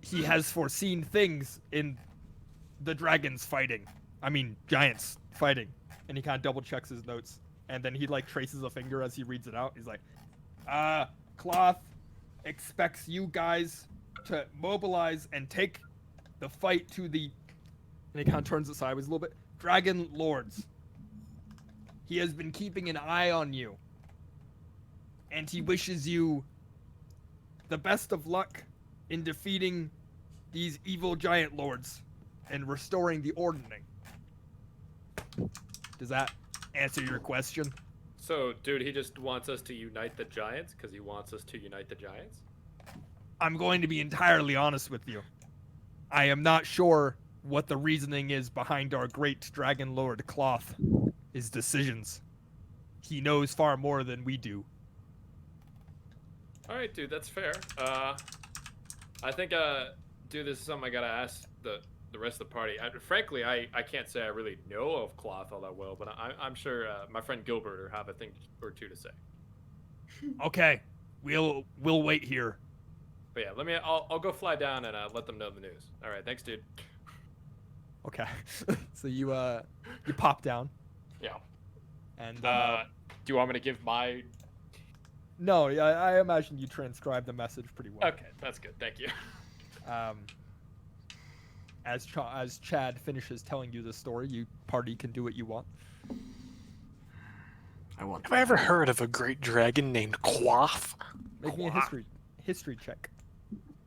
he has foreseen things in the dragons fighting. I mean, giants fighting. And he kind of double checks his notes. And then he like traces a finger as he reads it out. He's like, Cloth expects you guys to mobilize and take the fight to the, and he kind of turns it sideways a little bit, Dragon Lords. He has been keeping an eye on you. And he wishes you the best of luck in defeating these evil giant lords and restoring the ordering. Does that answer your question? So, dude, he just wants us to unite the giants because he wants us to unite the giants? I'm going to be entirely honest with you. I am not sure what the reasoning is behind our great Dragon Lord Cloth, his decisions. He knows far more than we do. All right, dude, that's fair. I think, dude, this is something I gotta ask the rest of the party. Frankly, I can't say I really know of Cloth all that well, but I'm sure my friend Gilbert will have a thing or two to say. Okay, we'll wait here. But yeah, I'll go fly down and let them know the news. All right, thanks, dude. Okay, so you pop down, Yeah. and Do you want me to give my? no, I imagine you transcribe the message pretty well. Okay, that's good. Thank you. As Chad finishes telling you the story, you party can do what you want. Have I ever heard of a great dragon named Quaff? Make me a history check.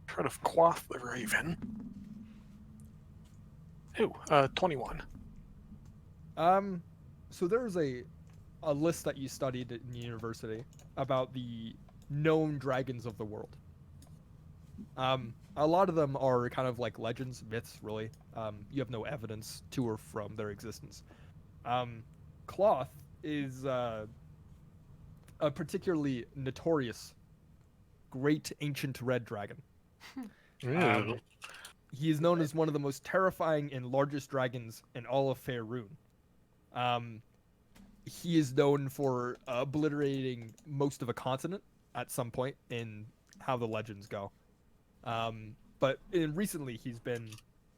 Heard of Quaff the Raven? Ooh, 21. So there's a list that you studied in university about the known dragons of the world. A lot of them are kind of like legends, myths, really. You have no evidence to or from their existence. Cloth is a particularly notorious great ancient red dragon. He is known as one of the most terrifying and largest dragons in all of Faerun. He is known for obliterating most of a continent at some point in how the legends go. But recently he's been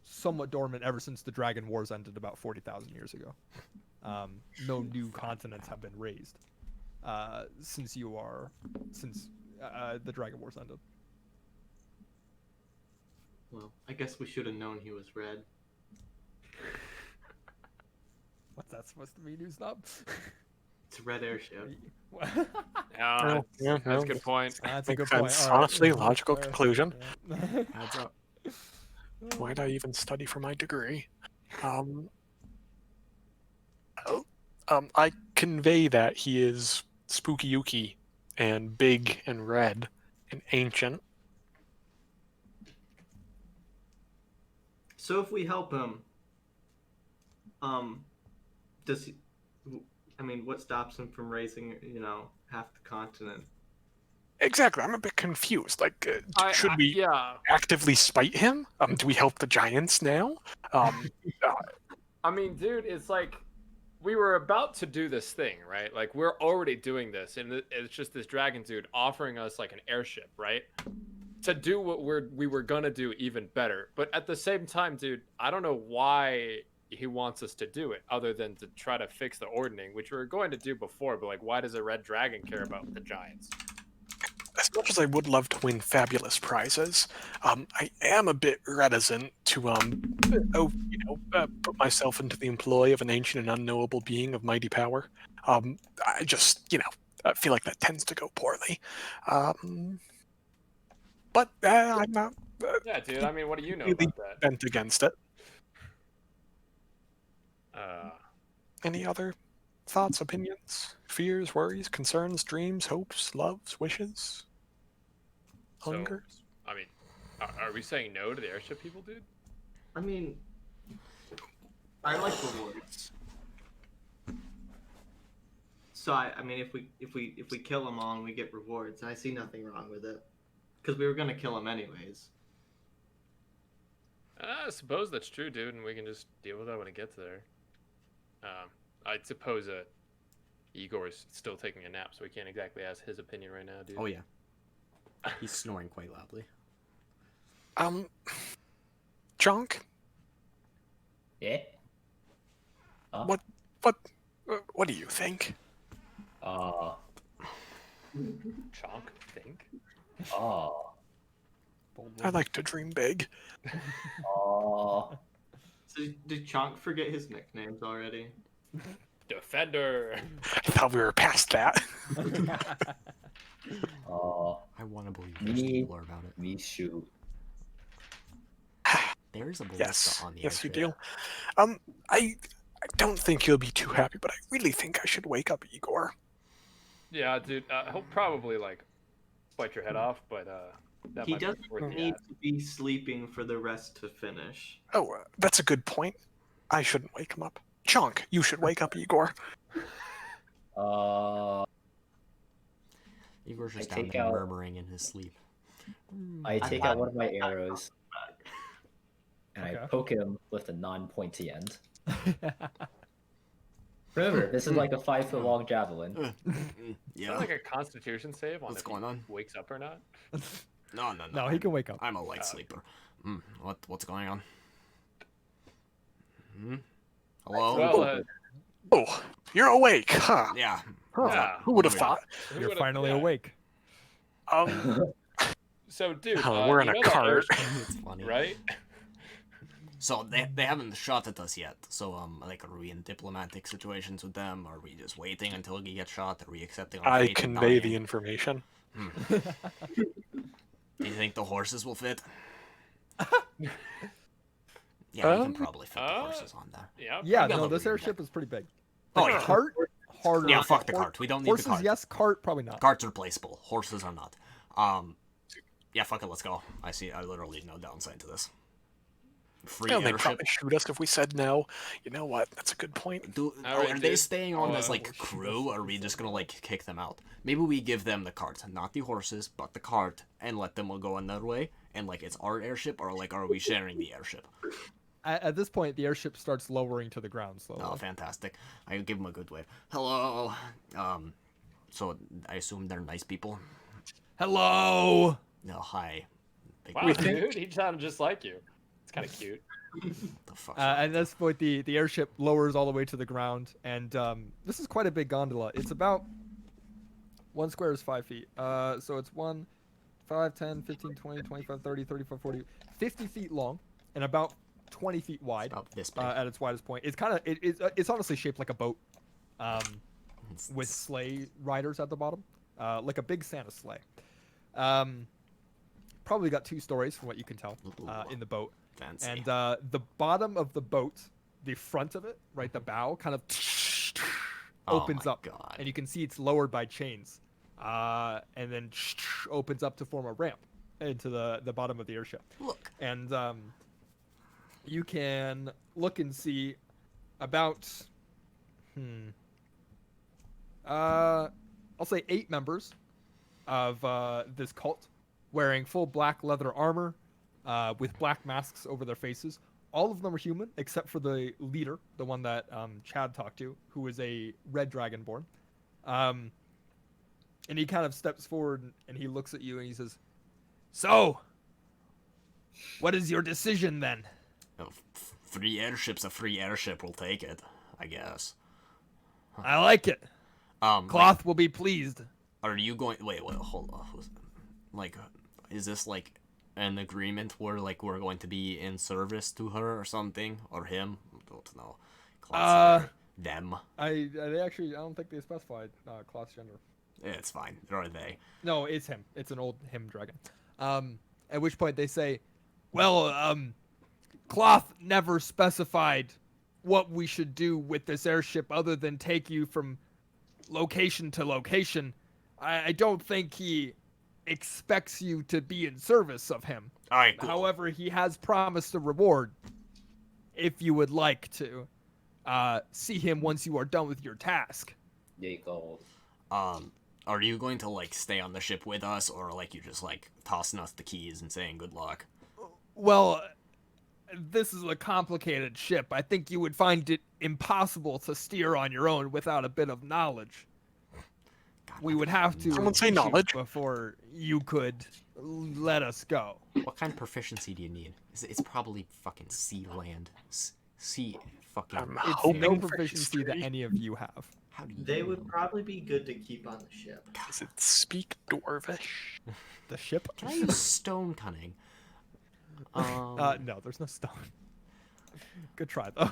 somewhat dormant ever since the Dragon Wars ended about 40,000 years ago. No new continents have been raised since the Dragon Wars ended. Well, I guess we should have known he was red. What's that supposed to mean, you snob? It's a red airship. Yeah, Well, yeah, that's well, a good point. That's a Makes good point. sense. All right. Honestly, logical Fair. conclusion. Yeah. Adds up. Why'd I even study for my degree? Um, oh, I convey that he is spooky ooky and big and red and ancient. So if we help him, does he? I mean, what stops him from raising, half the continent? Exactly. I'm a bit confused. Like, should we Yeah. actively spite him? Do we help the giants now? I mean, dude, it's like we were about to do this thing, right? Like we're already doing this, and it's just this dragon dude offering us like an airship, right? To do what we were gonna do even better. But at the same time, dude, I don't know why he wants us to do it, other than to try to fix the ordning, which we were going to do before. But like, why does a red dragon care about the giants? As much as I would love to win fabulous prizes, I am a bit reticent to put myself into the employ of an ancient and unknowable being of mighty power. I just I feel like that tends to go poorly. But I'm not Yeah, dude. I mean, what do you know really about that? bent against it. Uh, Any other thoughts, opinions, fears, worries, concerns, dreams, hopes, loves, wishes, so, hungers? I mean, are we saying no to the airship people, dude? I mean, I like rewards. So I mean, if we kill them all and we get rewards, I see nothing wrong with it, because we were gonna kill them anyways. I suppose that's true, dude, and we can just deal with that when it gets there. I suppose Igor's still taking a nap, so we can't exactly ask his opinion right now, dude. Oh yeah. He's snoring quite loudly. Junk? Yeah. Huh? What do you think? Chonk, think? I like to dream big. So did Chonk forget his nicknames already? Defender. I thought we were past that. I want to believe there's Me- more about it. me shoot. There's a ballista Yes, on the yes, you airship. do. I don't think you'll be too happy, but I really think I should wake up Igor. Yeah, dude. He'll probably like bite your head off, but that He might be doesn't worth the need ask. to be sleeping for the rest to finish. Oh, that's a good point. I shouldn't wake him up. Chunk, you should wake up Igor. Igor's just I down take there out- murmuring in his sleep. I take out one of my arrows and I Okay. poke him with a non-pointy end. Remember, this is like a 5-foot long javelin. Is Yeah. that like a Constitution save on What's if he going on? wakes up or not? No. No, he can wake up. I'm a light okay. sleeper. What's going on? Hello? Well, Oh, you're awake, huh? Yeah. Huh. Yeah. Who would have Yeah. thought? who You're would've- finally yeah. awake. So, dude, Oh, we're in you a know that cart. airship, It's funny. right? So they haven't shot at us yet. So like, are we in diplomatic situations with them? Are we just waiting until he gets shot? Are we accepting our I fate and convey the dying? information. Do you think the horses will fit? Yeah, you can probably fit the horses on there. Yeah. Yeah, got no, the this rear airship deck. is pretty big. Oh, The yeah. cart, harder. Yeah, fuck the cart. We don't need Horses, the cart. yes. Cart, probably not. Carts are placeable. Horses are not. Yeah, fuck it. Let's go. I literally no downside to this. Free They'd airship. probably shoot us if we said no. You know what? That's a good point. Alright, Are they dude. staying on as Oh, like crew, or are we just gonna like kick them out? Maybe we give them the cart, not the horses, but the cart, and let them go another way. And like it's our airship, or like are we sharing the airship? At this point, the airship starts lowering to the ground slowly. Oh, fantastic! I give them a good wave. Hello. So I assume they're nice people. Hello. No, hi. Big Wow, We guy. think- dude, he sounded just like you. It's kind of cute. The fuck. At this point, the airship lowers all the way to the ground, and this is quite a big gondola. It's about 1 square is 5 feet. So it's 1, 5, 10, 15, 20, 25, 30, 35, 40, 50 feet long, and about 20 feet wide About this big. at its widest point. It's kind of it's honestly shaped like a boat. with sleigh riders at the bottom, like a big Santa sleigh. Probably got 2 stories from what you can tell in the boat. Fancy. And the bottom of the boat, the front of it, right, the bow, kind of opens up, God. and you can see it's lowered by chains, and then opens up to form a ramp into the bottom of the airship. Look. And you can look and see about I'll say 8 members of this cult wearing full black leather armor with black masks over their faces. All of them are human except for the leader, the one that Chad talked to, who is a red dragonborn. And he kind of steps forward and he looks at you and he says, "So, what is your decision then?" Oh, free airship's a free airship. We'll take it, I guess. I like it. Cloth will be pleased. Are you going? Wait, hold on. Like, is this like an agreement where like we're going to be in service to her or something, or him? I don't know. Them. I don't think they specified Cloth's gender. It's fine. Or are they? No, it's him. It's an old him dragon. At which point they say, "Well, Cloth never specified what we should do with this airship other than take you from location to location. I don't think he expects you to be in service of him. All right. Cool. However, he has promised a reward if you would like to see him once you are done with your task." There you go. Are you going to like stay on the ship with us, or like you just like tossing us the keys and saying good luck? Well, this is a complicated ship. I think you would find it impossible to steer on your own without a bit of knowledge. We would have to Someone say teach knowledge. before you could let us go. What kind of proficiency do you need? It's probably fucking sea land. Sea fucking. I'm It's hoping no for proficiency that history. any of you have. How do you? They would probably be good to keep on the ship. Does it speak Dwarvish? The ship? Can I use stone cunning? No, there's no stone. Good try though.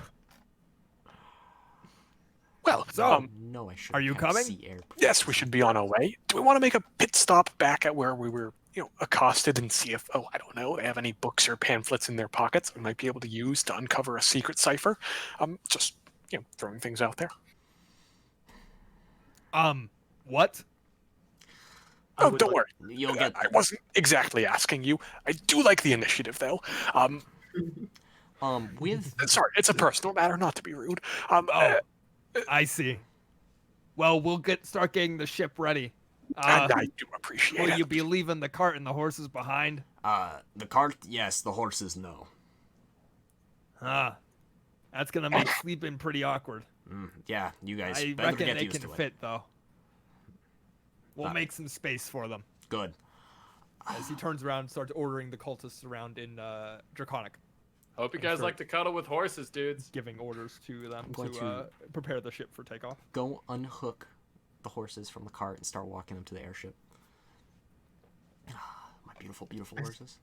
Well, So, No, I should. are you coming? Sea air yes, we should be on our way. Do we want to make a pit stop back at where we were, accosted and see if, I don't know, they have any books or pamphlets in their pockets we might be able to use to uncover a secret cipher? Just, throwing things out there. What? I Oh, would don't like- worry. You'll get. I wasn't exactly asking you. I do like the initiative, though. With Sorry, it's a personal matter, not to be rude. I see. Well, we'll start getting the ship ready. And I do appreciate Will it. you be leaving the cart and the horses behind? the cart, yes. The horses, no. That's gonna make sleeping pretty awkward. Yeah, you guys I better reckon get they used can to it. fit though. We'll Uh, make some space for them. Good. As he turns around and starts ordering the cultists around in Draconic, Hope you I'm guys sure. like to cuddle with horses, dudes. giving orders to them I'm going to prepare the ship for takeoff. Go unhook the horses from the cart and start walking them to the airship. My beautiful, beautiful horses.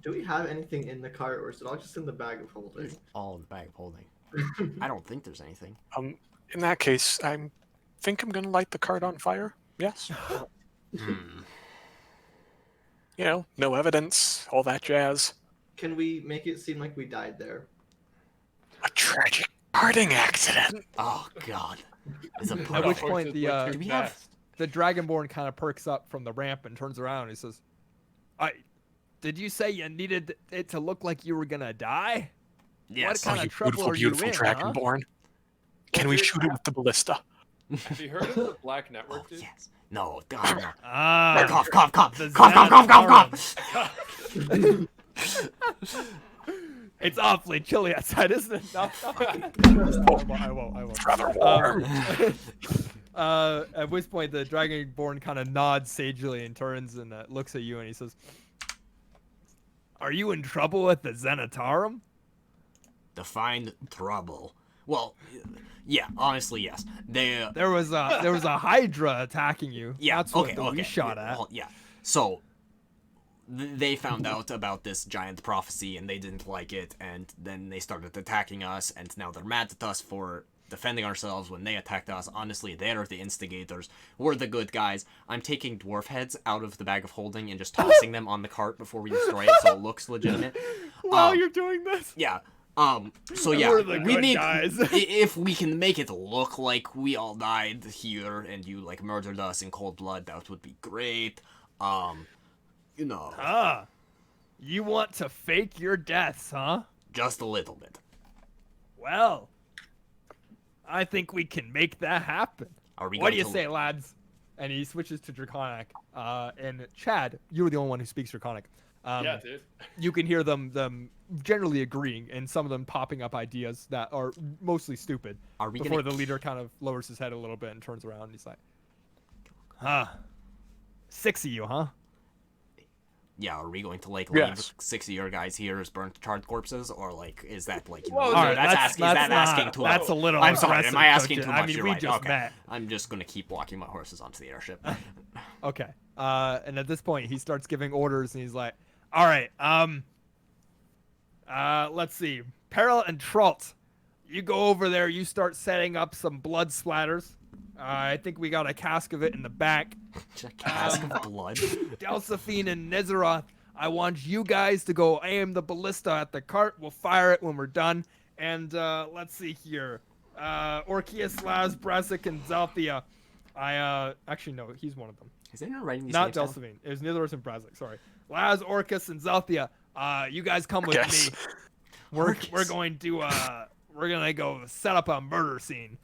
Do we have anything in the cart, or is it all just in the bag of holding? It's all in the bag of holding. I don't think there's anything. In that case, I think I'm going to light the cart on fire. Yes. No evidence, all that jazz. Can we make it seem like we died there? A tragic carting accident. Oh God. It's a At put which off. point the Do we have? the Dragonborn kind of perks up from the ramp and turns around and he says, did you say you needed it to look like you were gonna die? Yes. kind Oh, of you trouble beautiful, are you beautiful in, huh? dragonborn. Can we dude, shoot it with the ballista? Have you heard of the Black Network, Oh, dude? yes. No. God. No. Ah, Cough. Cough. Cough. the Cough. Cough. Cough. Xanatharan. It's awfully chilly outside, isn't it? No. I won't. Rather warm. At which point the Dragonborn kind of nods sagely and turns and looks at you and he says, "Are you in trouble at the Xanatharum?" Define trouble. Well, yeah. Honestly, yes. They. There was a Hydra attacking you. Yeah. That's what okay. we shot yeah, at. well, yeah. So. They found out about this giant prophecy and they didn't like it, and then they started attacking us, and now they're mad at us for defending ourselves when they attacked us. Honestly, they're the instigators. We're the good guys. I'm taking dwarf heads out of the bag of holding and just tossing them on the cart before we destroy it so it looks legitimate. While you're doing this, Yeah. So yeah, we're the we good need guys. if we can make it look like we all died here and you like murdered us in cold blood, that would be great. You know, You want to fake your deaths, huh? just a little bit. Well, I think we can make that happen. Are we What going do you to say, lads? And he switches to Draconic. And Chad, you're the only one who speaks Draconic. Yeah, dude. You can hear them generally agreeing, and some of them popping up ideas that are mostly stupid. Are we Before gonna the leader kind of lowers his head a little bit and turns around, and he's like, 6 of you, huh? Yeah, are we going to like Yes. leave 6 of your guys here as burnt charred corpses, or like is that like you Whoa, know, All right, that's asking not- too that's much? a little I'm sorry, aggressive, am I asking don't too you? much? I mean, You're we right. just Okay, met. I'm just gonna keep walking my horses onto the airship. Okay. And at this point, he starts giving orders, and he's like, "All right, let's see, Peril and Tralt, you go over there. You start setting up some blood splatters. I think we got a cask of it in the back. A cask of blood. Delphine and Nezaroth, I want you guys to go aim the ballista at the cart. We'll fire it when we're done. And let's see here, Orchius, Laz, Brassic, and Zalthia. Actually no, he's one of them. Is anyone writing these Not names down? Delphine. It was Nezaroth and Brassic. Sorry, Laz, Orcus, and Zalthia. You guys come with Yes. me. We're Orcus. going to we're gonna go set up a murder scene.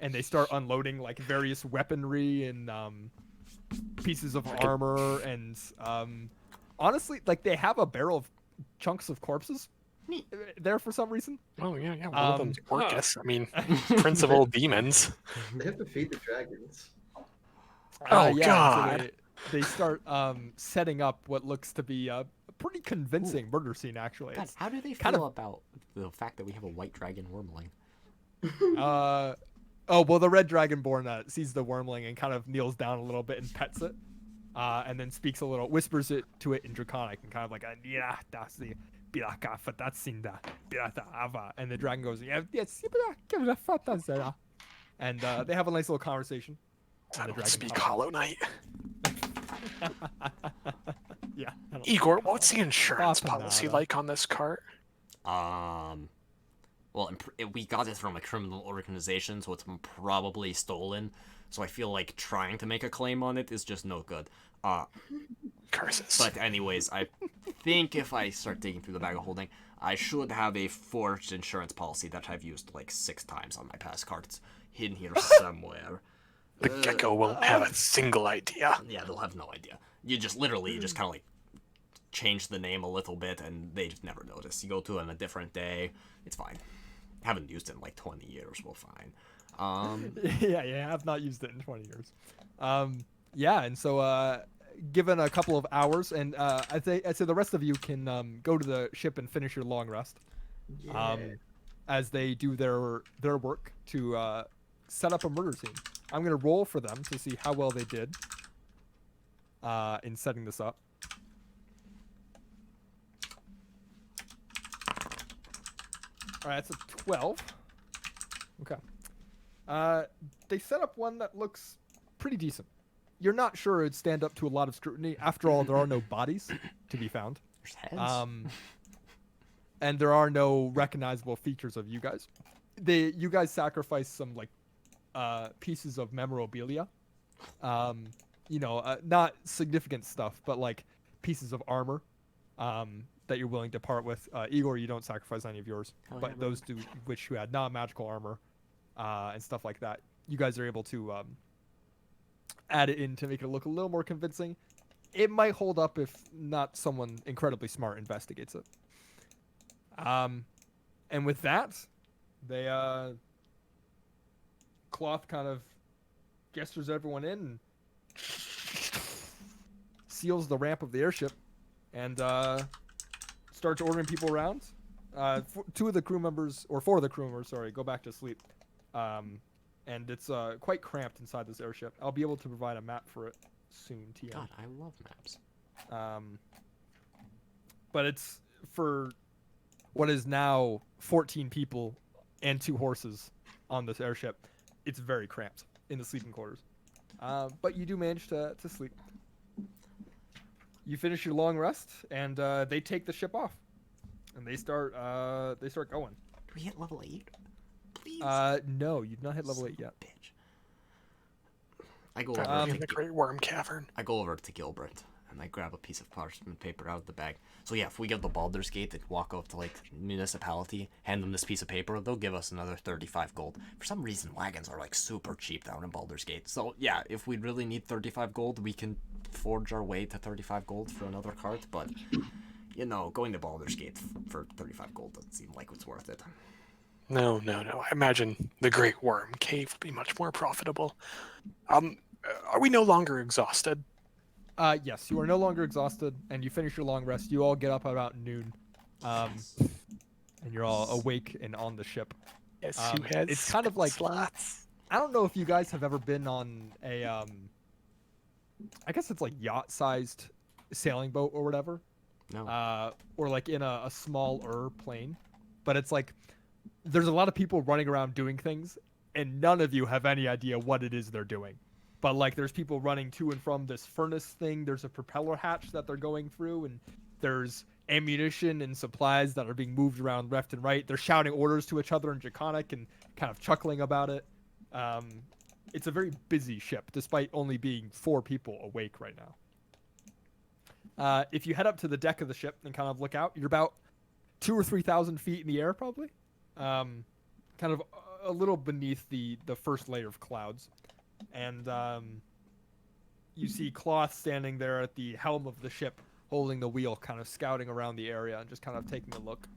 And they start unloading like various weaponry and pieces of armor and honestly, like they have a barrel of chunks of corpses there for some reason. Oh yeah, yeah. One of them's huh. Orcus. I mean, Prince of all demons. They have to feed the dragons. Oh, yeah, God. So they start setting up what looks to be a pretty convincing murder scene. Actually, God, It's, how do they kind feel about the fact that we have a white dragon wormling? oh well, the red dragonborn sees the wormling and kind of kneels down a little bit and pets it, and then speaks a little, whispers it to it in Draconic and kind of like, yeah, that's the. And the dragon goes, yeah, and they have a nice little conversation. I And the don't dragon speak pops- Hollow Knight. Yeah. I don't- Igor, what's the insurance Papa policy nada. like on this cart? Well, we got it from a criminal organization, so it's probably stolen. So I feel like trying to make a claim on it is just no good. Curses. But anyways, I think if I start digging through the bag of holding, I should have a forged insurance policy that I've used like 6 times on my past cards, hidden here somewhere. The gecko won't have a single idea. Yeah, they'll have no idea. You just literally, you just kind of like change the name a little bit, and they just never notice. You go to it on a different day, it's fine. Haven't used it in like 20 years, we're fine. yeah, I've not used it in 20 years. Yeah, and so given a couple of hours, and I'd say the rest of you can go to the ship and finish your long rest. Yeah. As they do their work to set up a murder scene. I'm gonna roll for them to see how well they did in setting this up. All right, that's a 12. Okay. They set up one that looks pretty decent. You're not sure it'd stand up to a lot of scrutiny. After all, there are no bodies to be found. There's heads. And there are no recognizable features of you guys. You guys sacrificed some like pieces of memorabilia. Not significant stuff, but like pieces of armor that you're willing to part with. Igor, you don't sacrifice any of yours, Hell but yeah, brother. those two which who had non-magical armor and stuff like that, you guys are able to add it in to make it look a little more convincing. It might hold up if not someone incredibly smart investigates it. And with that, they Cloth kind of gestures everyone in and seals the ramp of the airship and starts ordering people around. 4 of the crew members, sorry, go back to sleep. And it's quite cramped inside this airship. I'll be able to provide a map for it soon, TM. God, I love maps. But it's for what is now 14 people and 2 horses. on this airship, it's very cramped in the sleeping quarters. But you do manage to sleep. You finish your long rest, and they take the ship off, and they start going. Do we hit level 8? Please. No, you've not hit level 8 yet. Bitch. I go Found over in the Great Worm Cavern. I go over to Gilbert and I grab a piece of parchment paper out of the bag. So yeah, if we get the Baldur's Gate and walk up to like municipality, hand them this piece of paper, they'll give us another 35 gold. For some reason, wagons are like super cheap down in Baldur's Gate. So yeah, if we really need 35 gold, we can forge our way to 35 gold for another cart. But you know, going to Baldur's Gate for 35 gold doesn't seem like it's worth it. No. I imagine the Great Worm Cave would be much more profitable. Are we no longer exhausted? Yes, you are no longer exhausted, and you finish your long rest. You all get up about noon, and you're all awake and on the ship. Yes, you had. It's kind of like slots. I don't know if you guys have ever been on a I guess it's like yacht-sized sailing boat or whatever. No. Or like in a smaller plane, but it's like there's a lot of people running around doing things, and none of you have any idea what it is they're doing. But like there's people running to and from this furnace thing. There's a propeller hatch that they're going through, and there's ammunition and supplies that are being moved around left and right. They're shouting orders to each other in Draconic and kind of chuckling about it. It's a very busy ship, despite only being 4 people awake right now. If you head up to the deck of the ship and kind of look out, you're about 2,000 or 3,000 feet in the air, probably. Kind of a little beneath the first layer of clouds. And you see Cloth standing there at the helm of the ship, holding the wheel, kind of scouting around the area and just kind of taking a look.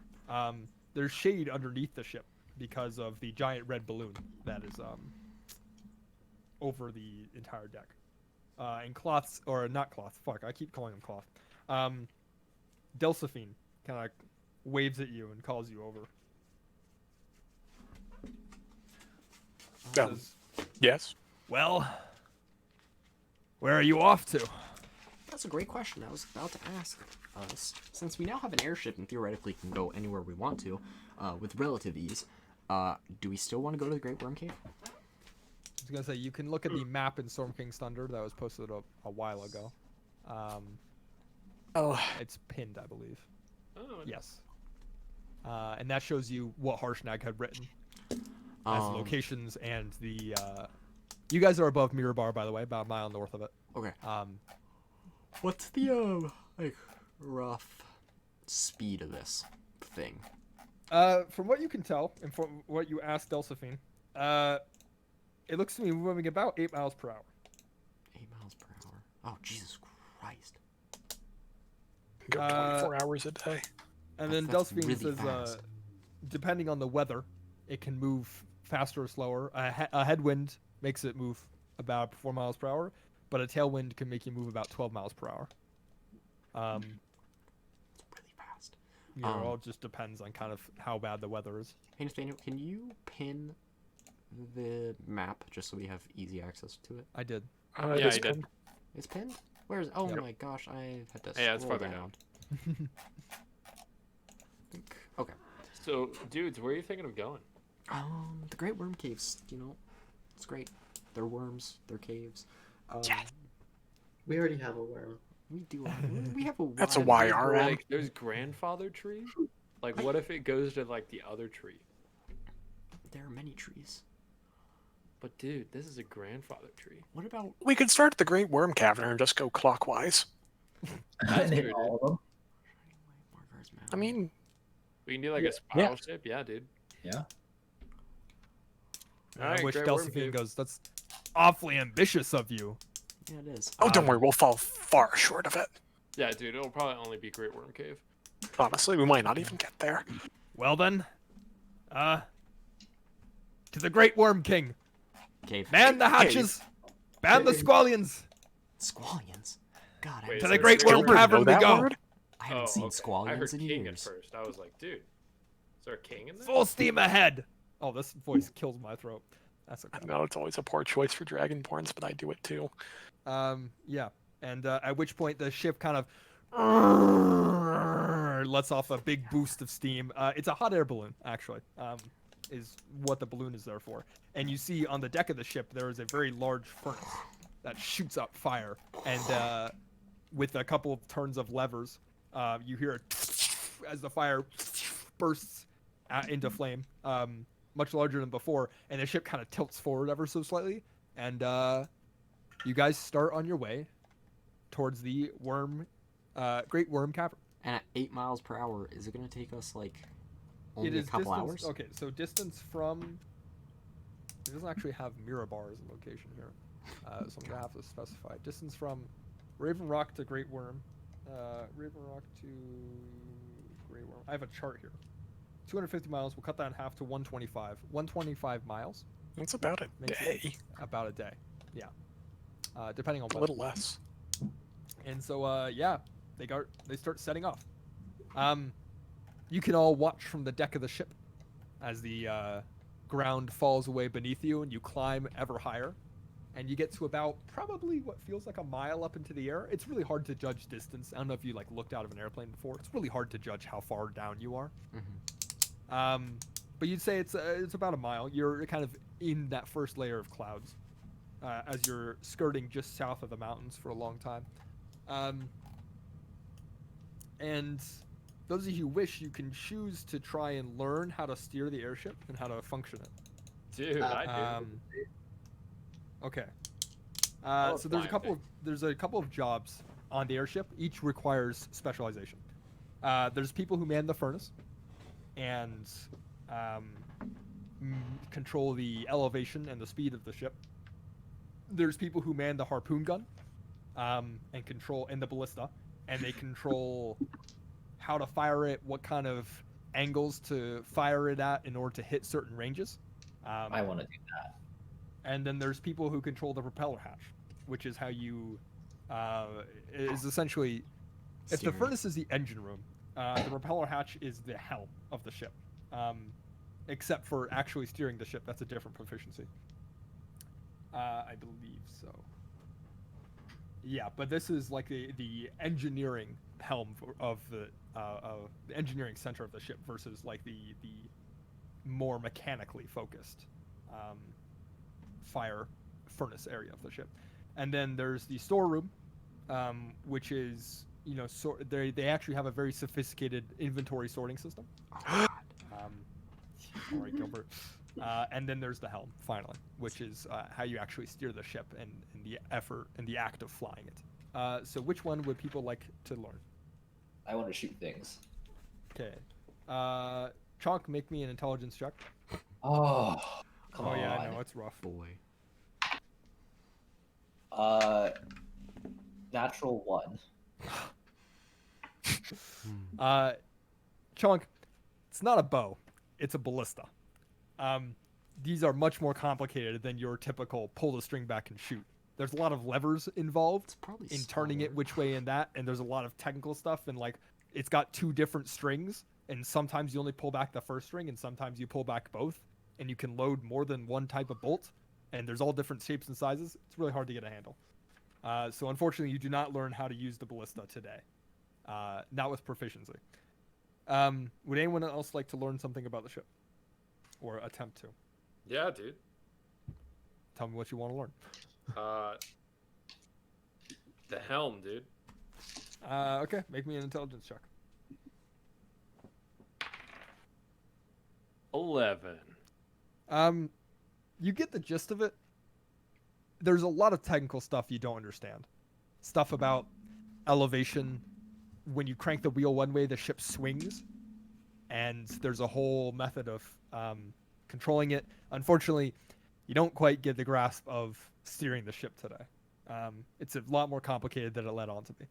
There's shade underneath the ship because of the giant red balloon that is over the entire deck. And Cloth's, or not Cloth, fuck, I keep calling him Cloth. Delphine kind of waves at you and calls you over. Says, Yes. well, where are you off to? That's a great question. I was about to ask us. Since we now have an airship and theoretically can go anywhere we want to, with relative ease, do we still want to go to the Great Worm Cave? I was gonna say you can look at the map in Storm King's Thunder that was posted a while ago. It's pinned, I believe. Oh, Yes. And that shows you what Harshnag had written as locations and the. You guys are above Mirabar, by the way, about a mile north of it. Okay. What's the like rough speed of this thing? From what you can tell, and from what you asked Delphine, it looks to me moving about 8 miles per hour. 8 miles per hour. Oh, Jesus Christ. Go 24 hours a day. And then That's Delphine really says, fast. depending on the weather, it can move faster or slower. A headwind makes it move about 4 miles per hour, but a tailwind can make you move about 12 miles per hour. It's really fast. It all just depends on kind of how bad the weather is. Hey, Nathaniel, can you pin the map just so we have easy access to it? I did. Yeah, It is I did. pinned. It's pinned? Where's? Oh Yep. my gosh, I had to. Yeah, it's scroll farther down. Okay. So, dudes, where are you thinking of going? The Great Worm Caves. You know, it's great. They're worms. They're caves. We already have a worm. We do. We have a. That's a wide- YRM. Like, there's grandfather tree. Like, what if it goes to like the other tree? There are many trees. But dude, this is a grandfather tree. What about? We could start at the Great Worm Cavern and just go clockwise. That's Name weird, all of them. Margar's Mountain? I mean, We can do like a spiral ship, yeah, dude. Yeah. I Alright, wish Great Worm Delphine Cave. goes, that's awfully ambitious of you. Yeah, it is. oh, don't worry, we'll fall far short of it. Yeah, dude, it'll probably only be Great Worm Cave. Honestly, we might not even get there. Well then, to the Great Worm King. Cave. Man the hatches! Ban the Squallions! Squallions. God, I Wait, To so the it's Great Great Worm Children know Cavern we that go! word? I haven't seen squallions I heard in king years. at first. I was like, dude, is there a king in there? Full steam ahead! Oh, this voice kills my throat. That's I okay. know it's always a poor choice for Dragonborns, but I do it too. Yeah. And at which point the ship kind of lets off a big boost of steam. It's a hot air balloon, actually. is what the balloon is there for. And you see on the deck of the ship there is a very large furnace that shoots up fire, and with a couple of turns of levers, you hear it as the fire bursts into flame, much larger than before, and the ship kind of tilts forward ever so slightly, and you guys start on your way towards the Great Worm Cavern. And at 8 miles per hour, is it going to take us like only It a is couple distance, hours? Okay, so distance from. It doesn't actually have Mirabar as a location here, so I'm gonna have to specify distance from Raven Rock to Great Worm. Raven Rock to Great Worm. I have a chart here. 250 miles. We'll cut that in half to 125. 125 miles. That's about a Makes day. it about a day. Yeah. Depending on A what. little less. And so, yeah, they start setting off. You can all watch from the deck of the ship as the ground falls away beneath you, and you climb ever higher, and you get to about probably what feels like a mile up into the air. It's really hard to judge distance. I don't know if you like looked out of an airplane before. It's really hard to judge how far down you are. But you'd say it's about a mile. You're kind of in that first layer of clouds as you're skirting just south of the mountains for a long time. And those of you who wish, you can choose to try and learn how to steer the airship and how to function it. Dude, I do. Okay. love So there's a flying couple of jobs on the airship. Each requires specialization. There's people who man the furnace and control the elevation and the speed of the ship. There's people who man the harpoon gun and the ballista, and they control how to fire it, what kind of angles to fire it at in order to hit certain ranges. I want to do that. And then there's people who control the propeller hatch, which is how you is essentially if the Steering. furnace is the engine room, the propeller hatch is the helm of the ship. Except for actually steering the ship, that's a different proficiency. I believe so. Yeah, but this is like the engineering helm of the engineering center of the ship versus like the more mechanically focused fire furnace area of the ship. And then there's the storeroom, which is they actually have a very sophisticated inventory sorting system. All right, Gilbert. And then there's the helm, finally, which is how you actually steer the ship and the effort and the act of flying it. So which one would people like to learn? I want to shoot things. Okay. Chalk, make me an intelligence check. Oh, come on. Yeah, I know, it's rough. Boy. Natural 1. Chunk, it's not a bow, it's a ballista. These are much more complicated than your typical pull the string back and shoot. There's a lot of levers involved Probably in turning it smaller. which way and that, and there's a lot of technical stuff, and like it's got 2 different strings, and sometimes you only pull back the first string and sometimes you pull back both, and you can load more than one type of bolt, and there's all different shapes and sizes. It's really hard to get a handle. So unfortunately you do not learn how to use the ballista today. Not with proficiency. Would anyone else like to learn something about the ship? Or attempt to? Yeah, dude. Tell me what you want to learn. The helm, dude. Okay, make me an intelligence check. 11. You get the gist of it. There's a lot of technical stuff you don't understand. Stuff about elevation. When you crank the wheel one way, the ship swings. And there's a whole method of controlling it. Unfortunately, you don't quite get the grasp of steering the ship today. It's a lot more complicated than it led on to be.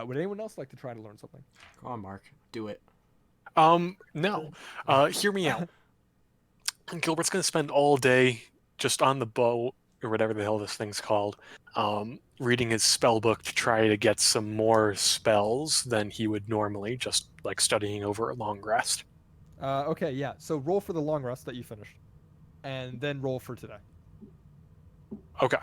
Would anyone else like to try to learn something? Go on, Mark. Do it. No. Hear me out. Gilbert's gonna spend all day just on the boat or whatever the hell this thing's called, reading his spell book to try to get some more spells than he would normally, just like studying over a long rest. Okay, yeah. So roll for the long rest that you finished, and then roll for today. Okay.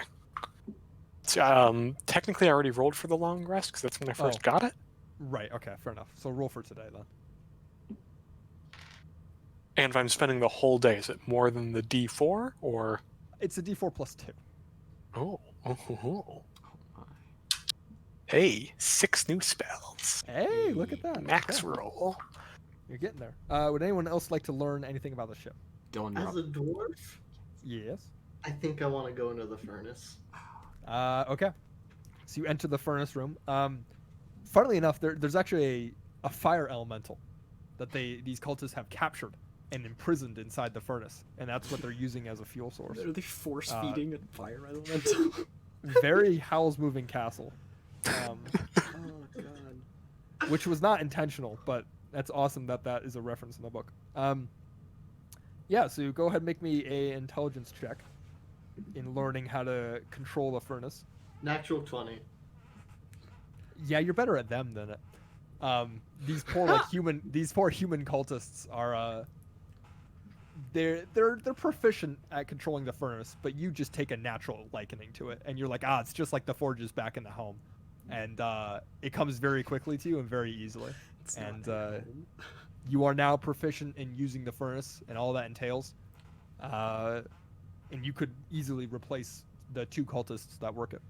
So, technically, I already rolled for the long rest because that's when I first got it. Right. Okay. Fair enough. So roll for today then. And if I'm spending the whole day, is it more than the D4 or? It's a D4 plus 2. Oh. Hey, 6 new spells. Hey, look at that. Max Okay. roll. You're getting there. Would anyone else like to learn anything about the ship? Dylan, you're As up. a dwarf, Yes. I think I want to go into the furnace. Okay. So you enter the furnace room. Funnily enough, there's actually a fire elemental that these cultists have captured and imprisoned inside the furnace, and that's what they're using as a fuel source. Are they force feeding a fire elemental? Very Howl's Moving Castle, Oh god. which was not intentional, but that's awesome that is a reference in the book. Yeah, so go ahead and make me a intelligence check in learning how to control the furnace. Natural 20. Yeah, you're better at them than it. These poor human cultists are they're proficient at controlling the furnace, but you just take a natural likening to it, and you're like, it's just like the forges back in the home, and it comes very quickly to you and very easily. It's And not at home. you are now proficient in using the furnace and all that entails, and you could easily replace the 2 cultists that work it.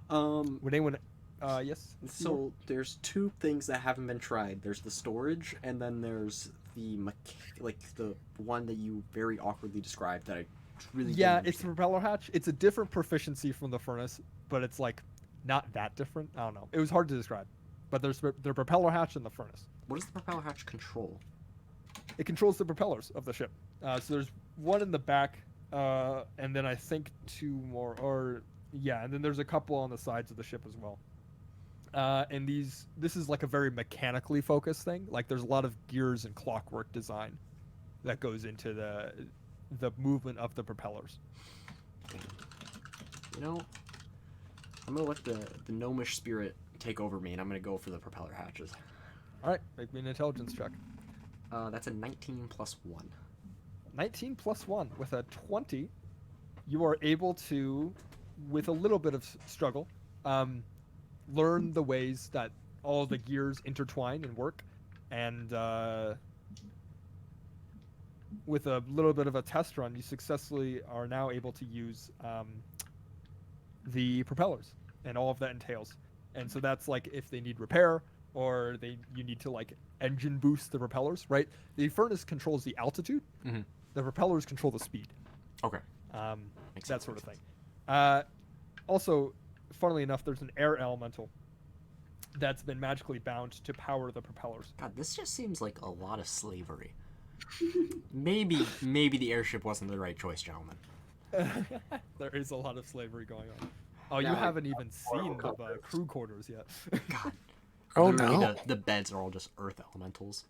Would anyone? Yes. So there's 2 things that haven't been tried. There's the storage, and then there's the the one that you very awkwardly described that I really Yeah, didn't it's the understand. propeller hatch. It's a different proficiency from the furnace, but it's like not that different. I don't know. It was hard to describe, but there's the propeller hatch and the furnace. What does the propeller hatch control? It controls the propellers of the ship. So there's one in the back, and then I think 2 more, and then there's a couple on the sides of the ship as well. And this is like a very mechanically focused thing. Like there's a lot of gears and clockwork design that goes into the movement of the propellers. You know, I'm gonna let the gnomish spirit take over me, and I'm gonna go for the propeller hatches. All right, make me an intelligence check. That's a 19 plus 1. 19 plus 1 with a 20. You are able to, with a little bit of struggle, learn the ways that all the gears intertwine and work, and with a little bit of a test run, you successfully are now able to use the propellers and all of that entails. And so that's like if they need repair or you need to like engine boost the propellers, right? The furnace controls the altitude. Mhm. The propellers control the speed. Okay. That Makes sense, sort of makes thing. Also, funnily enough, there's an air elemental that's been magically bound to power the propellers. God, this just seems like a lot of slavery. Maybe the airship wasn't the right choice, gentlemen. There is a lot of slavery going on. Oh, you Now, haven't even seen the crew quarters yet. God. Oh Literally, no. the beds are all just earth elementals.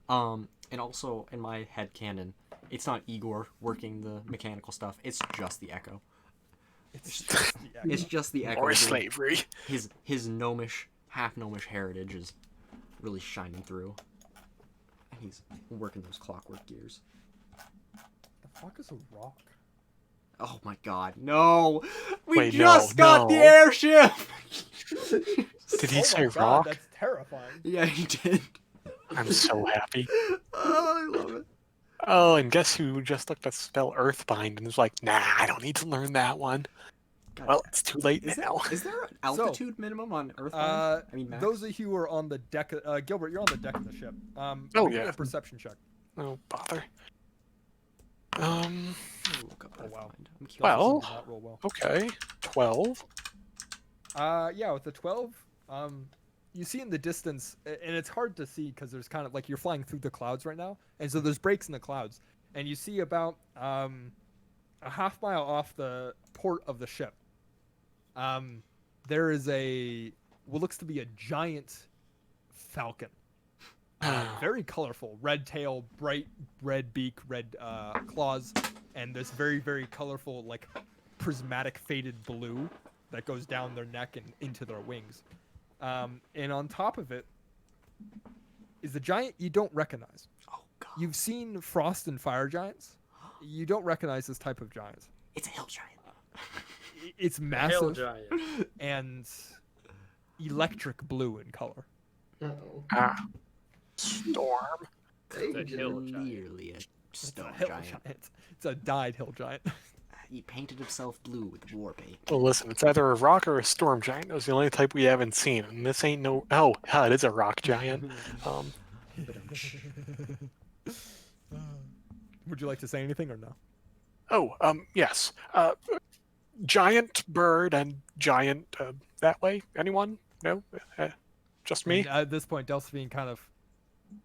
And also in my head canon, it's not Igor working the mechanical stuff. It's just the Echo. It's just the echo. It's just the Echo. Or doing- slavery. His gnomish, half gnomish heritage is really shining through. And he's working those clockwork gears. The fuck is a rock? Oh my god, no! We Wait, just no, got the no. airship! Did he Oh say my God, rock? that's terrifying. Yeah, he did. I'm so happy. Oh, I love it. Oh, and guess who just looked at spell Earthbind and was like, nah, I don't need to learn that one. God, Well, it's too late is now. there an altitude minimum on Earth? Uh, I mean, max? those of you who are on the deck, Gilbert, you're on the deck of the ship. Oh, make me yeah. a perception check. Oh, bother. I'll look up Oh, wow. Earthbind. I'm curious. Well- Did not roll well. Okay. 12. Yeah, with the 12, you see in the distance, and it's hard to see because there's kind of like you're flying through the clouds right now, and so there's breaks in the clouds, and you see about a half mile off the port of the ship. There is what looks to be a giant falcon, very colorful, red tail, bright red beak, red claws, and this very very colorful like prismatic faded blue that goes down their neck and into their wings. And on top of it is a giant you don't recognize. Oh god. You've seen frost and fire giants. You don't recognize this type of giant. It's a hill giant. It's Hail massive giant. and electric blue in color. Uh-oh. Ah. Storm. Deja. hill giant. Clearly a It's a stone hill giant. giant. It's a dyed hill giant. He painted himself blue with war paint. Well, listen, it's either a rock or a storm giant. Those are the only type we haven't seen, and this ain't no. Oh, yeah, it is a rock giant. Would you like to say anything or no? Yes. Giant bird and giant that way. Anyone? No, just me. And at this point, Delphine kind of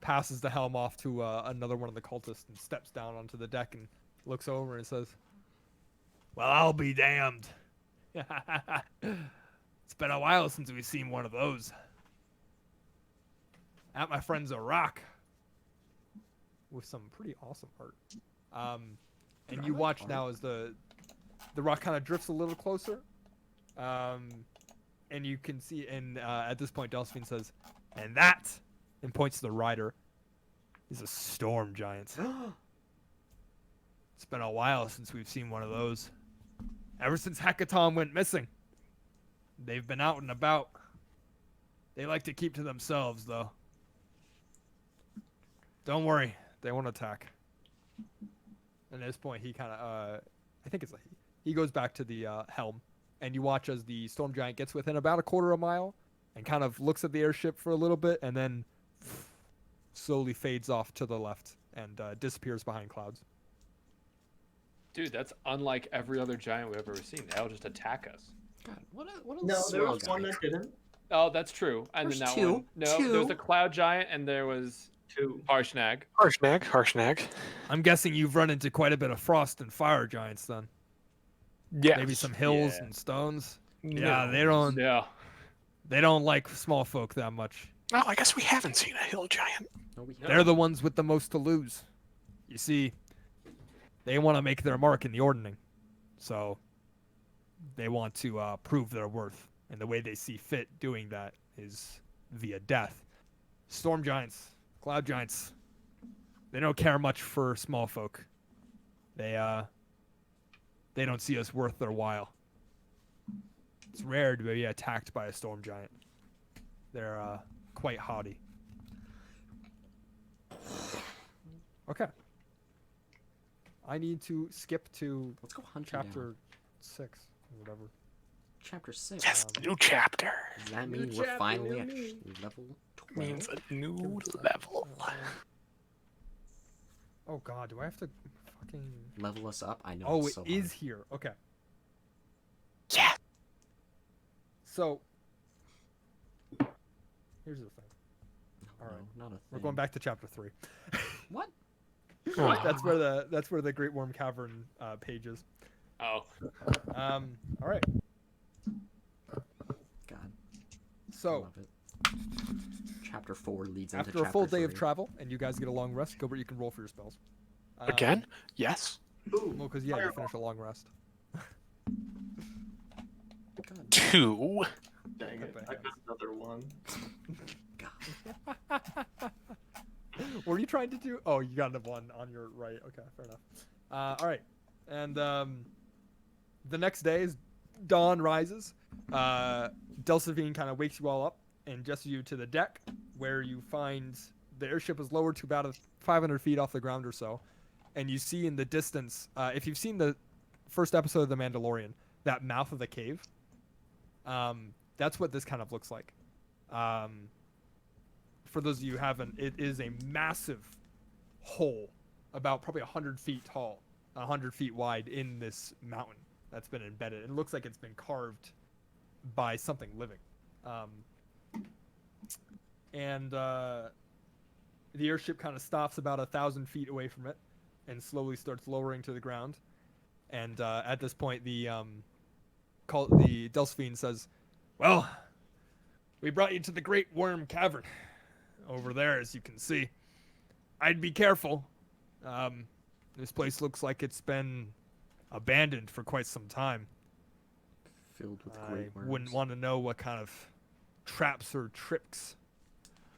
passes the helm off to another one of the cultists and steps down onto the deck and looks over and says, "Well, I'll be damned. It's been a while since we've seen one of those. At my friend's a rock with some pretty awesome art. And you watch now as the rock kind of drifts a little closer. And you can see, and at this point, Delphine says, and that, and points to the rider, is a storm giant. It's been a while since we've seen one of those. Ever since Hackathon went missing. They've been out and about. They like to keep to themselves, though. Don't worry, they won't attack." And at this point, he kind of, I think it's like, he goes back to the helm, and you watch as the storm giant gets within about a quarter of a mile, and kind of looks at the airship for a little bit, and then slowly fades off to the left and disappears behind clouds. Dude, that's unlike every other giant we've ever seen. They'll just attack us. God, what a No, there swell was guy. one that didn't. Oh, that's true. And There's then that two. one. No, there was Two. a cloud giant and there was Two. Harshnag. Harshnag. I'm guessing you've run into quite a bit of frost and fire giants then. Yeah. Maybe some hills Yeah. and stones. No. Yeah, Yeah. they don't like small folk that much. Oh, I guess we haven't seen a hill giant. No, we They're the ones with the most to lose. You see, they want to make their mark in the ordning. So they want to prove their worth. And the way they see fit doing that is via death. Storm giants, cloud giants, they don't care much for small folk. They don't see us worth their while. It's rare to be attacked by a storm giant. They're quite haughty. Okay. I need to skip to Let's go hunting chapter down. 6 or whatever. Chapter 6. Yes, new chapter. Does that New mean we're chapter, finally new at me. level 12? Means a new level. Oh god, do I have to fucking... Level us up? I know Oh, it's it so is hard. here. Okay. Yeah. So, here's the thing. No, Alright. not a thing. We're going back to chapter 3. What? That's where the Great Worm Cavern page is. Oh. All right. God, So, love it. Chapter 4 leads into after a full chapter day of 3. travel, and you guys get a long rest, Gilbert, you can roll for your spells. Again? Yes. Ooh. Well, because, yeah, you Fireball. finish a long rest. God, 2. Dang it. I got another one. God. What are you trying to do? Oh, you got the one on your right. Okay, fair enough. All right. And the next day, as dawn rises, Delphine kind of wakes you all up and gestures you to the deck, where you find the airship is lowered to about 500 feet off the ground or so. And you see in the distance, if you've seen the first episode of The Mandalorian, that mouth of the cave, that's what this kind of looks like. For those of you who haven't, it is a massive hole, about probably 100 feet tall, 100 feet wide in this mountain that's been embedded. It looks like it's been carved by something living. And the airship kind of stops about 1,000 feet away from it and slowly starts lowering to the ground. And at this point, the Delphine says, "Well, we brought you to the Great Worm Cavern. Over there, as you can see. I'd be careful. This place looks like it's been abandoned for quite some time. Filled with I great worms. wouldn't want to know what kind of traps or tricks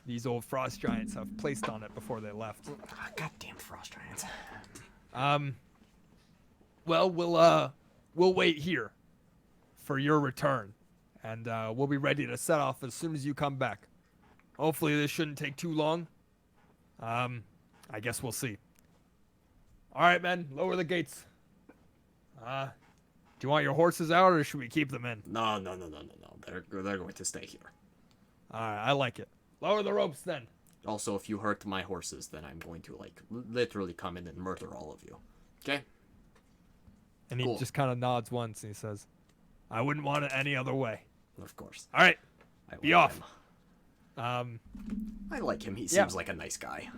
these old frost giants have placed on it before they left. Ah, goddamn frost giants. Well, we'll wait here for your return, and we'll be ready to set off as soon as you come back. Hopefully, this shouldn't take too long. I guess we'll see. All right, men, lower the gates. Do you want your horses out, or should we keep them in? No. They're going to stay here. All right, I like it. Lower the ropes then. Also, if you hurt my horses, then I'm going to like literally come in and murder all of you. Okay? And he Cool. just kind of nods once and he says, I wouldn't want it any other way. Of course. All right, I be like off. him. I like him. He Yeah. seems like a nice guy.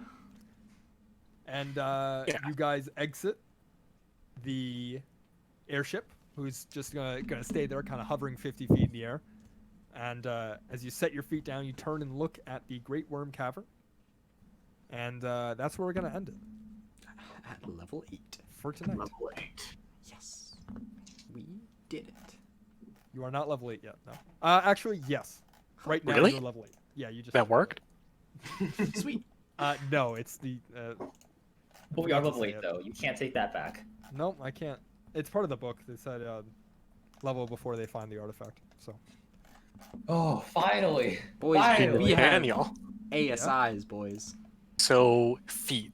And Yeah. you guys exit the airship, who's just gonna stay there, kind of hovering 50 feet in the air. And as you set your feet down, you turn and look at the Great Worm Cavern. And that's where we're gonna end it At level 8. for tonight. Level 8. Yes. We did it. You are not level 8 yet. No. Actually, yes. Right now Really? you're level 8. Yeah, you just That worked? Sweet. No, it's the. But we are forgot to level say 8 it. though. You can't take that back. No, I can't. It's part of the book. They said level before they find the artifact. So. Oh, finally. Boys, Finally. we have Daniel. ASIs, boys. So feet.